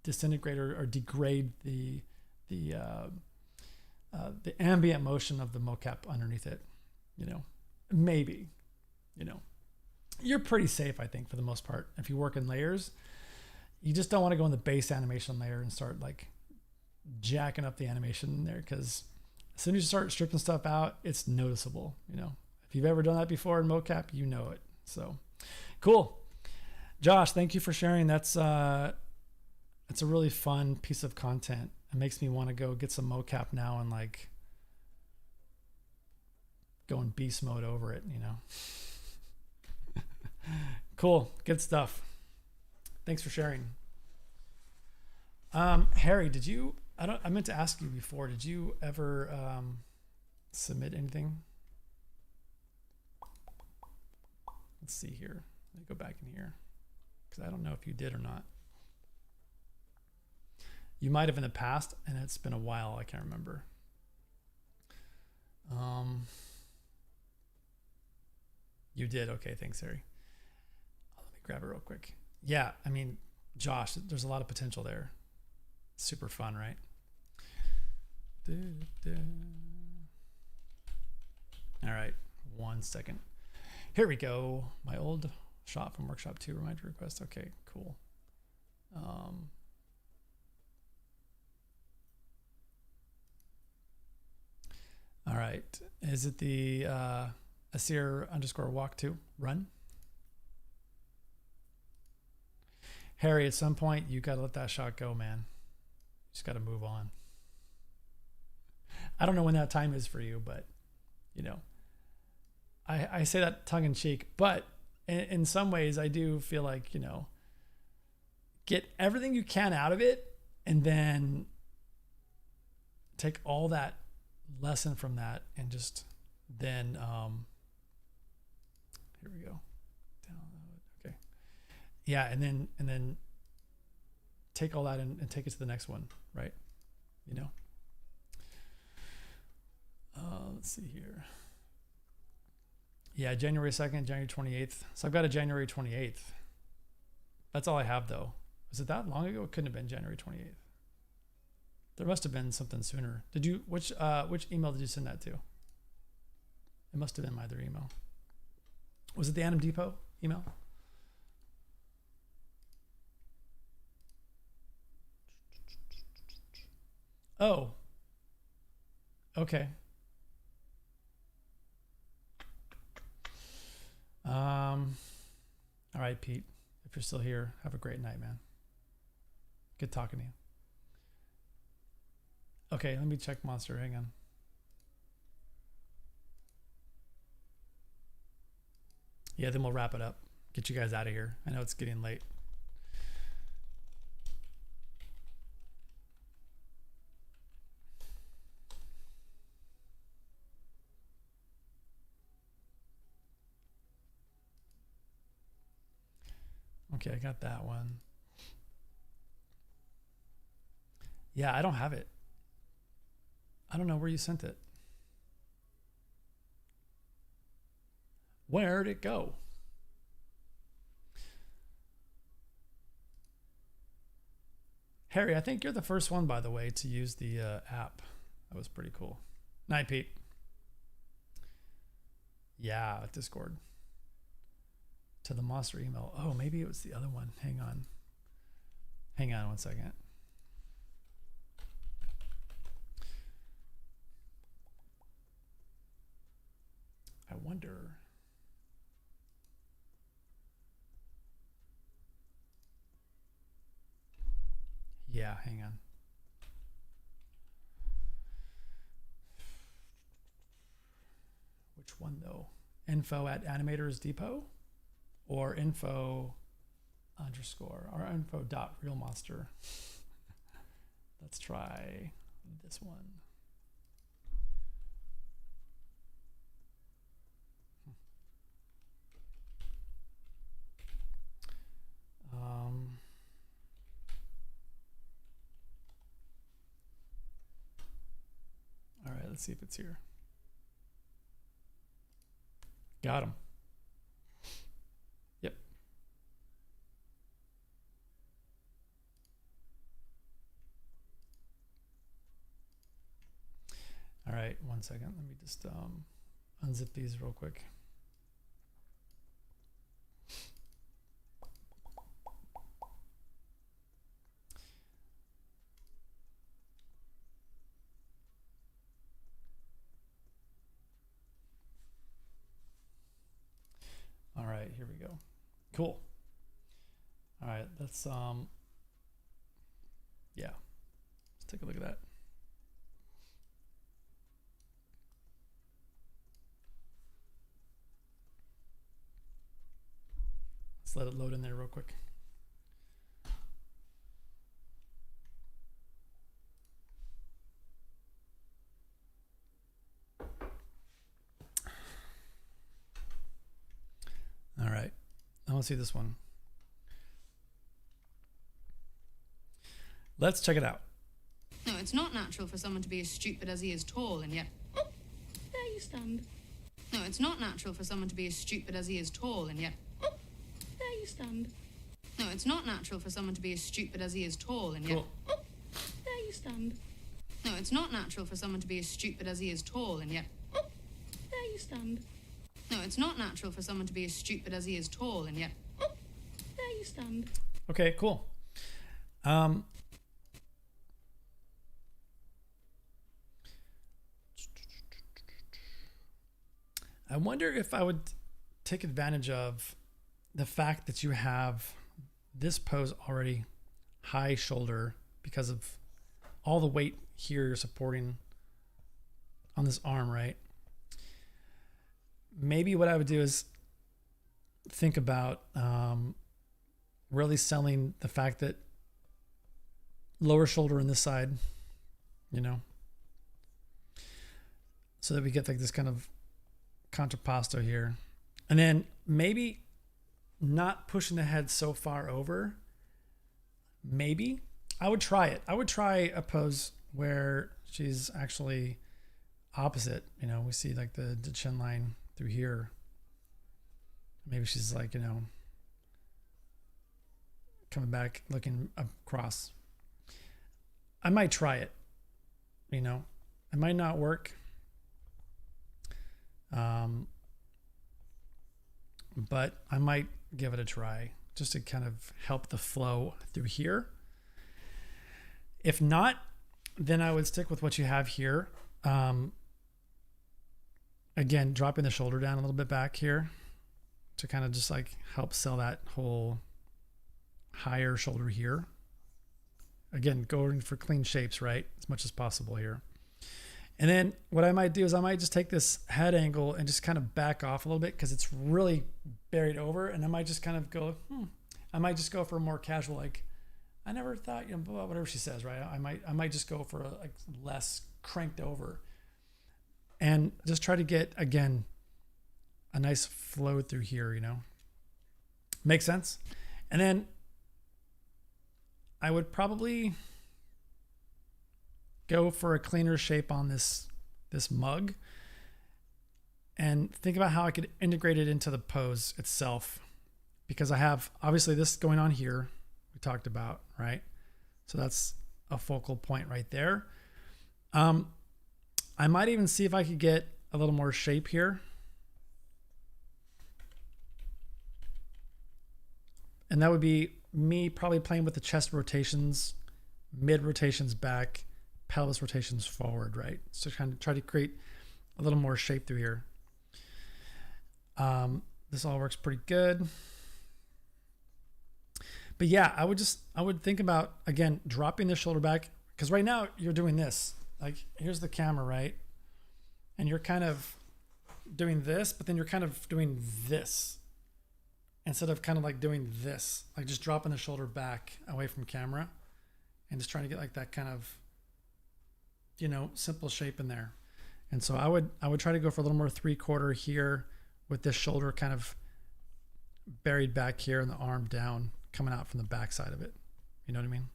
disintegrate or degrade the ambient motion of the mocap underneath it, you know. Maybe, you know, you're pretty safe, I think, for the most part. If you work in layers, you just don't want to go in the base animation layer and start like jacking up the animation in there, because As soon as you start stripping stuff out, it's noticeable. You know, if you've ever done that before in mocap, you know it. So cool. Josh, thank you for sharing. That's a really fun piece of content. It makes me want to go get some mocap now and like go in beast mode over it, you know. Cool. Good stuff. Thanks for sharing. Harry, did you, I meant to ask you before, did you ever submit anything? Let's see here. Let me go back in here because I don't know if you did or not. You might have in the past, and it's been a while. I can't remember. You did. Okay, thanks, Harry. Let me grab it real quick. Yeah, I mean, Josh, there's a lot of potential there. Super fun, right? All right, 1 second. Here we go. My old shot from Workshop 2 reminder request. Okay, cool. All right. Is it the Asir_walk2 run? Harry, at some point, you got to let that shot go, man. Just got to move on. I don't know when that time is for you, but, you know, I say that tongue in cheek, but in some ways, I do feel like, you know, get everything you can out of it and then take all that lesson from that and just then here we go, download. Okay, yeah, and then take all that and take it to the next one, right? You know. Let's see here. Yeah, January 2nd, January 28th. So I've got a January 28th. That's all I have though. Was it that long ago? It couldn't have been January 28th. There must have been something sooner. Did you, which email did you send that to? It must have been my other email. Was it the Anim Depot email? Oh. Okay. All right, Pete. If you're still here, have a great night, man. Good talking to you. Okay, let me check Monster. Hang on. Yeah, then we'll wrap it up. Get you guys out of here. I know it's getting late. Okay, I got that one. Yeah, I don't have it. I don't know where you sent it. Where'd it go? Harry, I think you're the first one, by the way, to use the app. That was pretty cool. Night, Pete. Yeah, Discord. To the monster email. Oh, maybe it was the other one. Hang on. Hang on 1 second. I wonder. Yeah, hang on. Which one though? Info at Animators Depot or info underscore or info dot real monster. Let's try this one. All right, let's see if it's here. Got him. Yep. All right, 1 second. Let me just unzip these real quick. here we go. Cool. All right, let's yeah, let's take a look at that. Let's let it load in there real quick. All right, I want to see this one. Let's check it out. No, it's not natural for someone to be as stupid as he is tall, and yet... Oh, there you stand. No, it's not natural for someone to be as stupid as he is tall, and yet... Oh, there you stand. No, it's not natural for someone to be as stupid as he is tall, and yet... Cool. Oh, there you stand. No, it's not natural for someone to be as stupid as he is tall, and yet... Oh, there you stand. No, it's not natural for someone to be as stupid as he is tall, and yet... Oh, there you stand. Okay, cool. I wonder if I would take advantage of the fact that you have this pose already high shoulder because of all the weight here you're supporting on this arm, right? Maybe what I would do is think about really selling the fact that lower shoulder on this side, you know, so that we get like this kind of contrapposto here. And then maybe not pushing the head so far over. Maybe I would try it. I would try a pose where she's actually opposite. You know, we see like the chin line through here. Maybe she's like, you know, coming back, looking across. I might try it. You know, it might not work. But I might give it a try just to kind of help the flow through here. If not, then I would stick with what you have here. Again, dropping the shoulder down a little bit back here to kind of just like help sell that whole higher shoulder here. Again, going for clean shapes, right? As much as possible here. And then what I might do is I might just take this head angle and just kind of back off a little bit because it's really buried over. And I might just kind of go, I might just go for a more casual, like, I never thought, you know, whatever she says, right? I might just go for a like less cranked over and just try to get, again, a nice flow through here, you know? Makes sense? And then I would probably go for a cleaner shape on this mug and think about how I could integrate it into the pose itself, because I have obviously this going on here we talked about, right? So that's a focal point right there. I might even see if I could get a little more shape here. And that would be me probably playing with the chest rotations, mid rotations back, pelvis rotations forward, right? So kind of try to create a little more shape through here. This all works pretty good. But yeah, I would think about, again, dropping the shoulder back, because right now you're doing this. Like, here's the camera, right? And you're kind of doing this, but then you're kind of doing this instead of kind of like doing this, like just dropping the shoulder back away from camera and just trying to get like that kind of, you know, simple shape in there. And so I would try to go for a little more 3/4 here with this shoulder kind of buried back here and the arm down coming out from the back side of it. You know what I mean?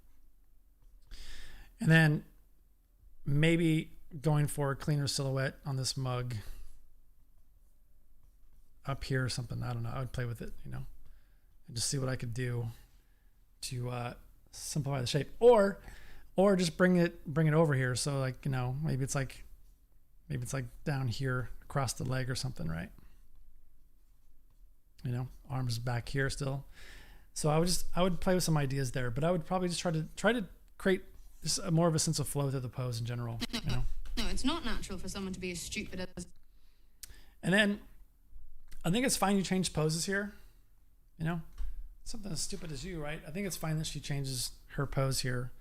And then maybe going for a cleaner silhouette on this mug up here or something. I don't know. I would play with it, you know, and just see what I could do to simplify the shape, or just bring it over here. So like, you know, maybe it's like down here across the leg or something, right? You know, arms back here still. So I would play with some ideas there, but I would probably just try to create just more of a sense of flow to the pose in general. You know? No, it's not natural for someone to be as stupid as. And then I think it's fine you change poses here. you know, something as stupid as you, right? I think it's fine that she changes her pose here.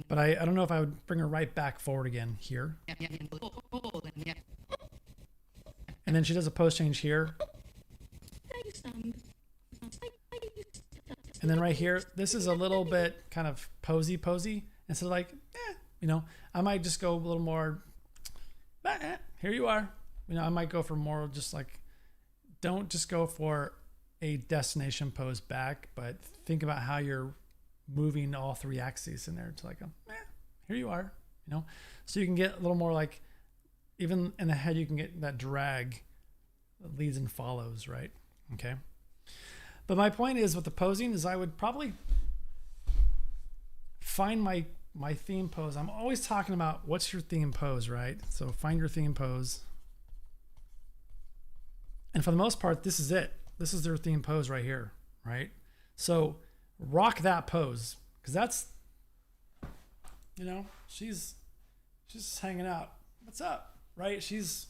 But I don't know if I would bring her right back forward again here. And then she does a pose change here. And then right here, this is a little bit kind of posy. Instead of like, you know, I might just go a little more, here you are. You know, I might go for more just like, don't just go for a destination pose back, but think about how you're moving all three axes in there to like, here you are, you know? So you can get a little more like, even in the head, you can get that drag that leads and follows, right? Okay. But my point is with the posing is I would probably find my theme pose. I'm always talking about what's your theme pose, right? So find your theme pose. And for the most part, this is it. This is their theme pose right here, right? So rock that pose because that's, you know, she's just hanging out. What's up, right? She's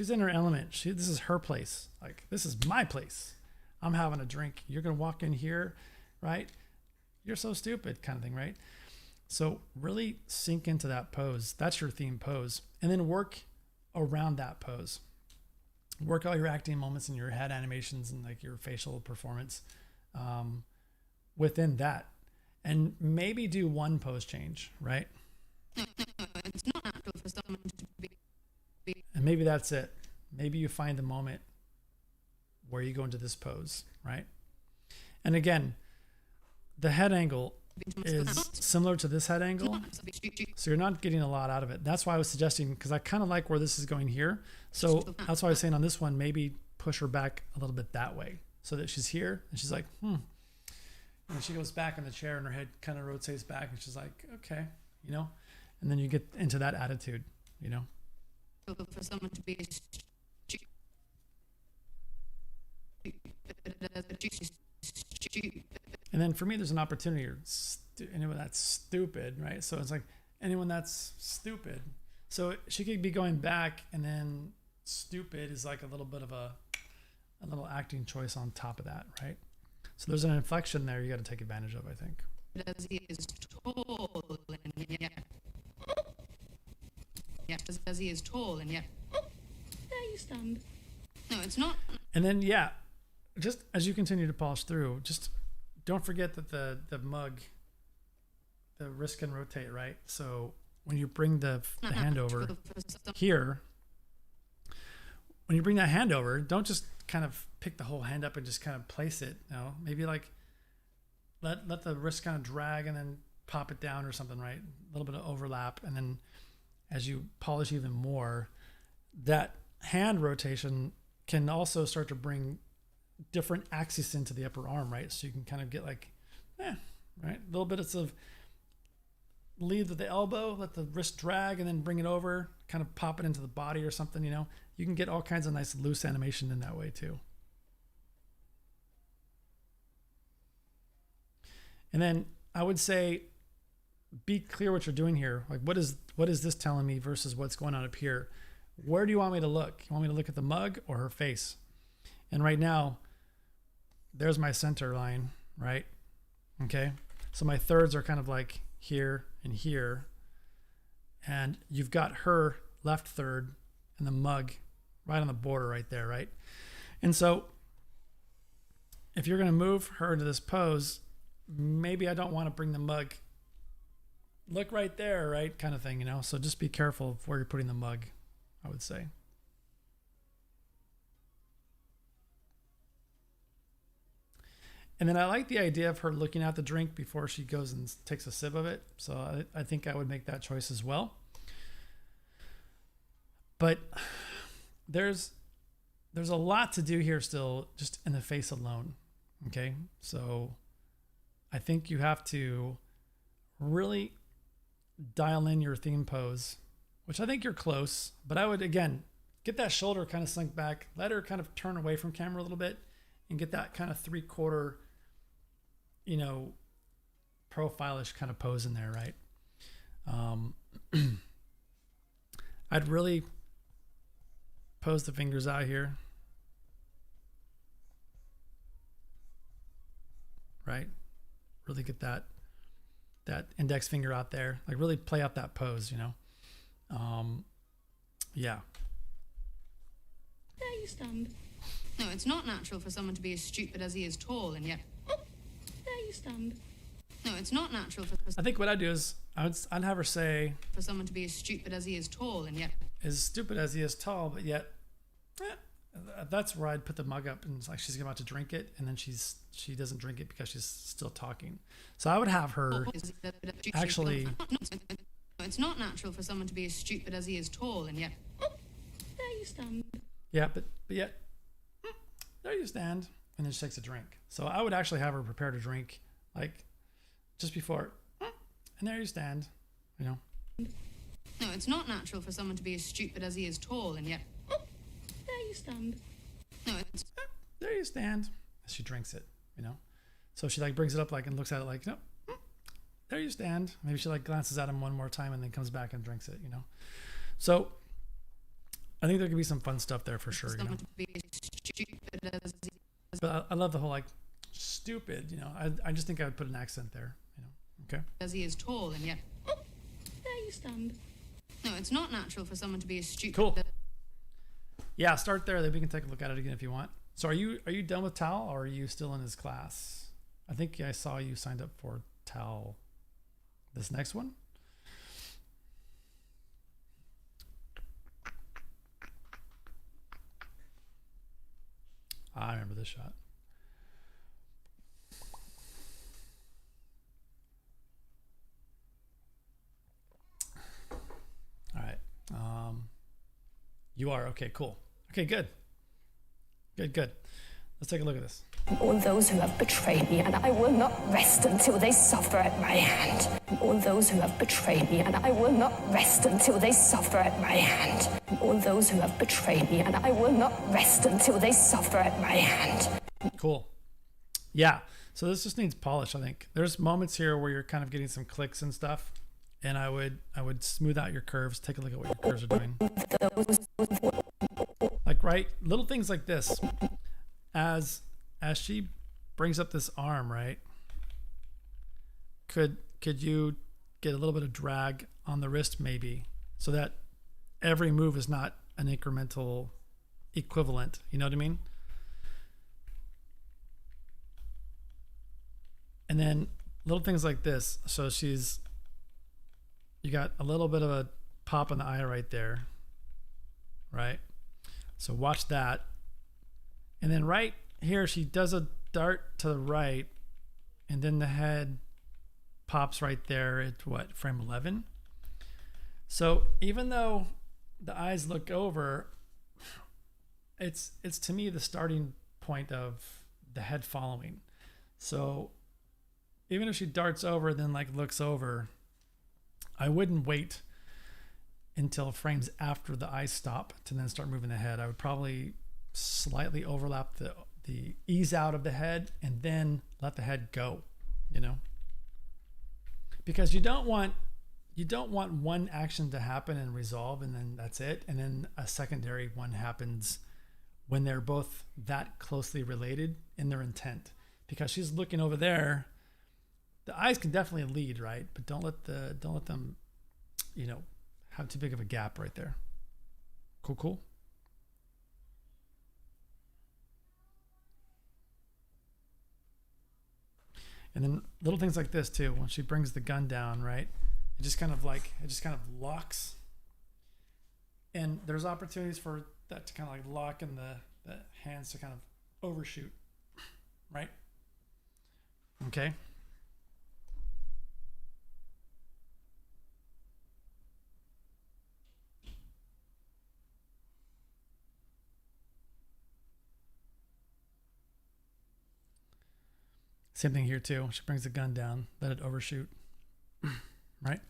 in her element. This is her place. Like, this is my place. I'm having a drink. You're going to walk in here, right? You're so stupid kind of thing, right? So really sink into that pose. That's your theme pose. And then work around that pose. Work all your acting moments and your head animations and like your facial performance within that. And maybe do one pose change, right? It's not natural for someone to be. And maybe that's it. Maybe you find the moment where you go into this pose, right? And again, the head angle is similar to this head angle. So you're not getting a lot out of it. That's why I was suggesting, because I kind of like where this is going here. So that's why I was saying on this one, maybe push her back a little bit that way so that she's here and she's like, And she goes back in the chair and her head kind of rotates back and she's like, okay, you know? And then you get into that attitude, you know? For someone to be and then for me, there's an opportunity here. Anyone that's stupid, right? So it's like anyone that's stupid. So she could be going back, and then stupid is like a little bit of a little acting choice on top of that, right? So there's an inflection there you got to take advantage of, I think. As he is tall and yet. Yeah, as he is tall and yet. There you stand. No, it's not. And then just as you continue to polish through, just don't forget that the mug, the wrist can rotate, right? So when you bring the hand over here, when you bring that hand over, don't just kind of pick the whole hand up and just kind of place it. You know, maybe like let the wrist kind of drag and then pop it down or something, right? A little bit of overlap, and then as you polish even more, that hand rotation can also start to bring different axes into the upper arm, right? So you can kind of get like, right? A little bit of lead with the elbow, let the wrist drag, and then bring it over, kind of pop it into the body or something, you know? You can get all kinds of nice loose animation in that way too. And then I would say, be clear what you're doing here. Like, what is this telling me versus what's going on up here? Where do you want me to look? You want me to look at the mug or her face? And right now, there's my center line, right? Okay. So my thirds are kind of like here and here. And you've got her left third and the mug right on the border right there, right? And so if you're going to move her into this pose, maybe I don't want to bring the mug. Look right there, right? Kind of thing, you know? So just be careful of where you're putting the mug, I would say. And then I like the idea of her looking at the drink before she goes and takes a sip of it. So I think I would make that choice as well. But there's a lot to do here still, just in the face alone. Okay? So I think you have to really dial in your theme pose, which I think you're close, but I would, again, get that shoulder kind of sunk back, let her kind of turn away from camera a little bit and get that kind of 3/4, you know, profile-ish kind of pose in there, right? I'd really pose the fingers out here. right? Really get that index finger out there. Like really play out that pose, you know? Yeah. There you stand. No, it's not natural for someone to be as stupid as he is tall, and yet... There you stand. No, it's not natural for... I think what I'd do is I'd have her say... For someone to be as stupid as he is tall, and yet... As stupid as he is tall, but yet... that's where I'd put the mug up, and it's like she's about to drink it, and then she doesn't drink it because she's still talking. So I would have her actually... No, it's not natural for someone to be as stupid as he is tall, and yet... There you stand. Yeah, but yet... There you stand. And then she takes a drink. So I would actually have her prepare to drink, like, just before... And there you stand, you know? No, it's not natural for someone to be as stupid as he is tall, and yet... There you stand. No, it's... There you stand. As she drinks it, you know? So she, like, brings it up, like, and looks at it like, no, there you stand. Maybe she, like, glances at him one more time and then comes back and drinks it, you know? So I think there could be some fun stuff there for sure, you know? To be as stupid as he... But I love the whole, like, stupid, you know? I just think I would put an accent there, you know? Okay? As he is tall, and yet... There you stand. No, it's not natural for someone to be as stupid... Cool. Yeah, start there. Then we can take a look at it again if you want. So are you done with Tal, or are you still in his class? I think I saw you signed up for Tal. This next one? I remember this shot. All right. You are. Okay, cool. Okay, good. Good. Let's take a look at this. All those who have betrayed me, and I will not rest until they suffer at my hand. All those who have betrayed me, and I will not rest until they suffer at my hand. All those who have betrayed me, and I will not rest until they suffer at my hand. Cool. Yeah. So this just needs polish, I think. There's moments here where you're kind of getting some clicks and stuff, and I would smooth out your curves. Take a look at what your curves are doing. Like, right, little things like this. As she brings up this arm, right? Could you get a little bit of drag on the wrist maybe, so that every move is not an incremental equivalent, you know what I mean? And then little things like this. So you got a little bit of a pop in the eye right there, right? So watch that. And then right here, she does a dart to the right, and then the head pops right there at what, frame 11? So even though the eyes look over, it's to me the starting point of the head following. So even if she darts over, then like looks over, I wouldn't wait until frames after the eyes stop to then start moving the head. I would probably slightly overlap the ease out of the head and then let the head go, you know, because you don't want one action to happen and resolve and then that's it, and then a secondary one happens when they're both that closely related in their intent. Because she's looking over there, the eyes can definitely lead, right? But don't let them, you know, have too big of a gap right there. Cool. And then little things like this too. When she brings the gun down, right? It just kind of locks. And there's opportunities for that to kind of like lock and the hands to kind of overshoot, right? Okay. Same thing here too. She brings the gun down, let it overshoot, right?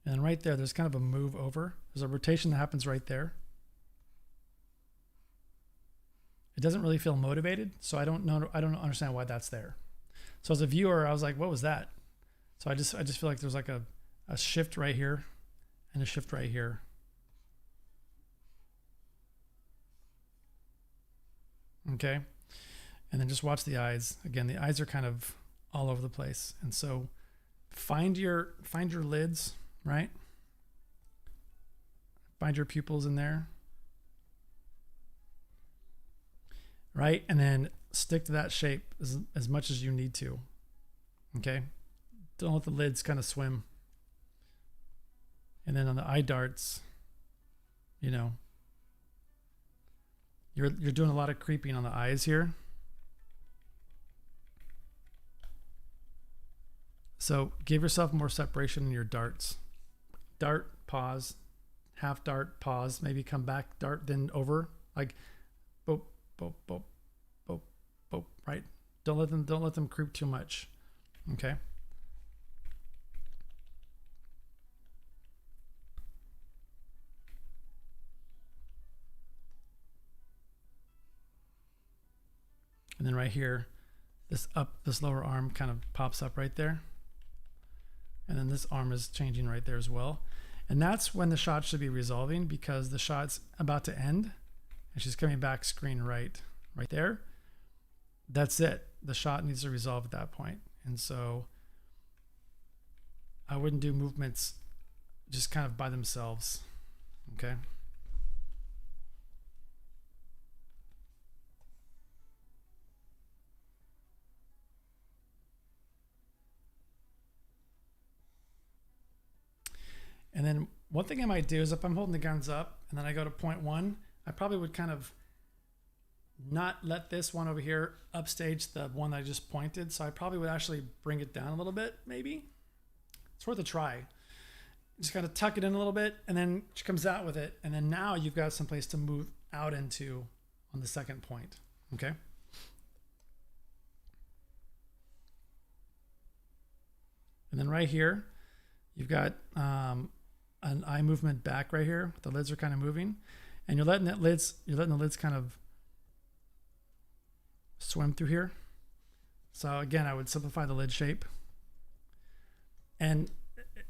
And then right there, there's kind of a move over. There's a rotation that happens right there. It doesn't really feel motivated, so I don't understand why that's there. So as a viewer, I was like, what was that? So I just feel like there's like a shift right here and a shift right here. Okay. And then just watch the eyes. Again, the eyes are kind of all over the place. And so find your lids, right? Find your pupils in there. Right? And then stick to that shape as much as you need to. Okay? Don't let the lids kind of swim. And then on the eye darts, you know, you're doing a lot of creeping on the eyes here. So give yourself more separation in your darts. Dart, pause, half dart, pause, maybe come back, dart, then over, like boop, boop, boop, boop, boop, right? Don't let them creep too much. Okay. And then right here, this lower arm kind of pops up right there. And then this arm is changing right there as well. And that's when the shot should be resolving, because the shot's about to end and she's coming back screen right there. That's it. The shot needs to resolve at that point. And so I wouldn't do movements just kind of by themselves. Okay. And then one thing I might do is if I'm holding the guns up and then I go to 0.1, I probably would kind of not let this one over here upstage the one that I just pointed. So I probably would actually bring it down a little bit, maybe. It's worth a try. Just kind of tuck it in a little bit, and then she comes out with it. And then now you've got some place to move out into on the second point. Okay. And then right here, you've got an eye movement back right here. The lids are kind of moving, and you're letting the lids kind of swim through here. So again, I would simplify the lid shape. And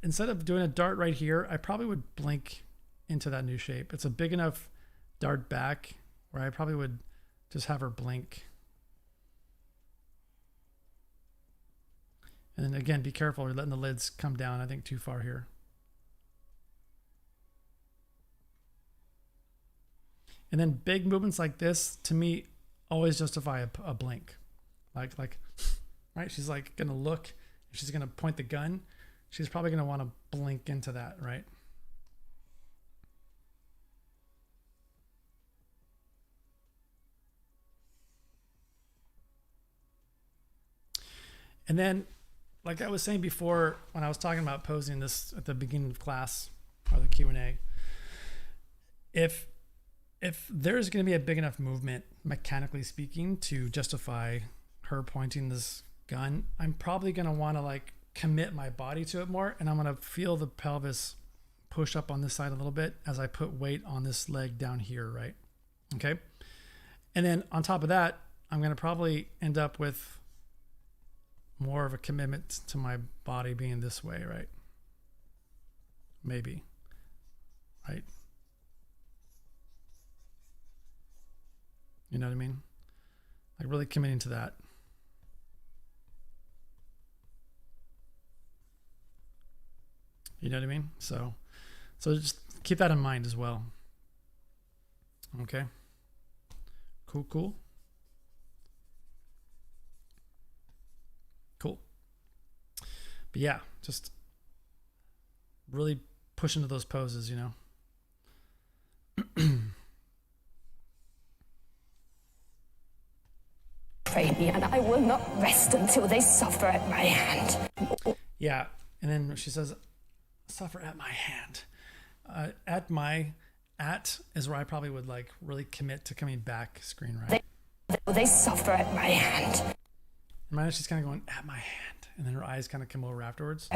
instead of doing a dart right here, I probably would blink into that new shape. It's a big enough dart back where I probably would just have her blink. And then again, be careful. You're letting the lids come down, I think, too far here. And then big movements like this, to me, always justify a blink. Like, right? She's like going to look. She's going to point the gun. She's probably going to want to blink into that, right? And then, like I was saying before, when I was talking about posing this at the beginning of class or the Q&A, if there's going to be a big enough movement, mechanically speaking, to justify her pointing this gun, I'm probably going to want to like commit my body to it more, and I'm going to feel the pelvis push up on this side a little bit as I put weight on this leg down here, right? Okay. And then on top of that, I'm going to probably end up with more of a commitment to my body being this way, right? Maybe, right? You know what I mean? Like really committing to that. You know what I mean? So just keep that in mind as well. Okay. Cool. Cool. But yeah, just really push into those poses, you know. Me, and I will not rest until they suffer at my hand. Yeah, and then she says, suffer at my hand. At is where I probably would like really commit to coming back screen right. They suffer at my hand. Imagine she's kind of going, at my hand, and then her eyes kind of come over afterwards.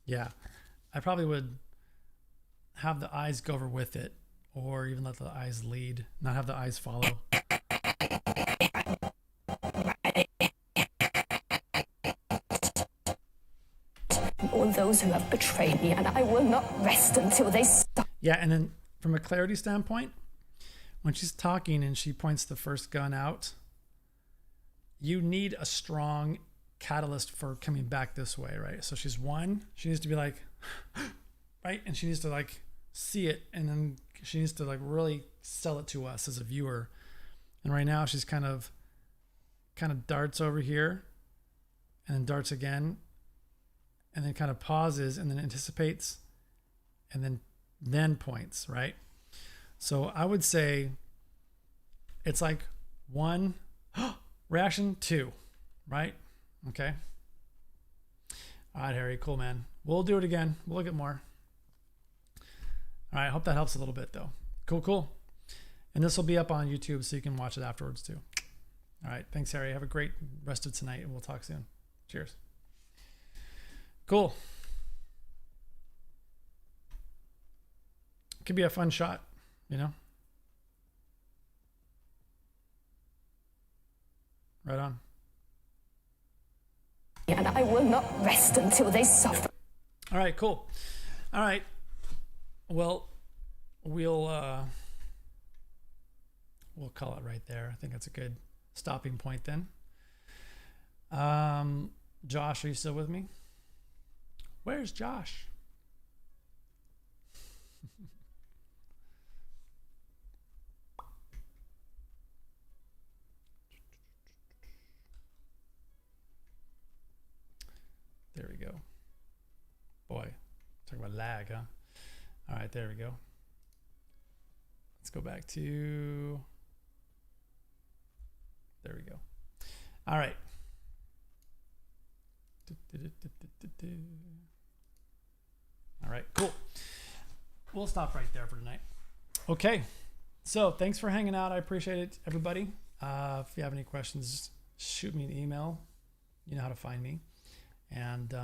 Yeah, I probably would have the eyes go over with it, or even let the eyes lead, not have the eyes follow. All all those who have betrayed me, and I will not rest until they stop. Yeah, and then from a clarity standpoint, when she's talking and she points the first gun out, you need a strong catalyst for coming back this way, right? So she's one, she needs to be like, right? And she needs to like see it, and then she needs to like really sell it to us as a viewer. And right now she's kind of darts over here and then darts again and then kind of pauses and then anticipates and then points, right? So I would say it's like 1 reaction, 2, right? Okay. All right, Harry, cool, man. We'll do it again. We'll look at more. All right, I hope that helps a little bit though. Cool. And this will be up on YouTube so you can watch it afterwards too. All right, thanks, Harry. Have a great rest of tonight and we'll talk soon. Cheers. Cool. Could be a fun shot, you know? Right on. And I will not rest until they suffer. All right, cool. All right. Well, we'll call it right there. I think that's a good stopping point then. Josh, are you still with me? Where's Josh? There we go. Boy, talk about lag, huh? All right, there we go. Let's go back to, there we go. All right. All right, cool. We'll stop right there for tonight. Okay, so thanks for hanging out. I appreciate it, everybody. If you have any questions, shoot me an email. You know how to find me. And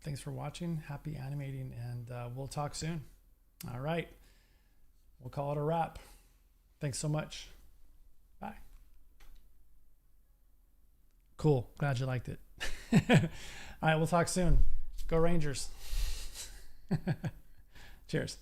thanks for watching. Happy animating, and we'll talk soon. All right. We'll call it a wrap. Thanks so much. Bye. Cool. Glad you liked it. All right. We'll talk soon. Go Rangers. Cheers.